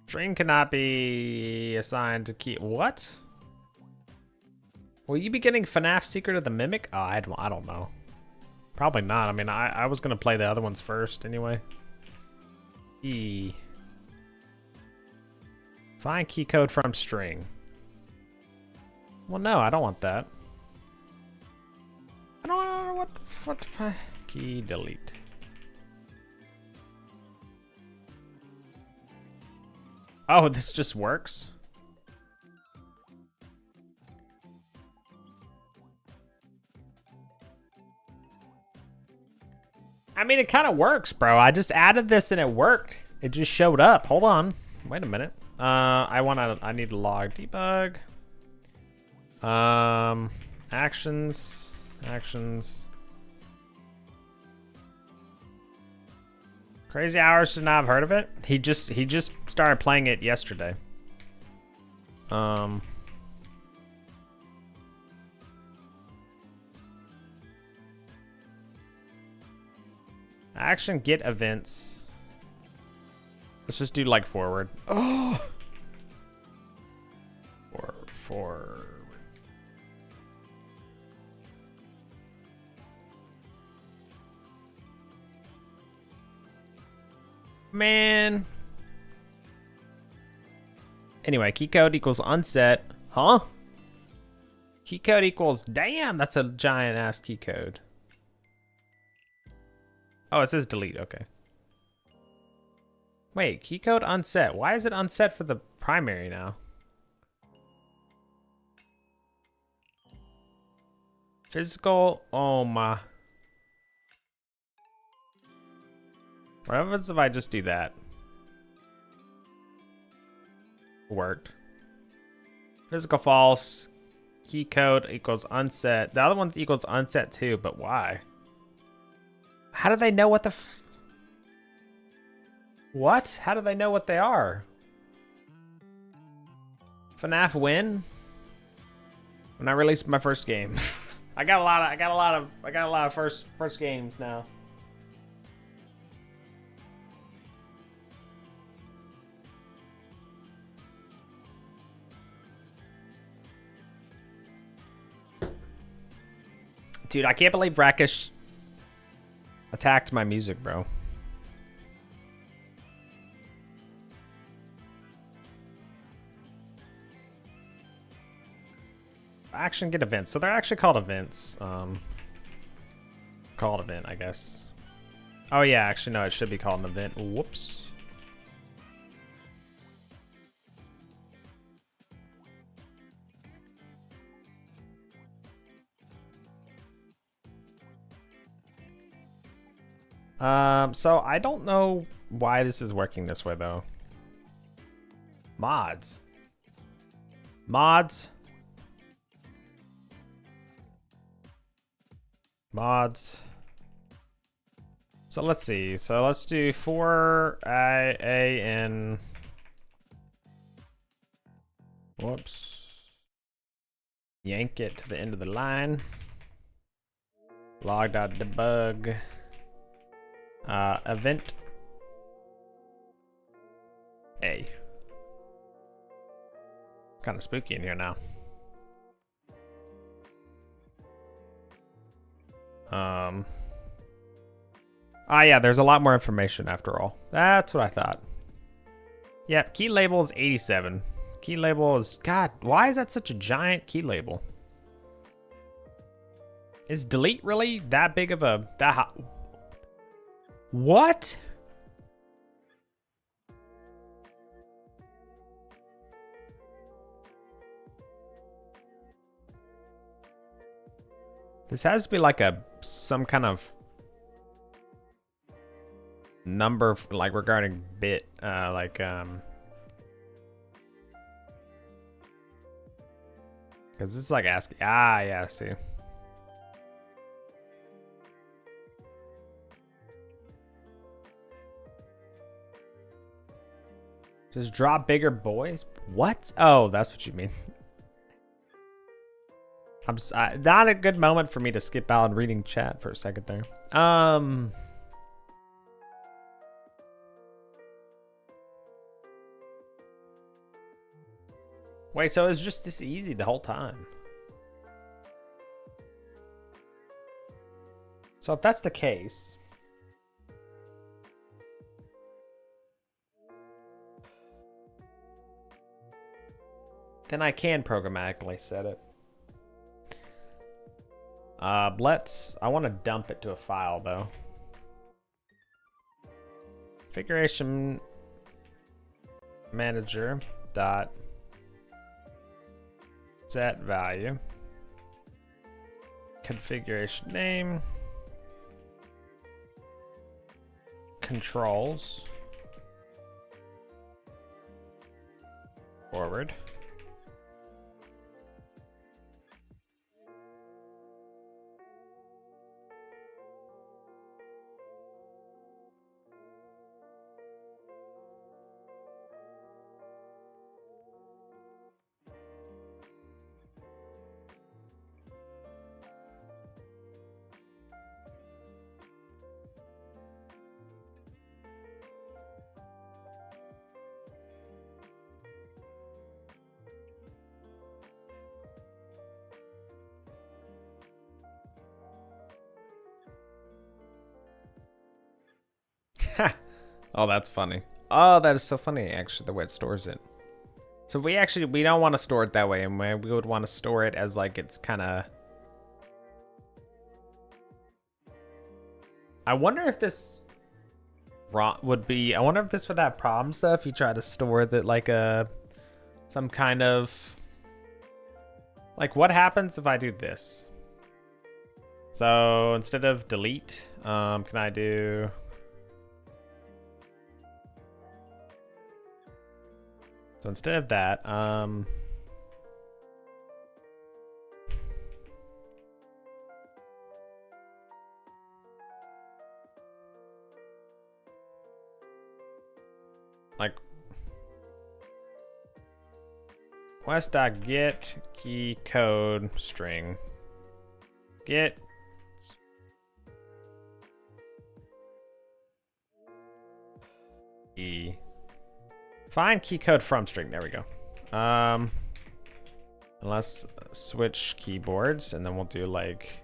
String cannot be assigned to key. What? Will you be getting FNAF Secret of the Mimic? Oh, I don't know. Probably not. I mean, I was gonna play the other ones first anyway. Find key code from string. Well, no, I don't want that. I don't know what key delete. Oh, this just works? I mean, it kind of works, bro. I just added this and it worked. It just showed up. Hold on. Wait a minute. I need to log debug. Actions. Crazy Hours should not have heard of it. He just started playing it yesterday. Action get events. Let's just do like forward. Oh. Forward. Man. Anyway, key code equals unset. Huh? Key code equals, damn, that's a giant ass key code. Oh, it says delete, okay. Wait, key code unset. Why is it unset for the primary now? Physical, oh my. What happens if I just do that? Worked. Physical false. Key code equals unset. The other one equals unset too, but why? How do they know what the what? How do they know what they are? FNAF win? When I released my first game. I got a lot of first games now. Dude, I can't believe Rakish attacked my music, bro. Action get events. So they're actually called events. Called event, I guess. Oh yeah, actually no, it should be called an event. Whoops. So I don't know why this is working this way though. Mods. So let's see. So let's do for a and whoops. Yank it to the end of the line. Log.debug. Event A. Kind of spooky in here now. Ah, yeah, there's a lot more information after all. That's what I thought. Yep, key label is 87. Key label is, God, why is that such a giant key label? Is delete really that big of a, what? This has to be like some kind of number, like regarding bit, Because this is like asking. Ah, yeah, I see. Just draw bigger boys? What? Oh, that's what you mean. Not a good moment for me to skip out and reading chat for a second there. Wait, so it's just this easy the whole time? So if that's the case, then I can programmatically set it. I want to dump it to a file though. Configuration manager dot set value, configuration name, controls, forward. Oh, that's funny. Oh, that is so funny, actually, the way it stores it. So we don't want to store it that way, and we would want to store it as like it's kind of... I wonder if this would be... I wonder if this would have problems, though, if you try to store that like some kind of... Like, what happens if I do this? So instead of delete, can I do... So instead of that, like quest.get key code string get key. Find key code from string. There we go. And let's switch keyboards, and then we'll do like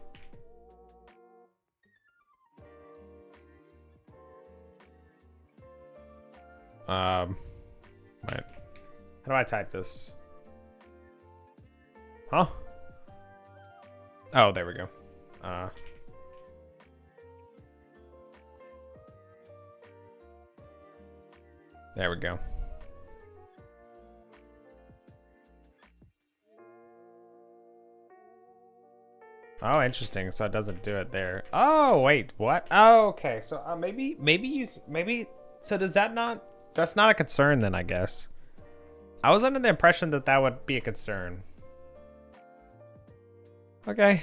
wait. How do I type this? Huh? Oh, there we go. There we go. Oh, interesting. So it doesn't do it there. Oh, wait, what? Oh, okay. So maybe. So does that not? That's not a concern then, I guess. I was under the impression that that would be a concern. Okay.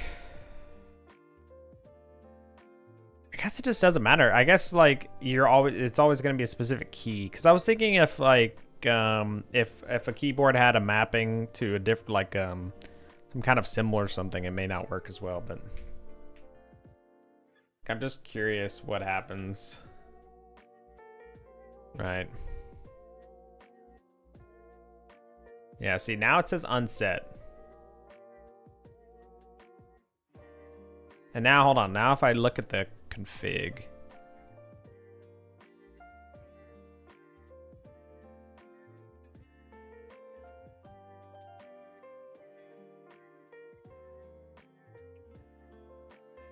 I guess it just doesn't matter. I guess like it's always going to be a specific key. Because I was thinking if like if a keyboard had a mapping to a different like some kind of symbol or something, it may not work as well, but I'm just curious what happens. Right. Yeah, see, now it says unset. And now, hold on. Now if I look at the config.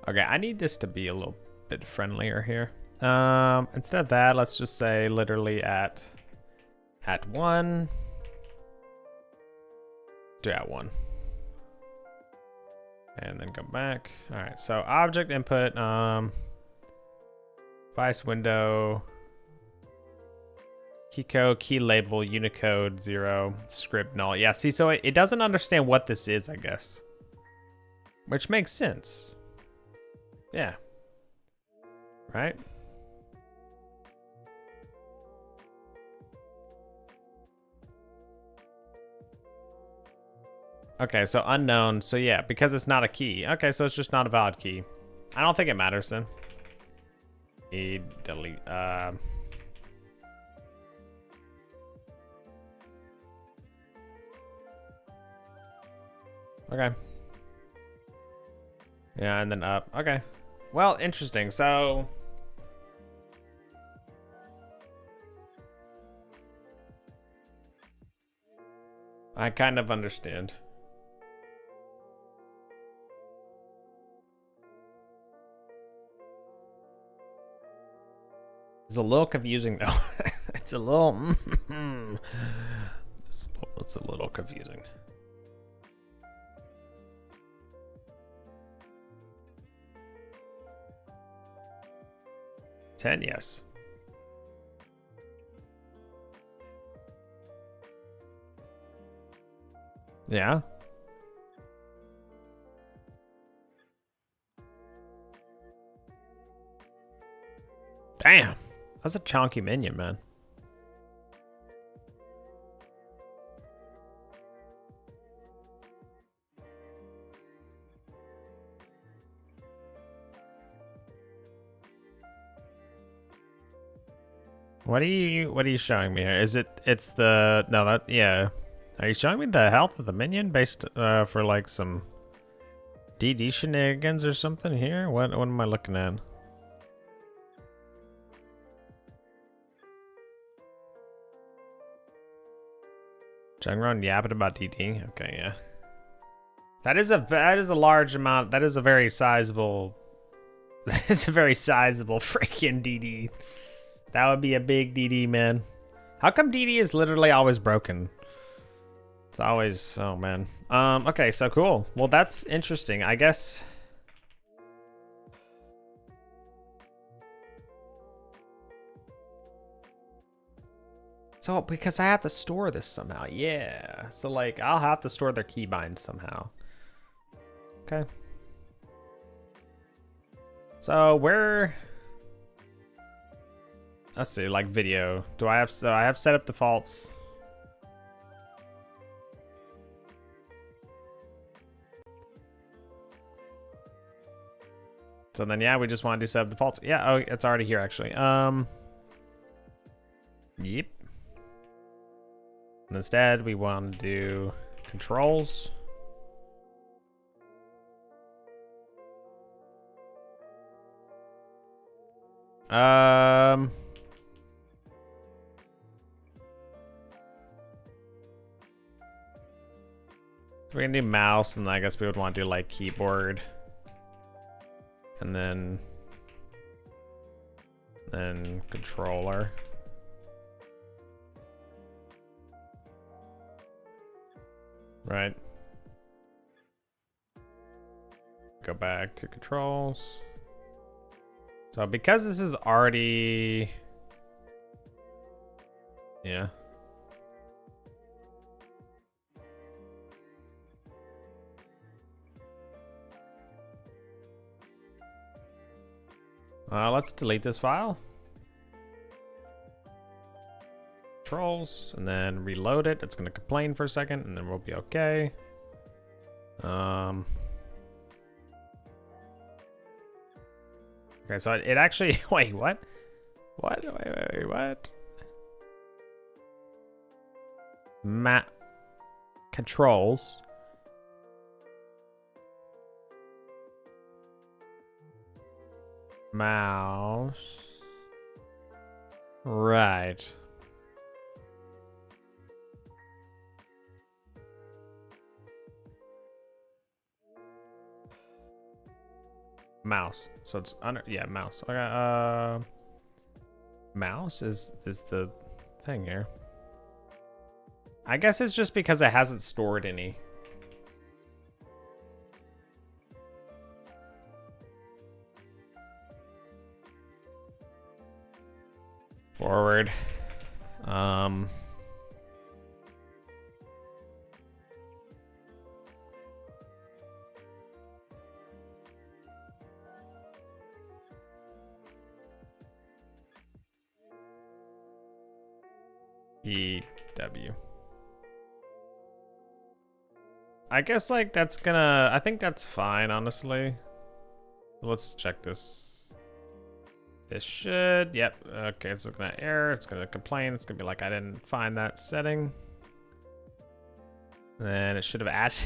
Okay, I need this to be a little bit friendlier here. Instead of that, let's just say literally at 1. Do at 1. And then go back. All right, so object input, device window, Key code, key label, Unicode 0, script null. Yeah, see, so it doesn't understand what this is, I guess. Which makes sense. Yeah. Right? Okay, so unknown. So yeah, because it's not a key. Okay, so it's just not a valid key. I don't think it matters then. Delete. Okay. Yeah, and then up. Okay. Well, interesting. So I kind of understand. It's a little confusing though. It's a little it's a little confusing. Ten, yes. Yeah. Damn. That's a chunky minion, man. What are you showing me here? Is it's the no that yeah. Are you showing me the health of the minion based for like some DD shenanigans or something here? What am I looking at? Jungron yapping about DD. Okay, yeah. That is a large amount. That is a very sizable. That is a very sizable freaking DD. That would be a big DD, man. How come DD is literally always broken? It's always, oh man. Okay, so cool. Well, that's interesting. I guess. So, because I have to store this somehow. Yeah. So, like, I'll have to store their keybinds somehow. Okay. So, where... Let's see, like, video. Do I have... So, I have set up defaults. So then, yeah, we just want to do set up defaults. Yeah, oh, it's already here, actually. Yep. And instead, we want to do controls. We're gonna do mouse, and I guess we would want to do like keyboard, and then controller. Right. Go back to controls. So because this is already, yeah. Let's delete this file. Controls, and then reload it. It's gonna complain for a second, and then we'll be okay. Okay, so it actually, wait, what? What? Wait, what? Controls. Mouse. Right. Mouse. So it's under, yeah, mouse. Okay, mouse is the thing here. I guess it's just because it hasn't stored any. Forward. Um, EW. I guess like that's gonna, I think that's fine, honestly. Let's check this. This should, yep, okay, it's gonna error, it's gonna complain, it's gonna be like I didn't find that setting. And then it should have added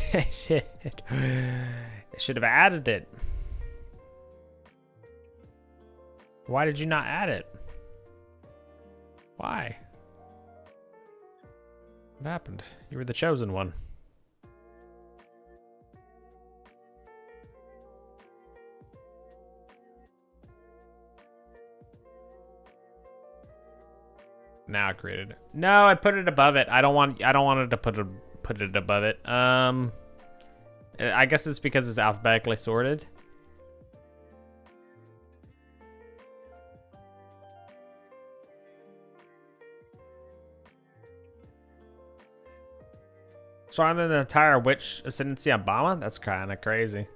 it. It should have added it. Why did you not add it? Why? What happened? You were the chosen one. Now I created it. No, I put it above it. I don't want it to put it above it. I guess it's because it's alphabetically sorted. Stronger than the entire witch ascendancy on Bama? That's kind of crazy.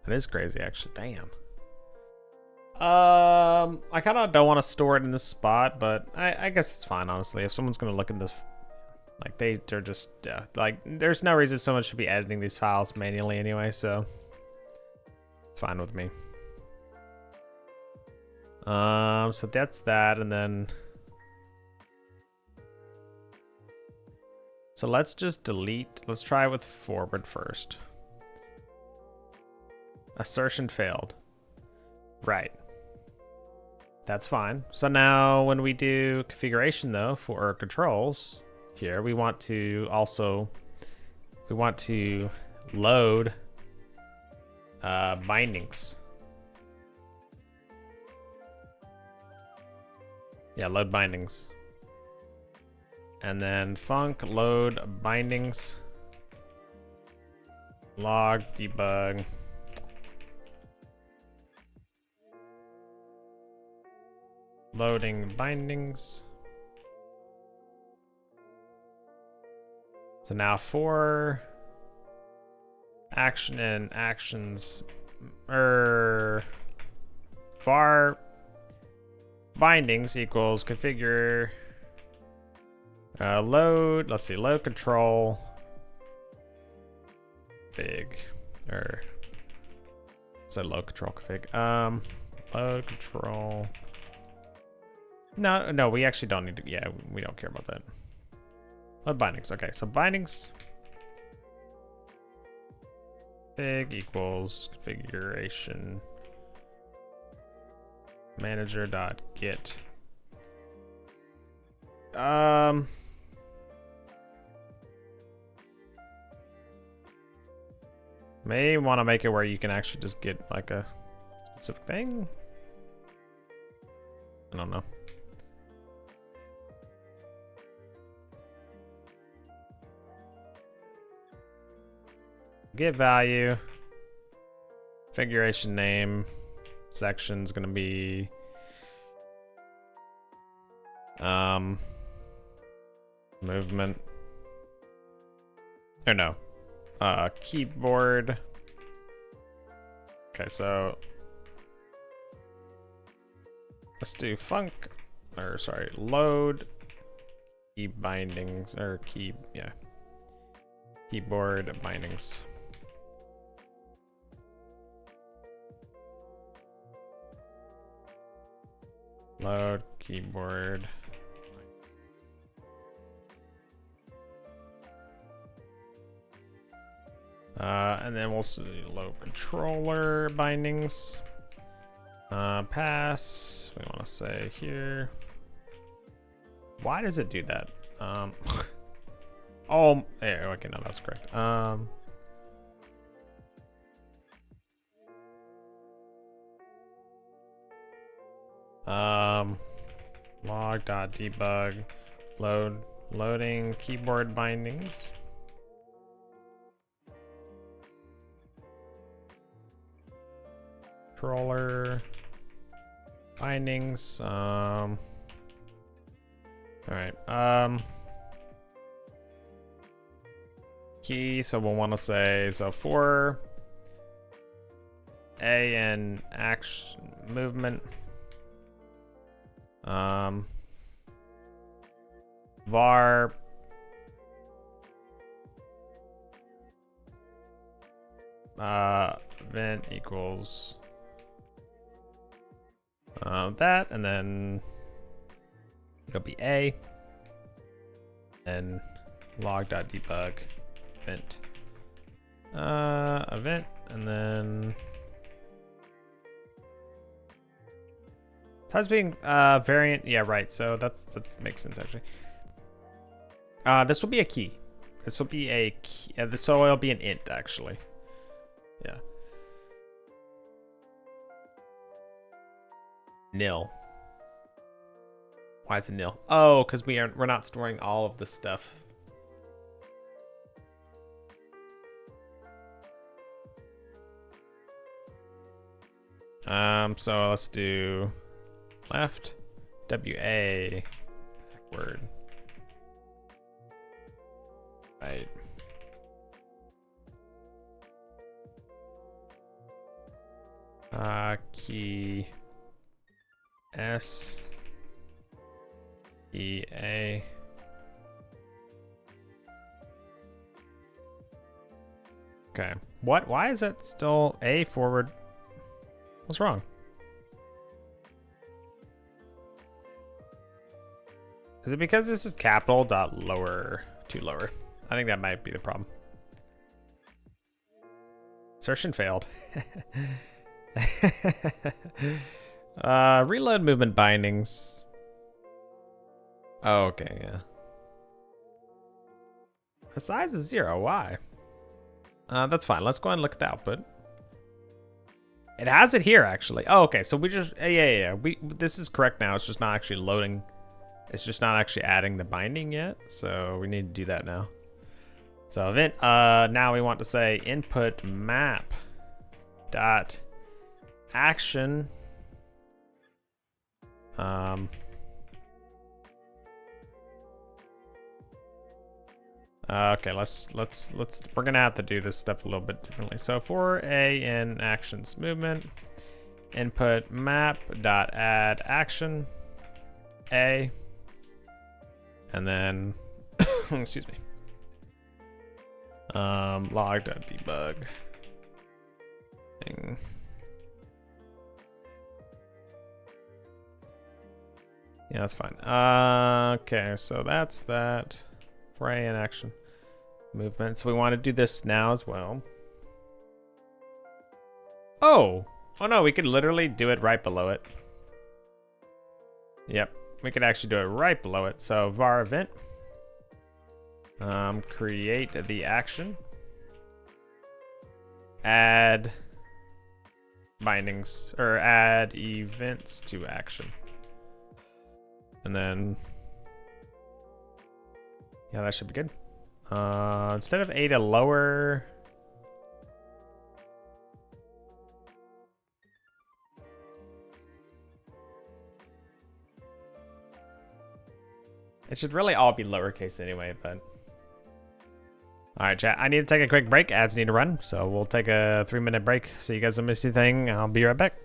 That is crazy, actually. Damn. I kind of don't want to store it in this spot, but I guess it's fine, honestly. If someone's gonna look at this, like they're just like, there's no reason someone should be editing these files manually anyway, so it's fine with me. So that's that, and then so let's just delete. Let's try with forward first. Assertion failed. Right. That's fine. So now when we do configuration though for our controls here, we want to load bindings. Yeah, load bindings. And then func load bindings log debug loading bindings. So now for action and actions var bindings equals configure load, let's see, load control config, or so load control config, load control. No, we actually don't need to, yeah, we don't care about that. Load bindings, okay, so bindings config equals configuration manager dot get. May want to make it where you can actually just get like a specific thing. I don't know. Get value, configuration name, section's gonna be movement, or no, keyboard. Okay, so let's do func, or sorry, load key bindings, or key, yeah, keyboard bindings. Load keyboard. And then we'll see load controller bindings. Pass. We want to say here. Why does it do that? Oh, yeah, okay, no, that's correct. Log.debug loading keyboard bindings. Controller bindings. All right. Key. So we'll want to say for A and action movement. Var event equals that, and then it'll be A, and log.debug event event, and then times being variant. Yeah, right. So that makes sense actually. This will be a key. This will be a key. So it'll be an int actually. Yeah. Nil. Why is it nil? Oh, because we're not storing all of the stuff. So let's do left, WA, backward, right. Key S E A. Okay. What? Why is that still A forward? What's wrong? Is it because this is capital dot lower to lower? I think that might be the problem. Insertion failed. Reload movement bindings. Oh, okay, yeah. The size is 0. Why? That's fine. Let's go ahead and look at the output. It has it here actually. Oh, okay. So we just yeah. This is correct now. It's just not actually loading. It's just not actually adding the binding yet. So we need to do that now. So event. Now we want to say input map dot action. Okay, let's we're gonna have to do this stuff a little bit differently. So for A in actions movement, input map dot add action A, and then excuse me, log dot debug thing. Yeah, that's fine. Okay, so that's that. For A in action movement. So we want to do this now as well. Oh no, we could literally do it right below it. Yep, we could actually do it right below it. So var event, create the action, add bindings, or add events to action, and then yeah, that should be good. Instead of A to lower, it should really all be lowercase anyway, but all right, chat. I need to take a quick break. Ads need to run, so we'll take a 3-minute break so you guys don't miss anything. I'll be right back.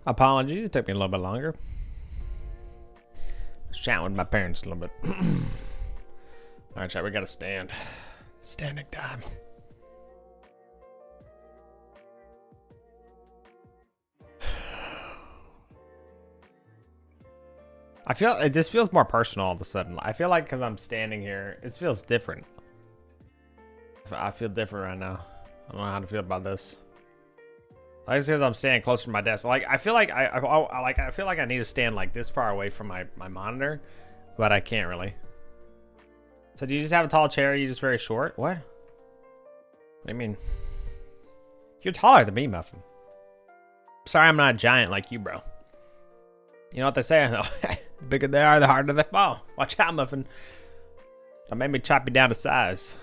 Apologies, it took me a little bit longer. I was chatting with my parents a little bit. All right, chat, we gotta stand. Standing time. I feel this feels more personal all of a sudden. I feel like because I'm standing here, it feels different. I feel different right now. I don't know how to feel about this. I guess because I'm standing closer to my desk. Like I feel like I feel like I need to stand like this far away from my monitor, but I can't really. So do you just have a tall chair? Or are you just very short? What? What do you mean? You're taller than me, Muffin. Sorry, I'm not a giant like you, bro. You know what they say though? The bigger they are, the harder they fall. Watch out, Muffin. Don't make me chop you down to size.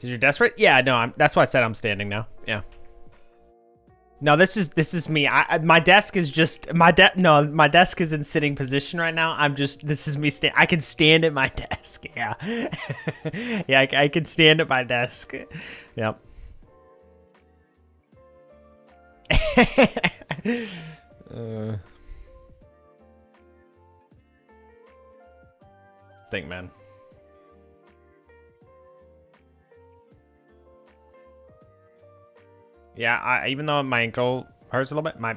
Is your desk right? Yeah, no, that's why I said I'm standing now. Yeah. No, this is me. My desk is just my desk is in sitting position right now. This is me I can stand at my desk. Yeah. Yeah, I can stand at my desk. Yep. Think, man. Yeah, even though my ankle hurts a little bit, my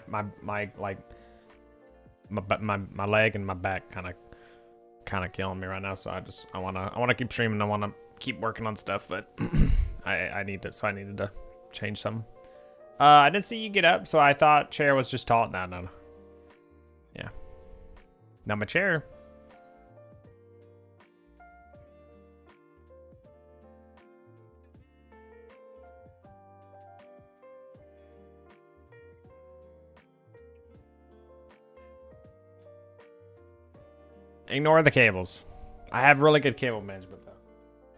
leg and my back kind of killing me right now. So I wanna keep streaming. I wanna keep working on stuff, but I needed to change something. I didn't see you get up, so I thought chair was just tall. No. Yeah. Now my chair. Ignore the cables. I have really good cable management though.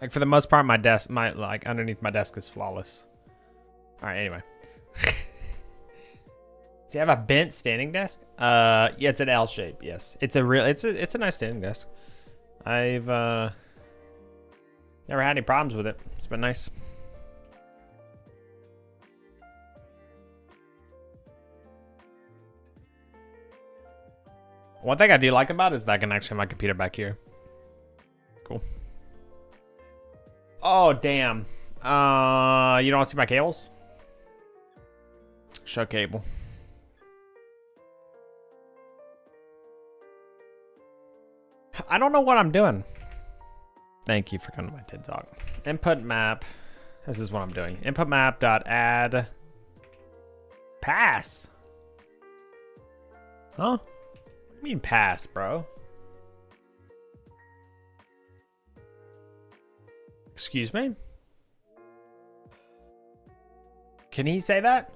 Like for the most part, my desk, like underneath my desk is flawless. All right, anyway. Does he have a bent standing desk? Yeah, it's an L shape. Yes, it's a nice standing desk. I've never had any problems with it. It's been nice. One thing I do like about it is that I can actually have my computer back here. Cool. Oh, damn. You don't want to see my cables? Show cable. I don't know what I'm doing. Thank you for coming to my TED Talk. Input map. This is what I'm doing. Input map dot add pass. Huh? What do you mean pass, bro? Excuse me? Can he say that?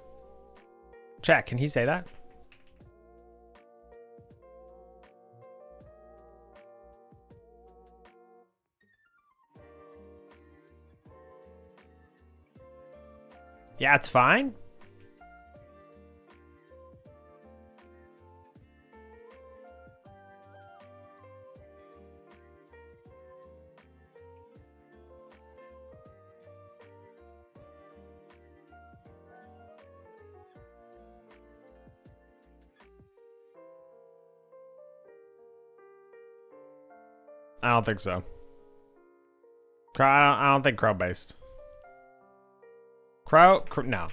Chat, can he say that? Yeah, it's fine. I don't think so. I don't think crow based. Crow, no.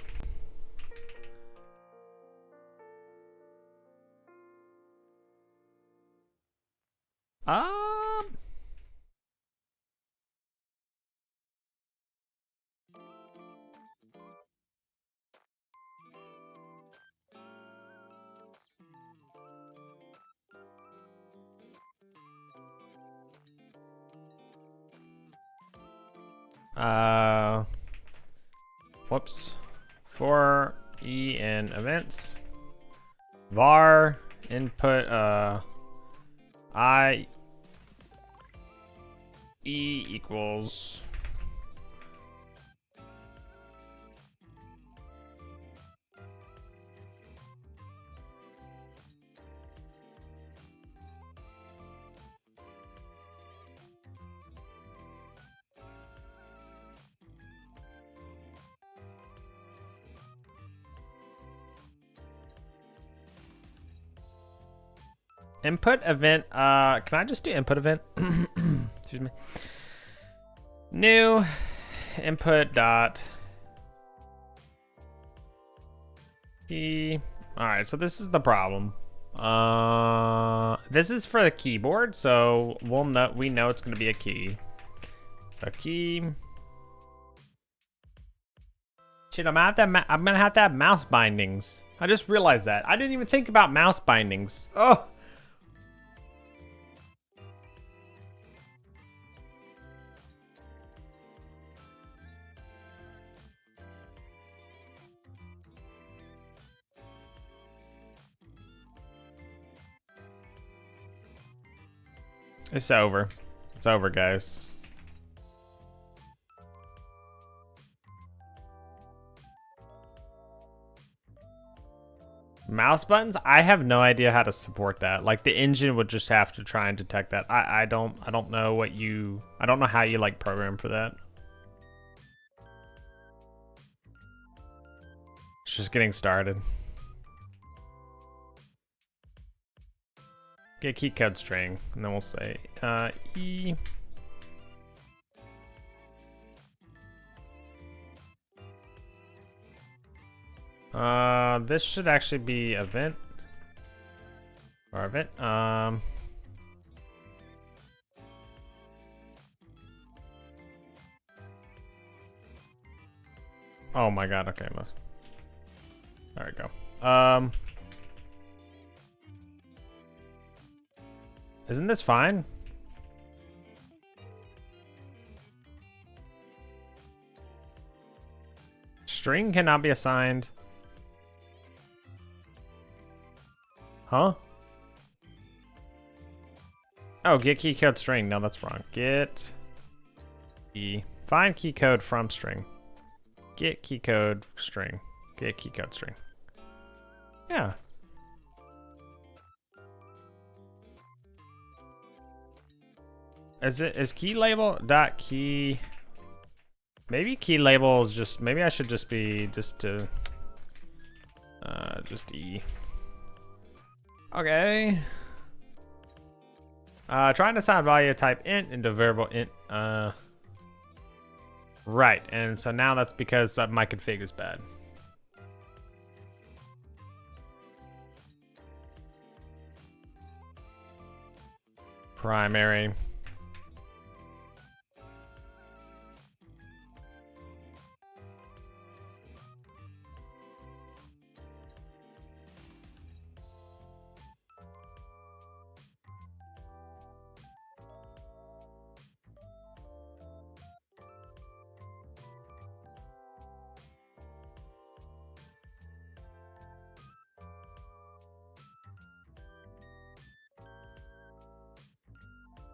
Whoops. For E in events. Var input I E equals Input event. Can I just do input event? Excuse me. New input dot key. All right, so this is the problem. This is for the keyboard, so we know it's going to be a key. So key. Shit, I'm gonna have to have mouse bindings. I just realized that. I didn't even think about mouse bindings. Oh. It's over. It's over, guys. Mouse buttons? I have no idea how to support that. Like the engine would just have to try and detect that. I don't know what you, I don't know how you like program for that. It's just getting started. Get key code string, and then we'll say E. This should actually be event or event. Oh my god. Okay, let's. There we go. Isn't this fine? String cannot be assigned. Huh? Oh, get key code string. No, that's wrong. Get key. Find key code from string. Get key code string. Get key code string. Yeah. Is key label dot key? Maybe key label is just, maybe I should just be just E. Okay. Trying to assign value type int into variable int. Right, and so now that's because my config is bad. Primary.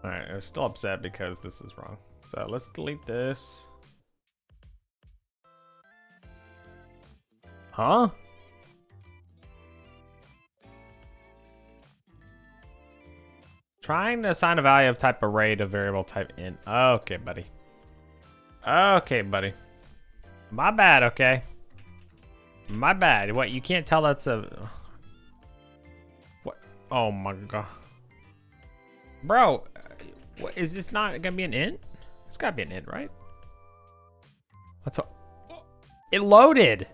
Alright, I'm still upset because this is wrong. So let's delete this. Huh? Trying to assign a value of type array to variable type int. Okay, buddy. Okay, buddy. My bad, okay? My bad. What, you can't tell that's a... What? Oh my god. Bro, what, is this not gonna be an int? It's gotta be an int, right? That's what... It loaded!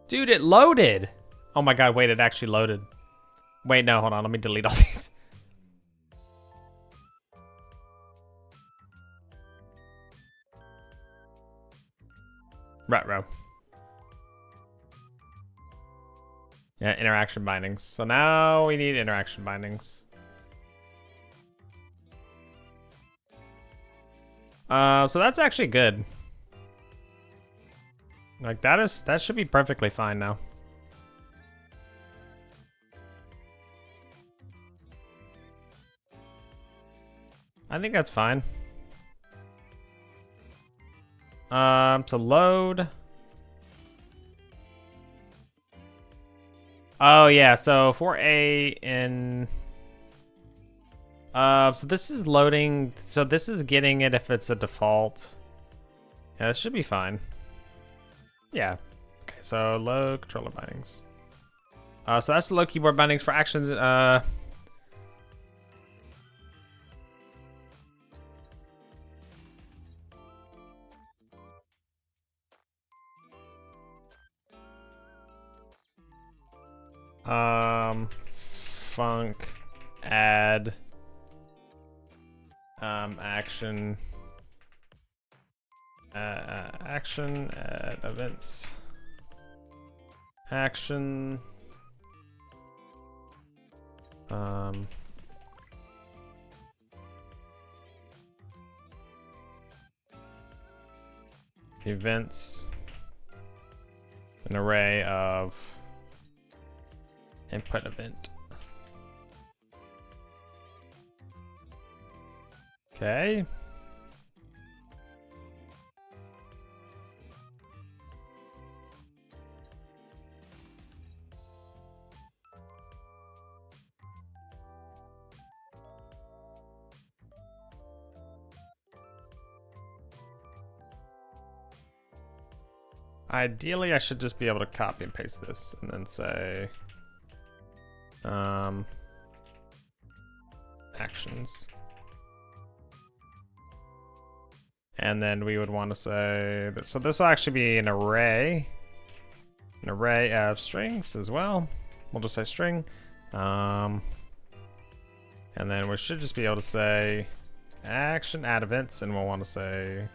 Dude, it loaded! Oh my god, wait, it actually loaded. Wait, no, hold on, let me delete all these. Right, bro. Yeah, interaction bindings. So now we need interaction bindings. So that's actually good. Like that should be perfectly fine now. I think that's fine. To load. Oh yeah, so for A in so this is loading, so this is getting it if it's a default. Yeah, this should be fine. Yeah. Okay, so load controller bindings. So that's the low keyboard bindings for actions. Func add action action add events action events, an array of input event. Okay. Ideally, I should just be able to copy and paste this and then say actions. And then we would want to say that, so this will actually be an array of strings as well. We'll just say string. And then we should just be able to say action add events, and we'll want to say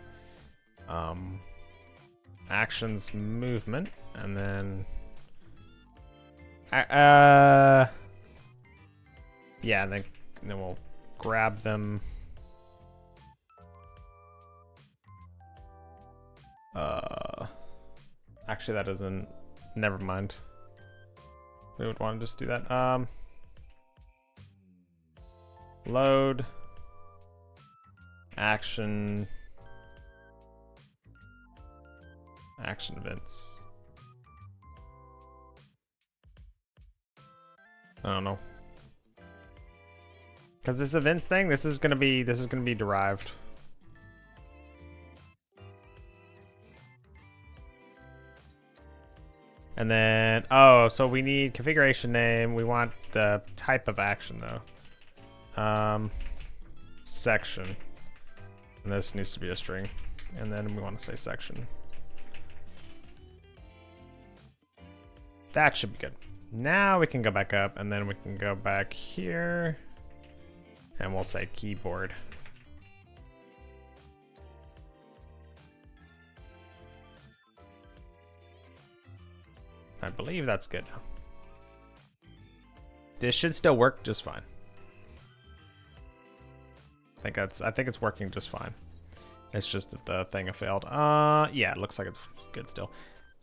actions movement, and then yeah, and then we'll grab them. Actually, that doesn't. Never mind. We would want to just do that. Load action events. I don't know, because this events thing, this is gonna be derived. And then, oh, so we need configuration name. We want the type of action though. Section. And this needs to be a string. And then we want to say section. That should be good. Now we can go back up, and then we can go back here. And we'll say keyboard. I believe that's good now. This should still work just fine. I think it's working just fine. It's just that the thing failed. Yeah, it looks like it's good still.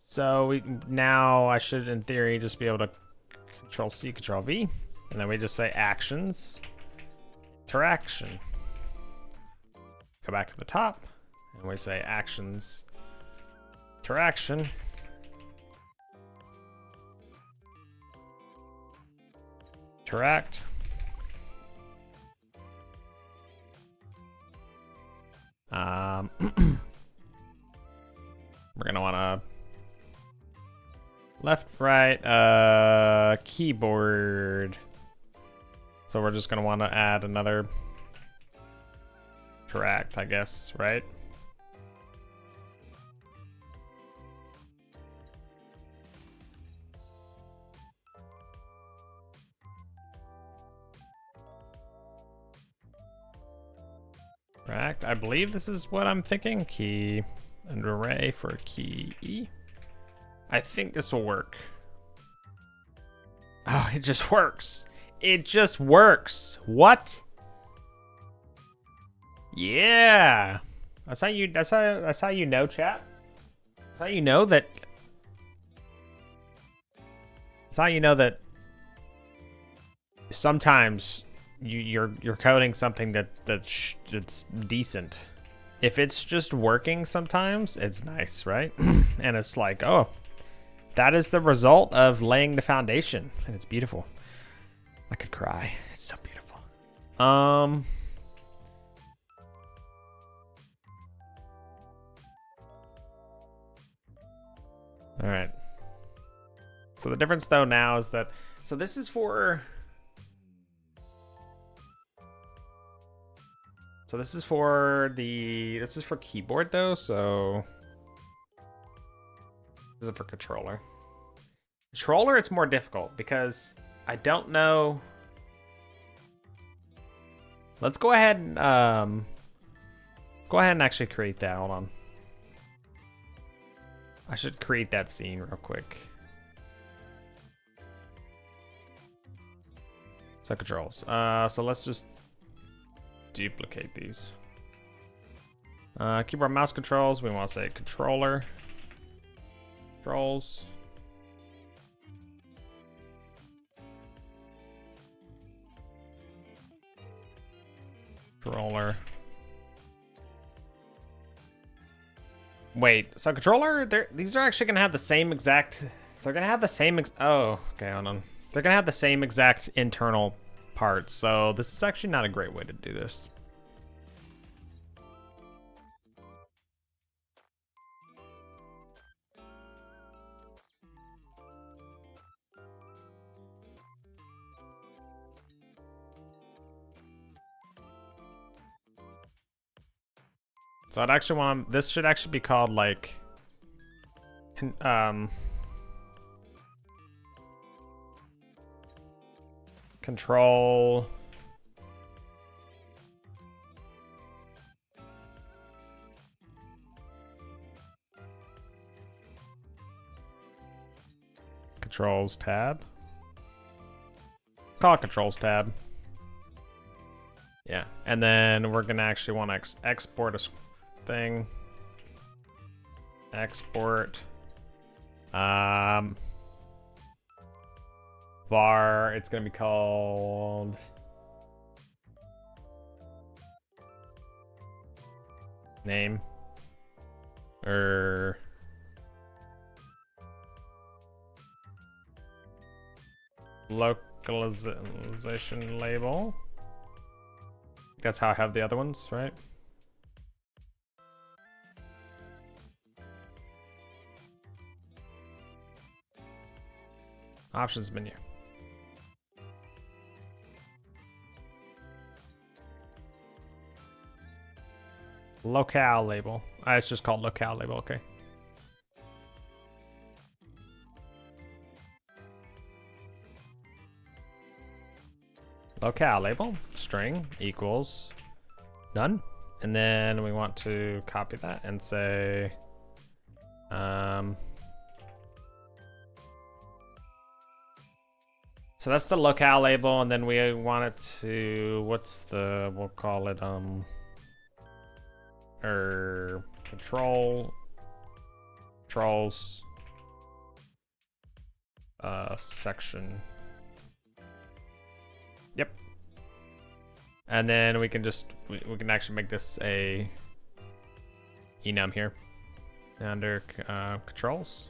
So now I should, in theory, just be able to Control C, Control V, and then we just say actions, interaction. Go back to the top, and we say actions, interaction. Interact. We're gonna wanna left, right, keyboard. So we're just gonna wanna add another interact, I guess, right? Interact. I believe this is what I'm thinking. Key and array for key E. I think this will work. Oh, it just works. It just works. What? Yeah. That's how you know, chat. That's how you know that. That's how you know that sometimes you're coding something that's decent. If it's just working sometimes, it's nice, right? And it's like, oh, that is the result of laying the foundation, and it's beautiful. I could cry. It's so beautiful. All right. So the difference though now is that, so this is for keyboard though, so this is for controller. Controller, it's more difficult because I don't know. Let's go ahead and actually create that. Hold on. I should create that scene real quick. So controls. So let's just duplicate these. Keyboard mouse controls. We want to say controller. Controls. Controller. Wait, so controller, these are actually gonna have the same exact, they're gonna have the same, oh, okay, hold on. They're gonna have the same exact internal parts, so this is actually not a great way to do this. So I'd actually want, this should actually be called like, control. Controls tab. Call it controls tab. Yeah, and then we're gonna actually want to export a thing. Export. Var. It's gonna be called. Name. Localization label. That's how I have the other ones, right? Options menu. Locale label. It's just called locale label, okay. Locale label, string equals none. And then we want to copy that and say, so that's the locale label, and then we want it to, we'll call it, controls, section. Yep. And then we can just, we can actually make this a enum here under controls.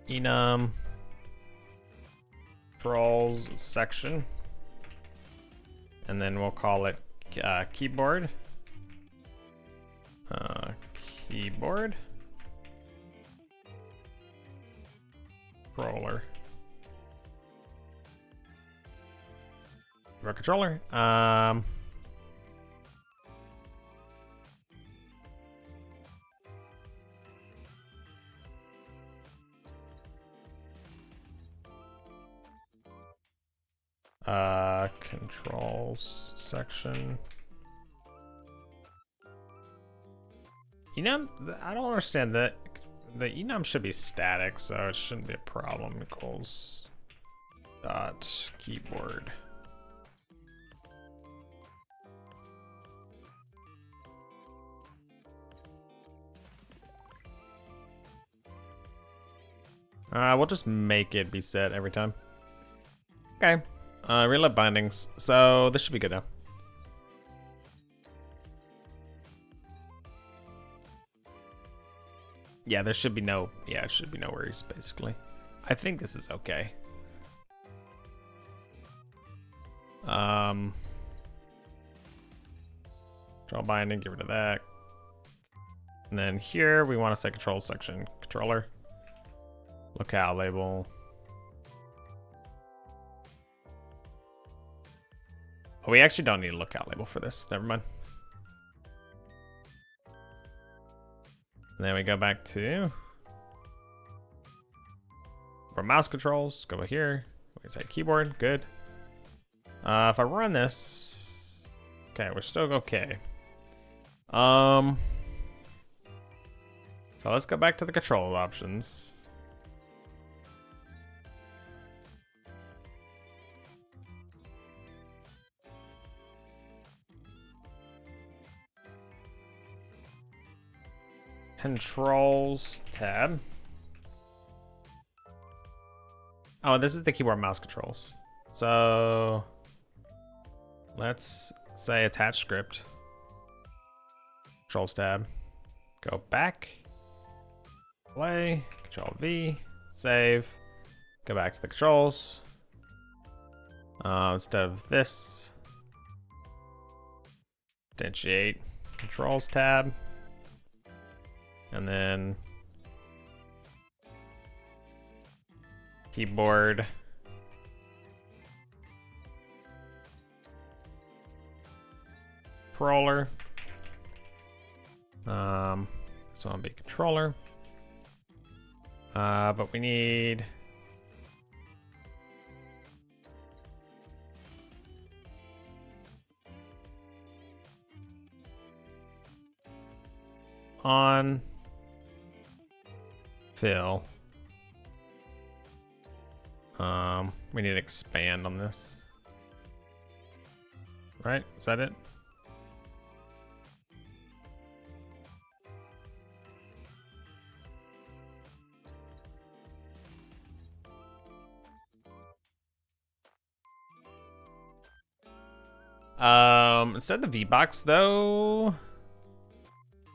Enum controls section, and then we'll call it keyboard. Keyboard controller. Our controller. Controls section. Enum, I don't understand that. The enum should be static, so it shouldn't be a problem. Equals dot keyboard. We'll just make it be set every time. Okay. Reload bindings. So this should be good now. Yeah, there should be no, it should be no worries, basically. I think this is okay. Control binding, get rid of that. And then here we want to set control section controller. Locale label. Oh, we actually don't need a lookout label for this. Never mind. And then we go back to our mouse controls. Go over here. We say keyboard. Good. If I run this, okay, we're still okay. So let's go back to the control options. Controls tab. Oh, this is the keyboard mouse controls. So let's say attach script. Controls tab. Go back. Play. Control V. Save. Go back to the controls. Instead of this, potentiate controls tab. And then keyboard controller. So I'll be controller. But we need on fill. We need to expand on this. Right? Is that it? Instead of the V-Box though,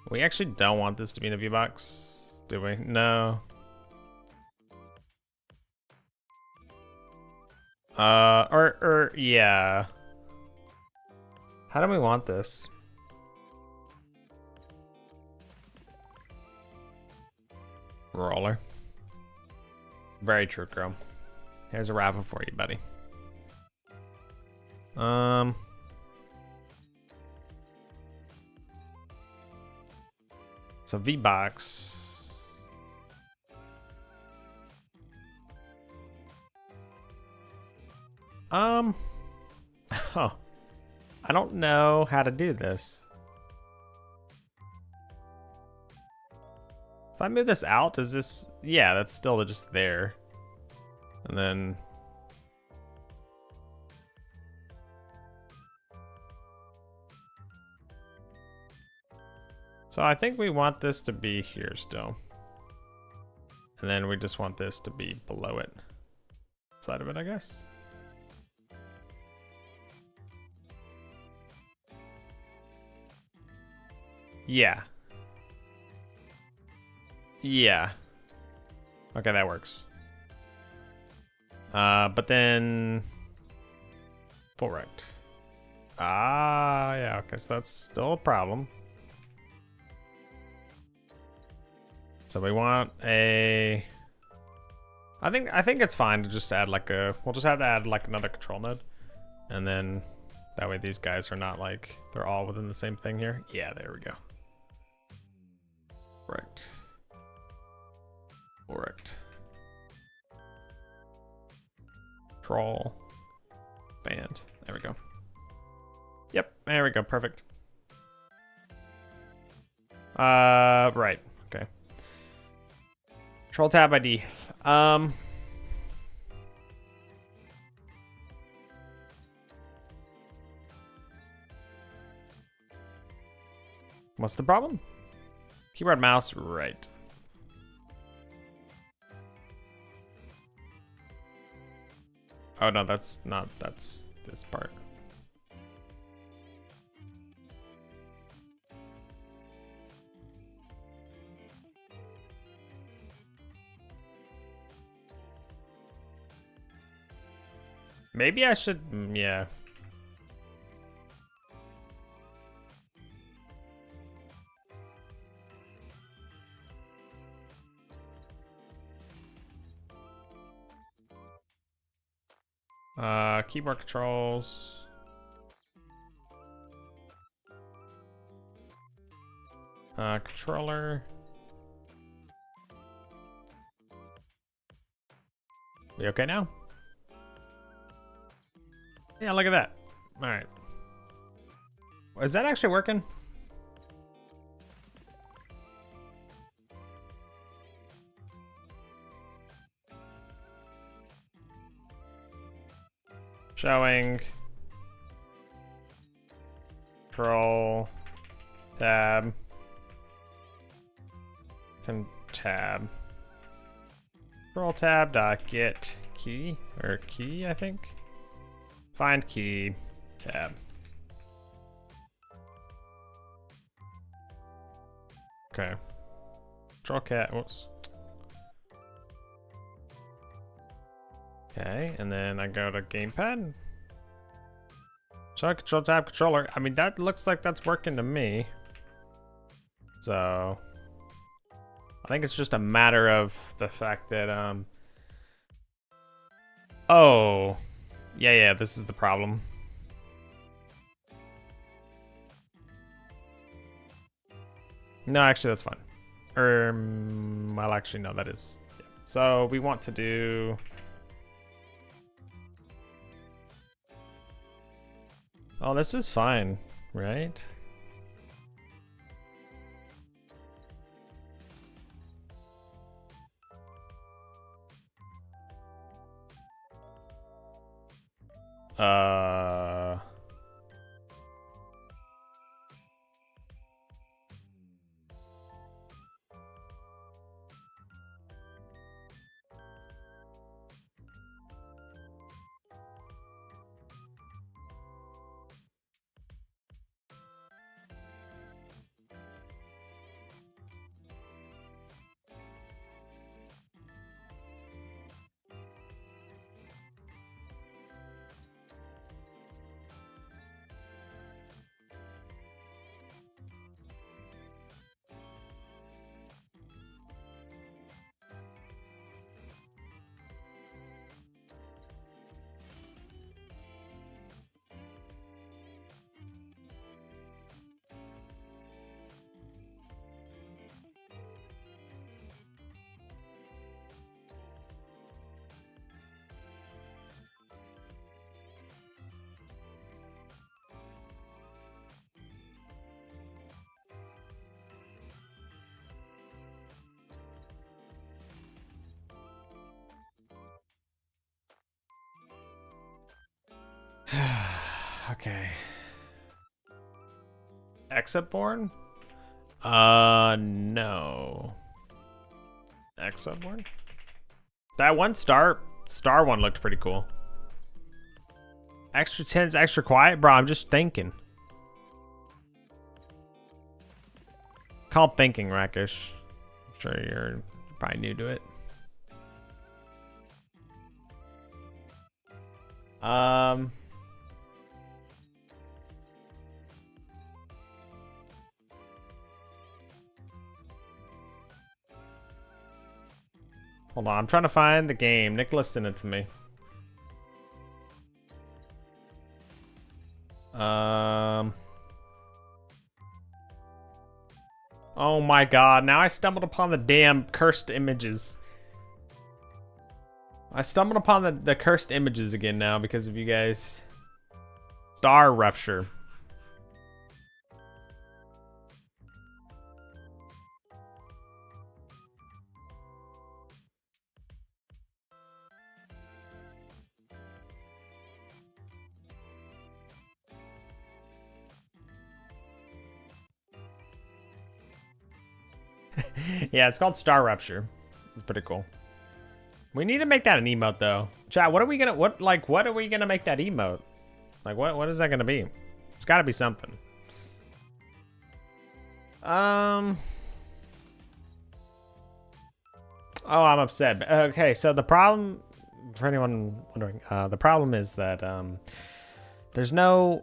we actually don't want this to be in a V-Box, do we? No. Yeah. How do we want this? Roller. Very true, Chrome. Here's a raffle for you, buddy. So V-Box. Oh, I don't know how to do this. If I move this out, is this, yeah, that's still just there. And then so I think we want this to be here still. And then we just want this to be below it. Side of it, I guess. Yeah. Yeah. Okay, that works. But then full rect. Ah, yeah, okay, so that's still a problem. So we want a, I think it's fine to just add like a, we'll just have to add like another control node. And then that way these guys are not like, they're all within the same thing here. Yeah, there we go. Correct. Correct. Control. Band. There we go. Yep, there we go, perfect. Right, okay. Control tab ID. What's the problem? Keyboard mouse, right. Oh no, that's not, that's this part. Maybe I should, yeah. Keyboard controls. Controller. We okay now? Yeah, look at that. All right. Is that actually working? Showing. Control. Tab. Tab. Control tab dot get key or key, I think. Find key tab. Okay. Control cat. Whoops. Okay, and then I go to gamepad. So control tab controller. I mean, that looks like that's working to me. So I think it's just a matter of the fact that oh, yeah, this is the problem. No, actually that's fine. Well, actually no, that is. Yeah. So we want to do. Oh, this is fine, right? Okay. Exit board? No. Exit board? That one star one looked pretty cool. Extra tense, extra quiet? Bro, I'm just thinking. Called thinking, Rakish. I'm sure you're probably new to it. Hold on, I'm trying to find the game. Nicholas sent it to me. Oh my god, now I stumbled upon the damn cursed images. I stumbled upon the cursed images again now because of you guys. Star Rupture. Yeah, it's called Star Rupture. It's pretty cool. We need to make that an emote though. Chat, what are we gonna what are we gonna make that emote? Like what is that gonna be? It's gotta be something. Oh, I'm upset. Okay, so the problem, for anyone wondering, the problem is that there's no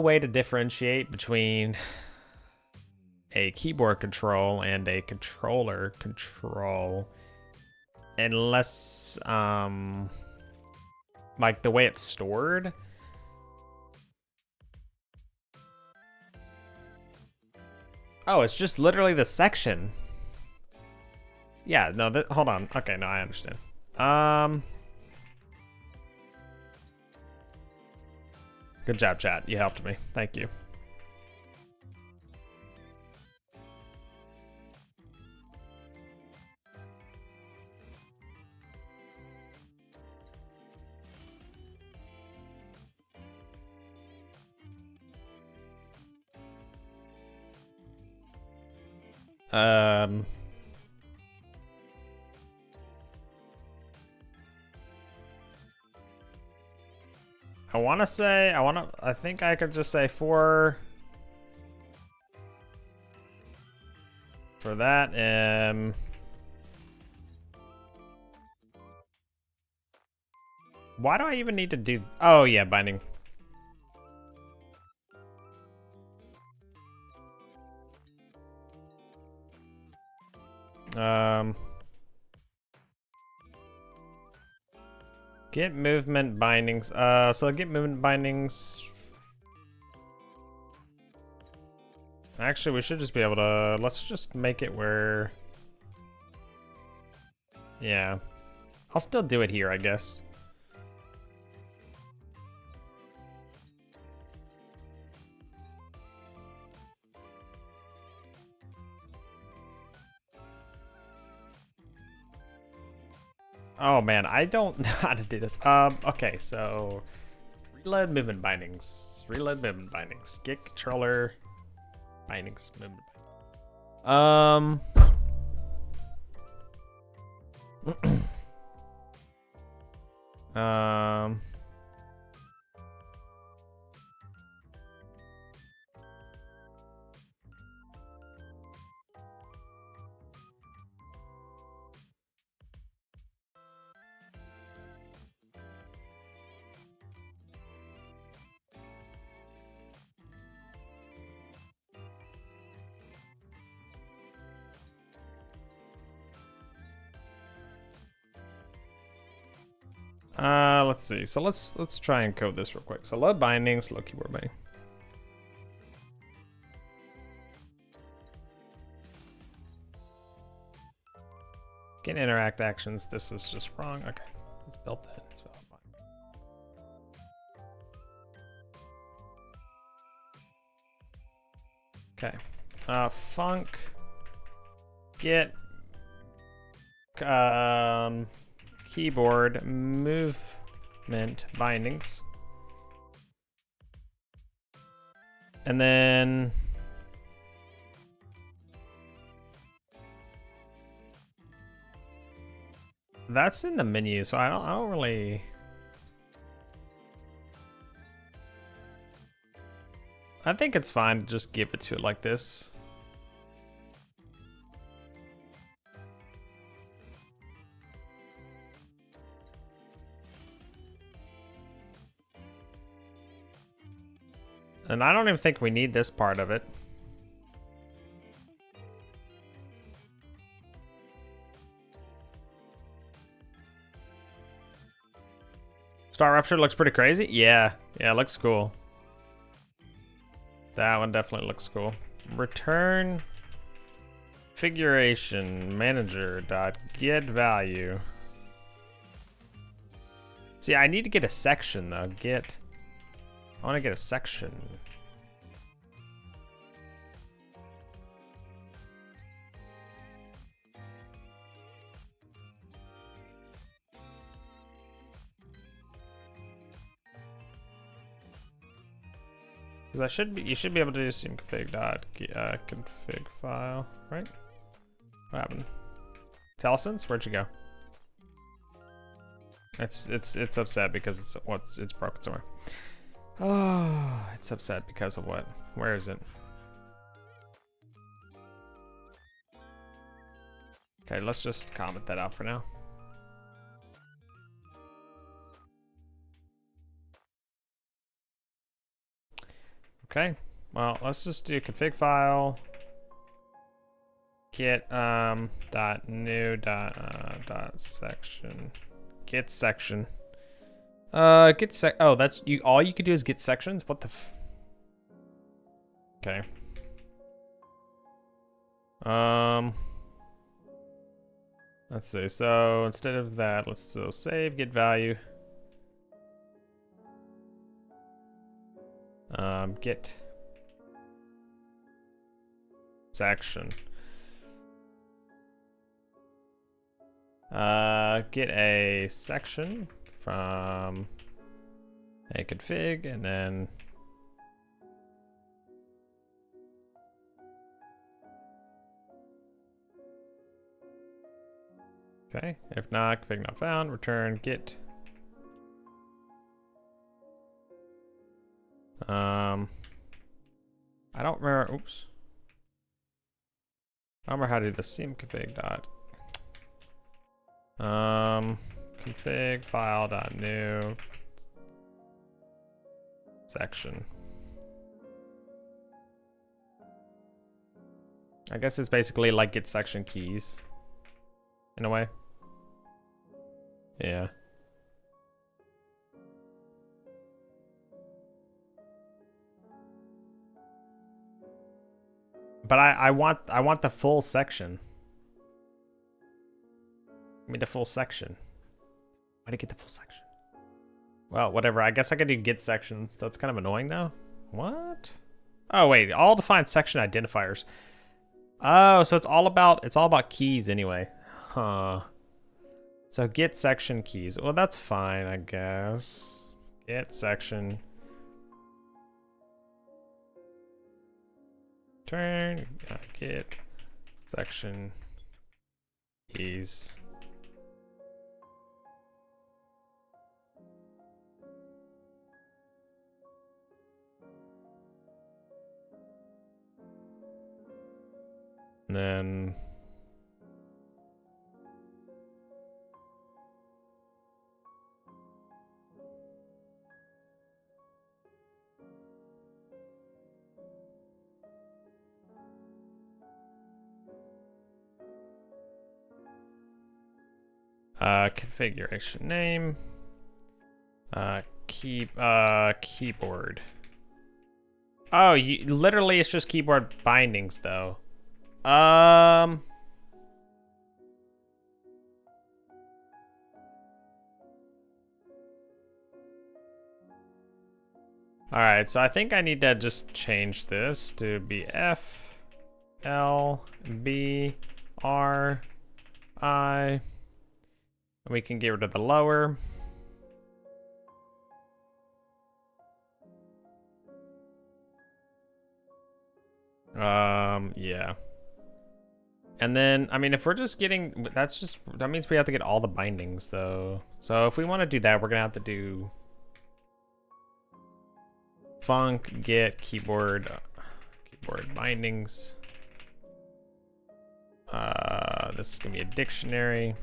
way to differentiate between a keyboard control and a controller control unless Like the way it's stored. Oh, it's just literally the section. Yeah, no, hold on. Okay, no, I understand. Good job, chat. You helped me. Thank you. I think I could just say for that, why do I even need to do, oh yeah, binding. Get movement bindings. So get movement bindings. Actually, we should just be able to, let's just make it where, yeah. I'll still do it here, I guess. Oh man, I don't know how to do this. Okay, so reload movement bindings. Reload movement bindings. Get controller bindings. Movement. Let's see. So let's try and code this real quick. So load bindings, load keyboard binding. Get interact actions. This is just wrong. Okay, let's build that. Okay. Func get keyboard movement bindings. And then that's in the menu, so I don't really, I think it's fine to just give it to it like this. And I don't even think we need this part of it. Star Rupture looks pretty crazy. Yeah, it looks cool. That one definitely looks cool. Return configuration manager dot get value. See, I need to get a section though. I want to get a section. Because you should be able to do some config file, right? What happened? Telsense, where'd you go? It's upset because it's broken somewhere. Oh, it's upset because of what? Where is it? Okay, let's just comment that out for now. Okay, well, let's just do config file git dot new dot section git section Get sec. Oh, that's you. All you could do is get sections. What the? Okay. Let's see. So instead of that, let's still save, get value. Get section. Get a section from a config, and then okay. If not, config not found. Return get. I don't remember. Oops. I don't remember how to do the config dot. Config file dot new section. I guess it's basically like get section keys in a way. Yeah. But I want the full section. Give me the full section. Why did I get the full section? Well, whatever. I guess I could do get sections. That's kind of annoying though. What? Oh wait, all defined section identifiers. Oh, so it's all about keys anyway. Huh. So get section keys. Well, that's fine, I guess. Get section. Turn. Get section keys. And then configuration name, keyboard. Oh, literally it's just keyboard bindings though. All right, so I think I need to just change this to be F, L, B, R, I. We can get rid of the lower. Yeah. And then, I mean, if we're just getting, that means we have to get all the bindings though. So if we want to do that, we're gonna have to do func get keyboard bindings. This is gonna be a dictionary.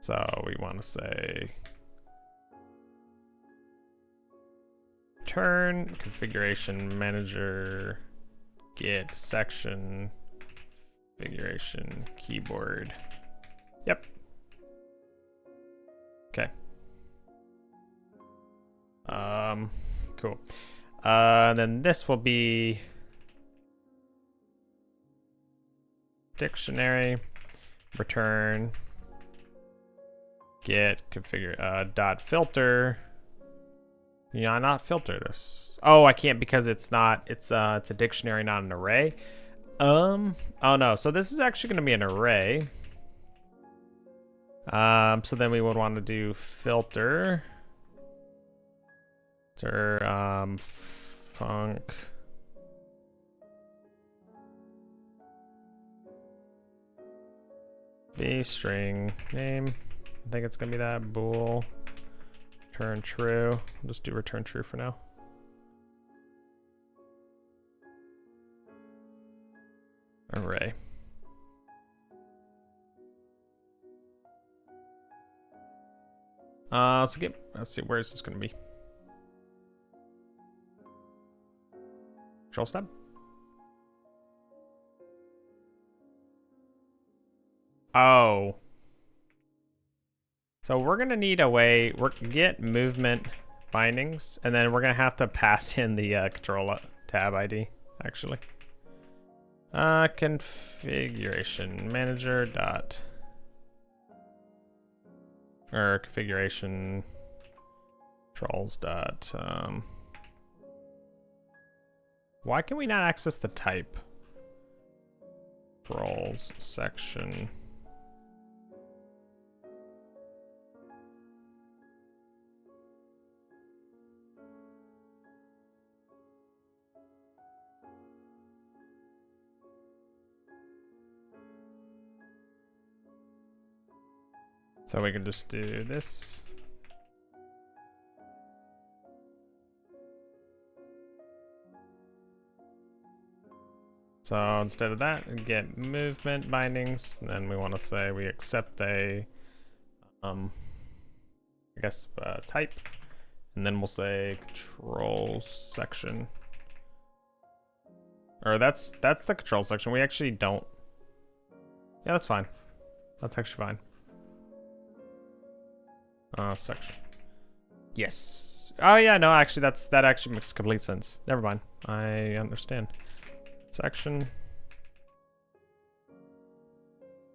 So we want to say turn configuration manager get section configuration keyboard. Yep. Okay. Cool. Then this will be dictionary return get configure dot filter. Yeah, not filter this. Oh, I can't because it's not. It's a dictionary, not an array. Oh no. So this is actually going to be an array. So then we would want to do filter. Func. B string name. I think it's gonna be that bool. Return true. I'll just do return true for now. Array. Let's see, where is this gonna be? Control step. Oh. So we're gonna need a way, get movement bindings, and then we're gonna have to pass in the control tab ID, actually. Configuration manager dot, or configuration controls dot, why can we not access the type? Controls section. So we can just do this. So instead of that, get movement bindings, and then we want to say we accept a, I guess, type, and then we'll say control section. Or that's the control section. We actually don't. Yeah, that's fine. That's actually fine. Section. Yes. Oh yeah, no, actually that actually makes complete sense. Never mind. I understand. Section.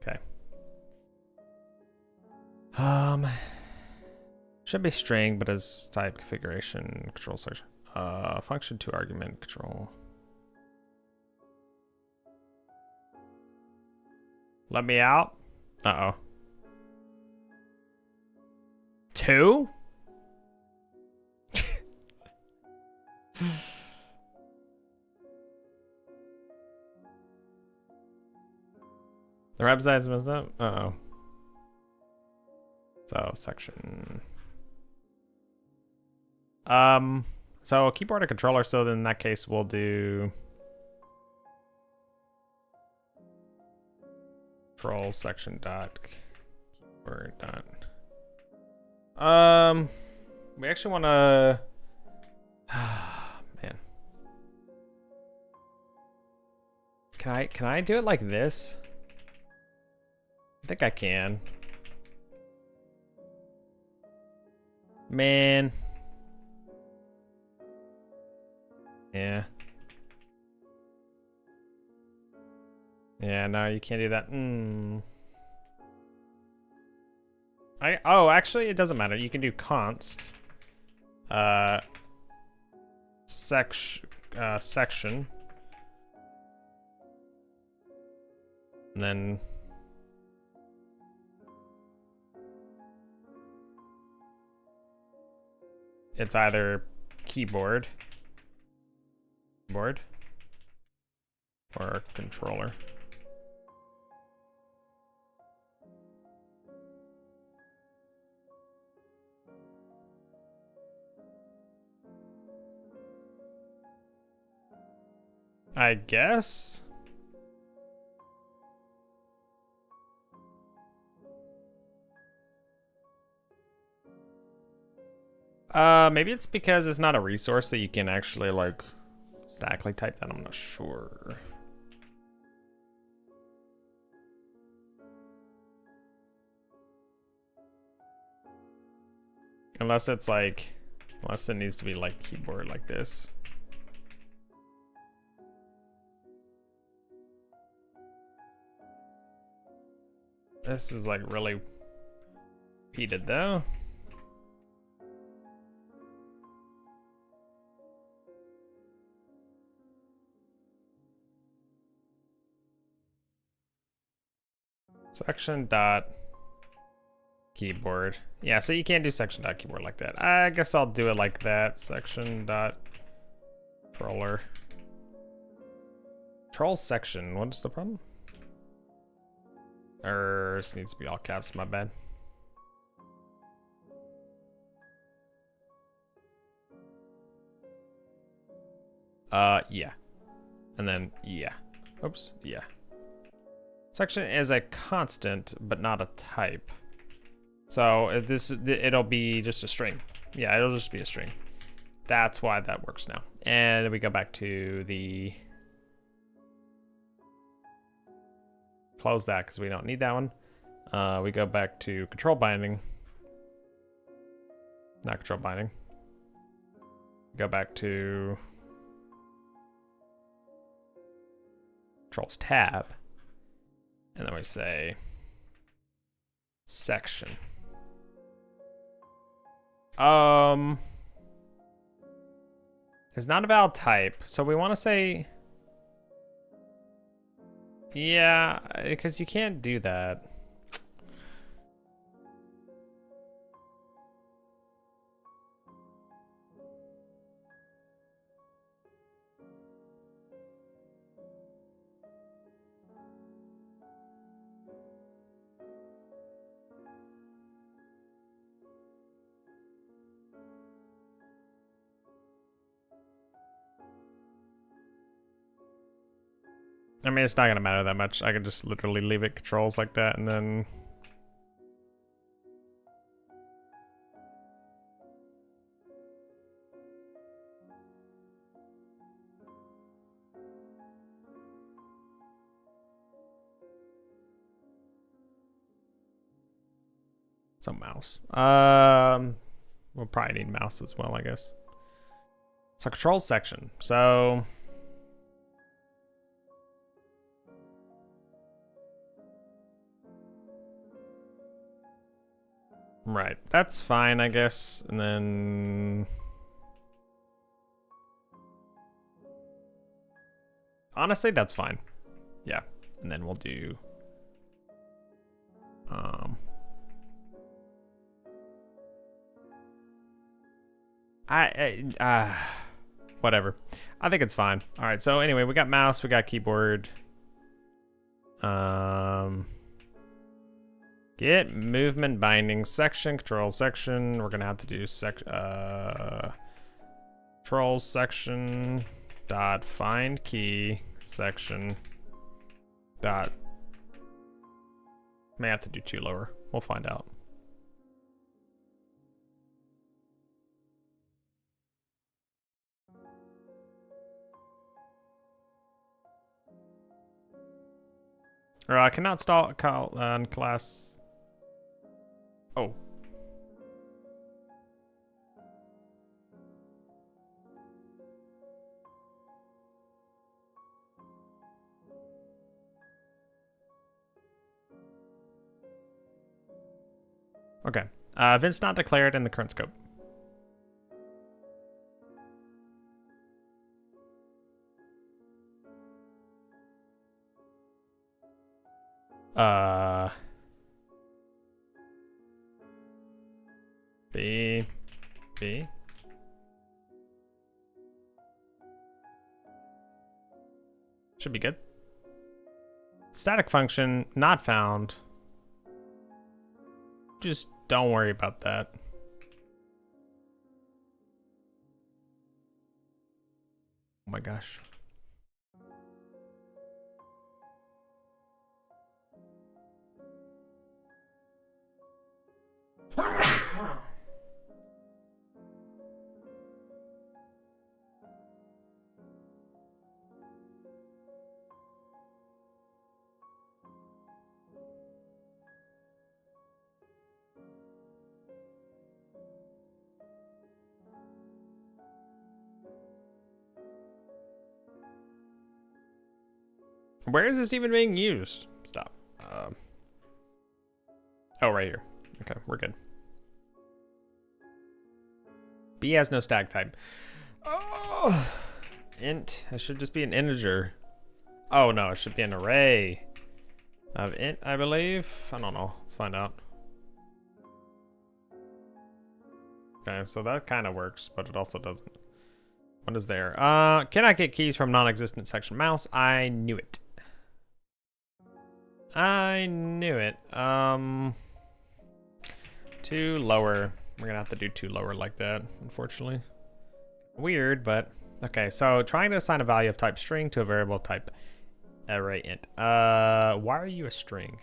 Okay. Should be string, but as type configuration control section. Function to argument control. Let me out. Uh-oh. 2? The rep size messed up. Uh-oh. So section. So keyboard and controller. So then in that case, we'll do control section dot keyboard dot. We actually want to. Man, can I do it like this? I think I can. Man. Yeah. Yeah, no, you can't do that. Oh, actually, it doesn't matter. You can do const section, and then it's either keyboard or controller. I guess. Maybe it's because it's not a resource that you can actually like statically type that. I'm not sure. Unless it's like, unless it needs to be like keyboard like this. This is like really repeated though. Section dot keyboard. Yeah, so you can't do section dot keyboard like that. I guess I'll do it like that. Section dot controller. Control section. What's the problem? Or this needs to be all caps. My bad. Yeah. And then yeah. Oops. Yeah. Section is a constant, but not a type. So it'll be just a string. Yeah, it'll just be a string. That's why that works now. And then we go back to the close that because we don't need that one. We go back to control binding. Not control binding. Go back to controls tab. And then we say section. It's not a valid type, so we want to say, yeah, because you can't do that. I mean, it's not gonna matter that much. I can just literally leave it controls like that, and then some mouse. We'll probably need mouse as well, I guess. So controls section. So right, that's fine, I guess. And then honestly, that's fine. Yeah. And then we'll do whatever. I think it's fine. All right, so anyway, we got mouse, we got keyboard. Get movement binding section, control section. We're gonna have to do control section dot find key section dot. May have to do two lower. We'll find out. Or I cannot call on class. Oh. Okay. Events not declared in the current scope. B. Should be good. Static function not found. Just don't worry about that. Oh my gosh. Where is this even being used? Stop. Oh, right here. Okay, we're good. B has no static type. Oh, int. It should just be an integer. Oh no, it should be an array of int, I believe. I don't know. Let's find out. Okay, so that kind of works, but it also doesn't. What is there? Cannot get keys from non-existent section mouse. I knew it. I knew it. Two lower. We're gonna have to do two lower like that, unfortunately. Weird, but okay. So trying to assign a value of type string to a variable type array int. Why are you a string?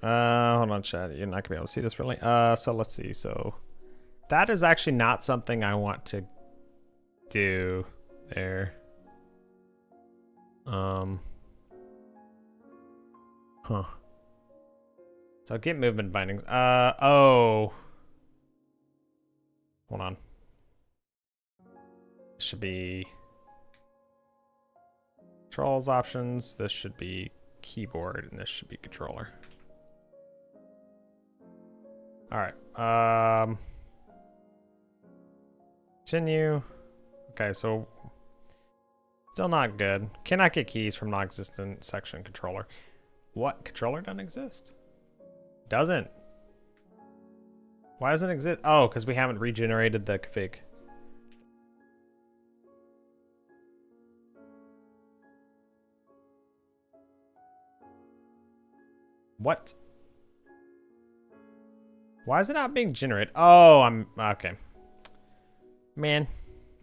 Hold on, chat. You're not gonna be able to see this really. So let's see. So that is actually not something I want to do there. Huh. So get movement bindings. Oh. Hold on. This should be controls options. This should be keyboard, and this should be controller. All right. Continue. Okay, so still not good. Cannot get keys from non-existent section controller. What? Controller doesn't exist? Doesn't. Why doesn't it exist? Oh, because we haven't regenerated the config. What? Why is it not being generated? Oh, I'm okay. Man,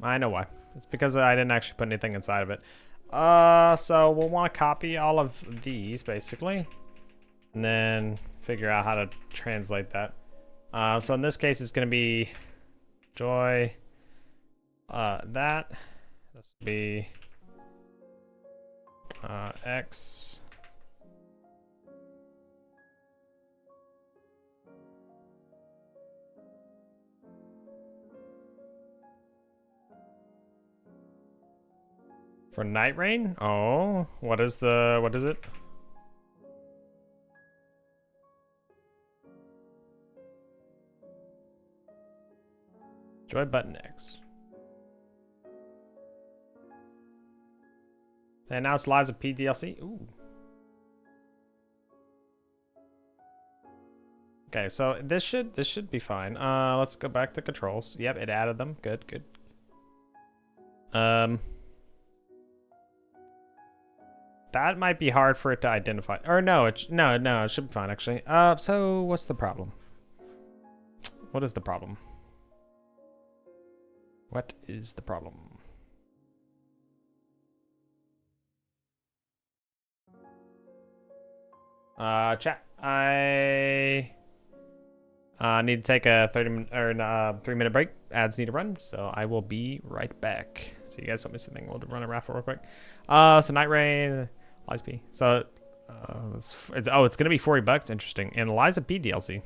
I know why. It's because I didn't actually put anything inside of it. So we'll want to copy all of these basically, and then figure out how to translate that. So in this case, it's going to be joy. That. This will be X. For Night Rain? Oh, what is it? Joy button X. They announced Lies of P DLC. Ooh. Okay, so this should be fine. Let's go back to controls. Yep, it added them. Good, good. That might be hard for it to identify. Or no, it should be fine actually. So what's the problem? What is the problem? What is the problem? Chat. I need to take a 3-minute break. Ads need to run, so I will be right back. So you guys don't miss anything. We'll run a raffle real quick. So Night Rain, Lies P. So it's gonna be $40. Interesting. And Liza P DLC.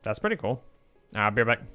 That's pretty cool. I'll be right back.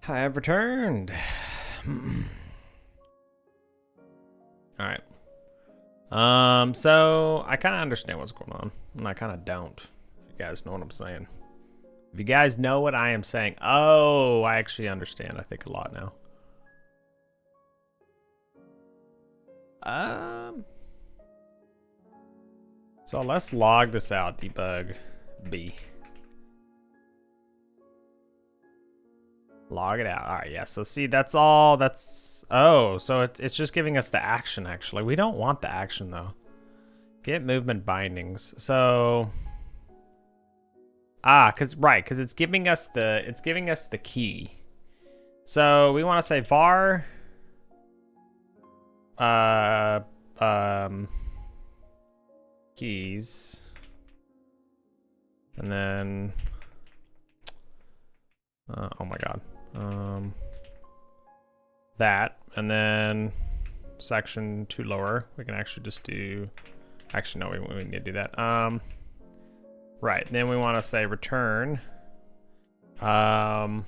I have returned. All right. So I kind of understand what's going on, and I kind of don't. If you guys know what I'm saying. If you guys know what I am saying, oh, I actually understand. I think a lot now. So let's log this out. Debug B. Log it out. All right, yeah. So see, that's all. That's so it's just giving us the action. Actually, we don't want the action though. Get movement bindings. So cause it's giving us the key. So we want to say var keys, and then oh my god, that, and then section to lower. We can actually just do. Actually, no, we need to do that. Right. Then we want to say return. Let's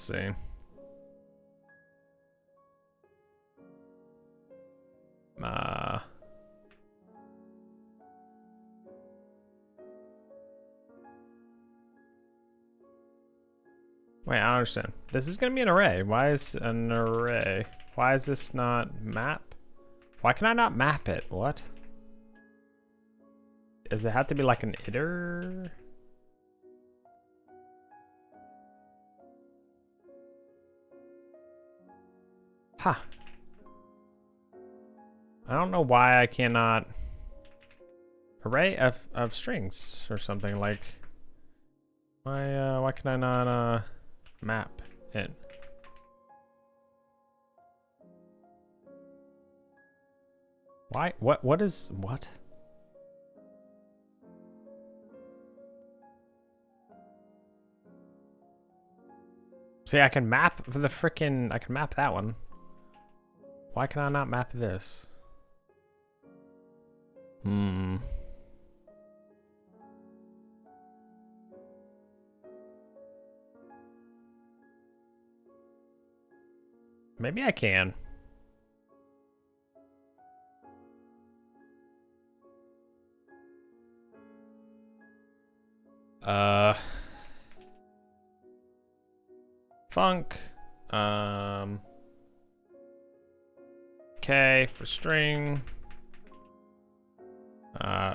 see. Wait, I don't understand. This is gonna be an array. Why is an array? Why is this not map? Why can I not map it? What? Does it have to be like an iter? Huh. I don't know why I cannot array of strings or something like. Why can I not map it? Why? What is what? See, I can map for the frickin'. I can map that one. Why can I not map this? Maybe I can. Func. K for string.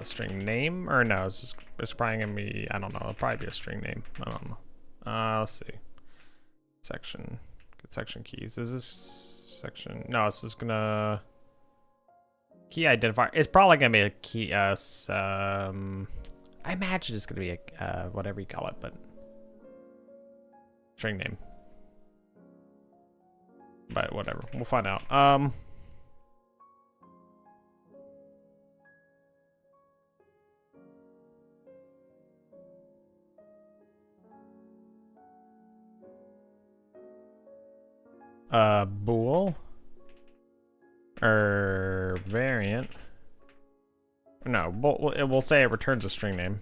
String name, or no, it's probably gonna be, I don't know, it'll probably be a string name. I don't know. Let's see. Section. Get section keys. Is this section? No, it's just gonna key identifier. It's probably gonna be a key. I imagine it's gonna be a whatever you call it, but string name. But whatever, we'll find out. Bool or variant. No, it will say it returns a string name.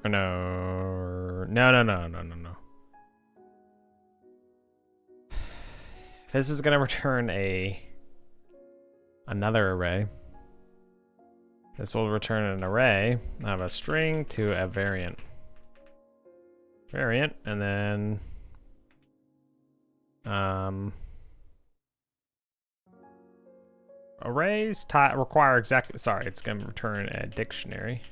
Or no. This is gonna return another array. This will return an array of a string to a variant. Variant, and then arrays require exactly. Sorry, it's gonna return a dictionary.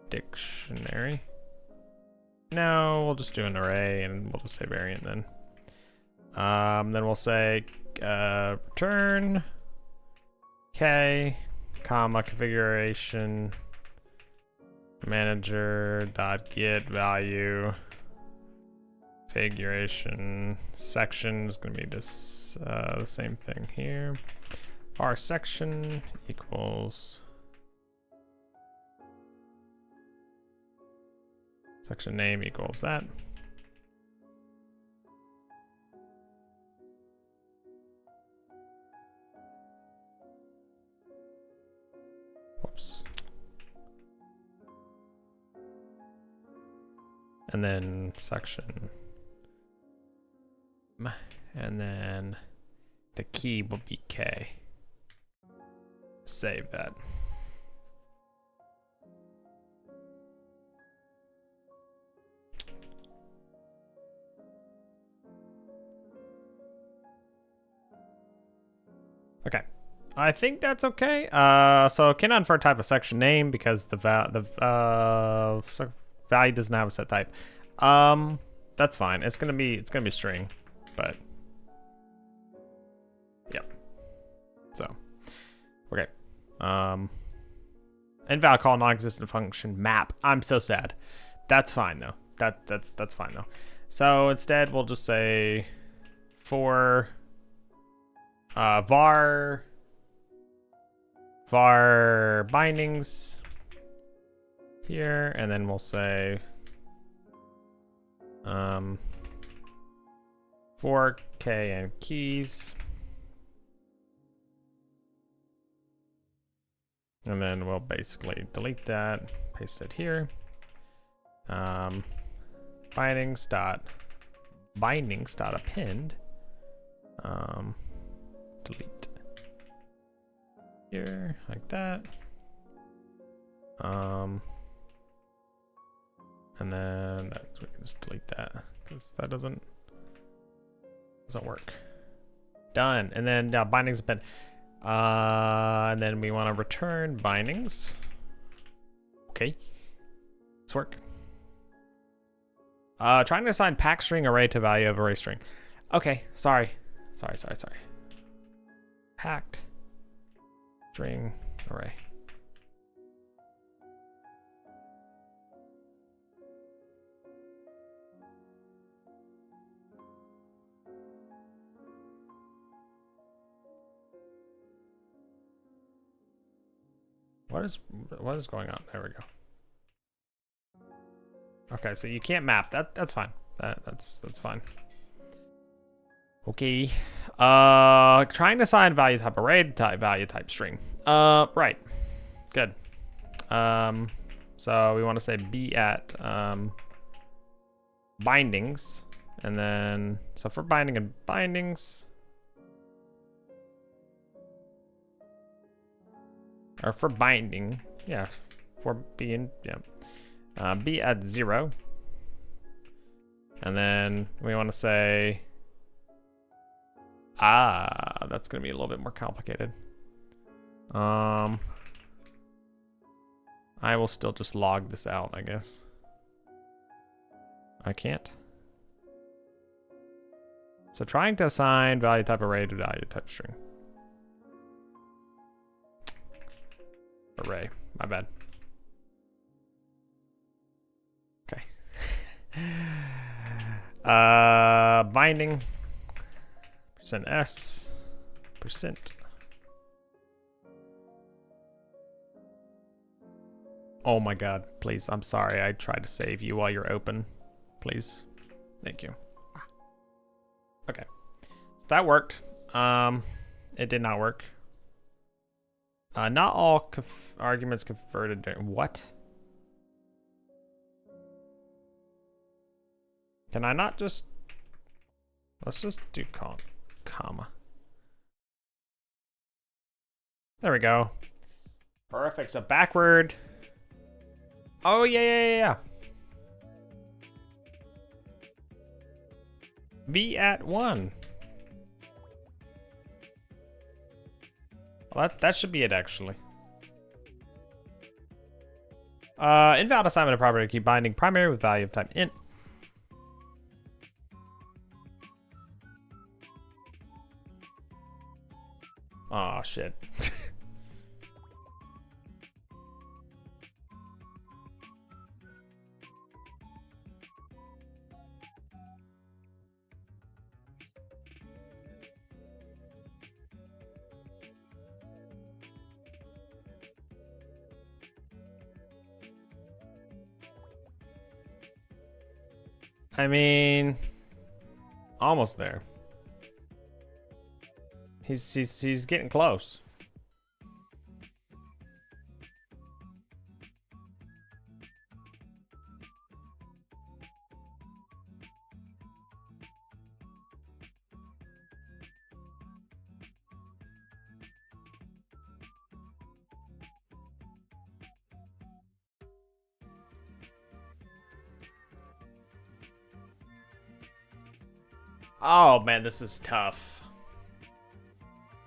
Dictionary. No, we'll just do an array, and we'll just say variant then. Then we'll say return k, comma, configuration manager dot get value configuration section is going to be this the same thing here. Our section equals section name equals that. Whoops. and then section, and then the key will be K. Save that. Okay, I think that's okay. So cannot infer type of section name because the value doesn't have a set type. That's fine. It's gonna be string, but yep. So okay. Invalid call non-existent function map. I'm so sad. That's fine though. That's fine though. So instead we'll just say for var bindings here, and then we'll say for K and keys, and then we'll basically delete that, paste it here. Bindings dot append, delete here like that, and then we can just delete that because that doesn't work. Done. And then bindings append, and then we want to return bindings. Okay, let's work. Trying to assign pack string array to value of array string. Okay, sorry. Packed string array. What is going on? There we go. Okay, so you can't map. That's fine. That's fine. Okay. Trying to assign value type array to value type string. Right. Good. So we want to say be at bindings, and then so for binding and bindings, or for binding, yeah, for being, yeah, be at 0, and then we want to say, that's gonna be a little bit more complicated. I will still just log this out, I guess. I can't. So trying to assign value type array to value type string. Array, my bad. Okay. Binding %s %. Oh my god, please, I'm sorry, I tried to save you while you're open. Please. Thank you. Okay. So that worked. It did not work. Not all arguments converted during what? Can I not just, let's just do comma. There we go. Perfect. So backward. Oh yeah. Be at 1. Well, that should be it actually. Invalid assignment of property key binding primary with value of type int. Oh shit. I mean, almost there. He's getting close. Oh man, this is tough.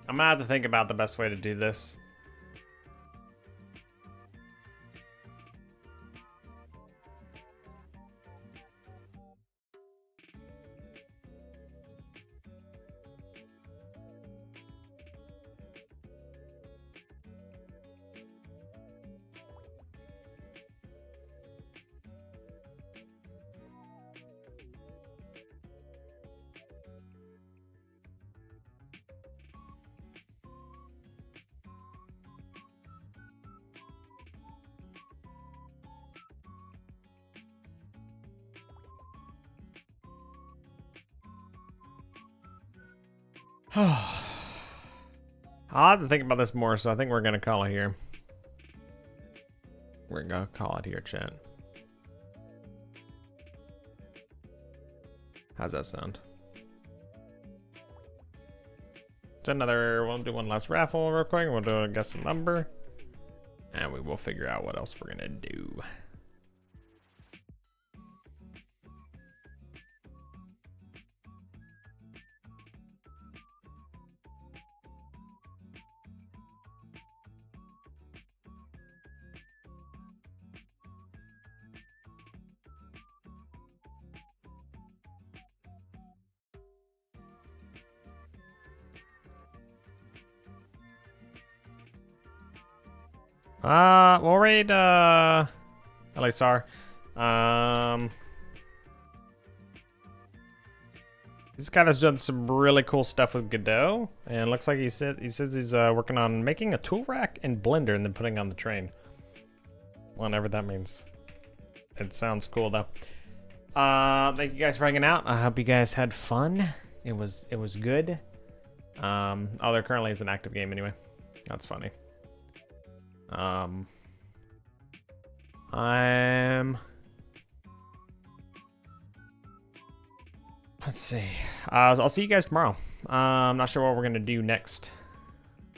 I'm gonna have to think about the best way to do this. I'll have to think about this more, so I think we're gonna call it here. We're gonna call it here, chat. How's that sound? So we'll do one last raffle real quick. We'll do a guess a number. And we will figure out what else we're gonna do. We'll raid, LSR. This guy that's done some really cool stuff with Godot, and looks like he says he's working on making a tool rack and blender and then putting on the train. Whatever that means. It sounds cool though. Thank you guys for hanging out. I hope you guys had fun. It was good. Oh, there currently is an active game anyway. That's funny. Let's see. I'll see you guys tomorrow. I'm not sure what we're gonna do next.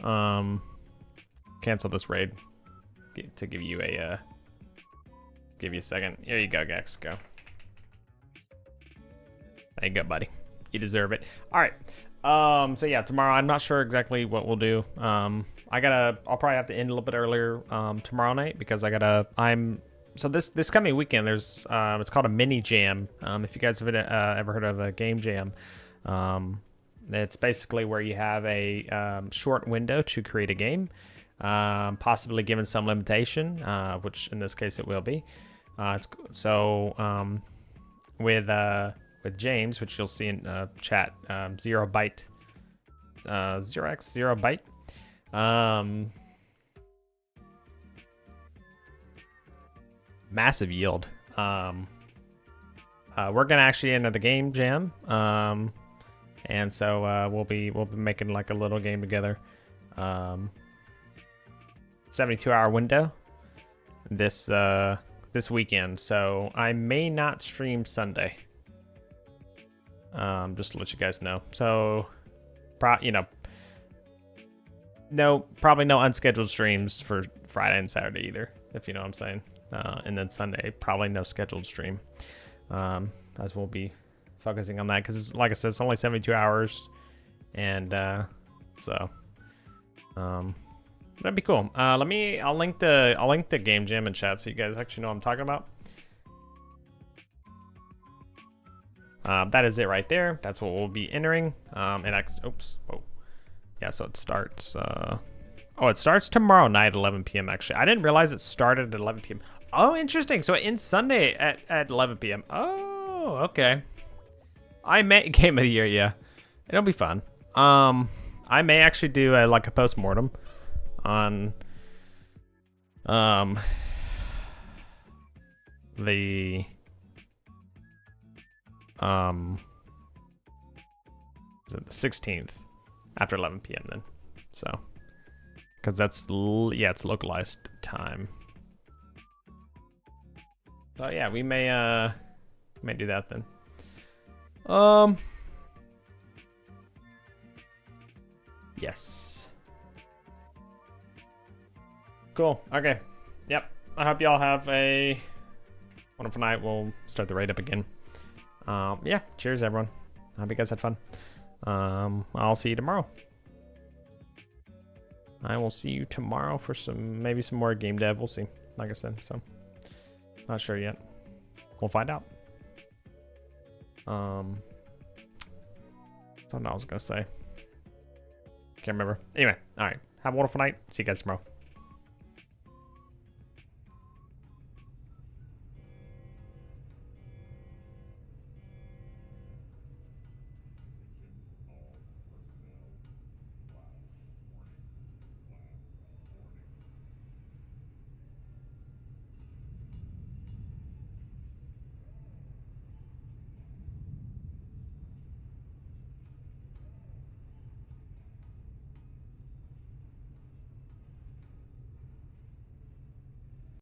Cancel this raid to give you a second. Here you go, Gex. Go. There you go, buddy. You deserve it. All right. So yeah, tomorrow I'm not sure exactly what we'll do. I'll probably have to end a little bit earlier tomorrow night because so this coming weekend there's it's called a mini jam. If you guys have ever heard of a game jam, it's basically where you have a short window to create a game, possibly given some limitation, which in this case it will be. With James, which you'll see in chat, 0x0 byte. Massive yield. We're gonna actually enter the game jam, and so we'll be making like a little game together. 72-hour window this weekend, so I may not stream Sunday. Just to let you guys know. So, probably no unscheduled streams for Friday and Saturday either, if you know what I'm saying. And then Sunday, probably no scheduled stream, as we'll be focusing on that because, like I said, it's only 72 hours, and so that'd be cool. I'll link the game jam in chat so you guys actually know what I'm talking about. That is it right there. That's what we'll be entering. Oops. Whoa. Yeah, so it starts. It starts tomorrow night at 11 p.m. Actually, I didn't realize it started at 11 p.m. Oh, interesting. So it ends Sunday at 11 p.m. Oh, okay. Game of the year. Yeah, it'll be fun. I may actually do a post-mortem on the is it the 16th after 11 p.m. then, so because that's it's localized time. So yeah, we may do that then. Yes. Cool. Okay. Yep. I hope y'all have a wonderful night. We'll start the raid up again. Yeah. Cheers, everyone. I hope you guys had fun. I'll see you tomorrow. I will see you tomorrow for maybe some more game dev. We'll see. Like I said, so not sure yet. We'll find out. Something I was gonna say. Can't remember. Anyway, all right. Have a wonderful night. See you guys tomorrow.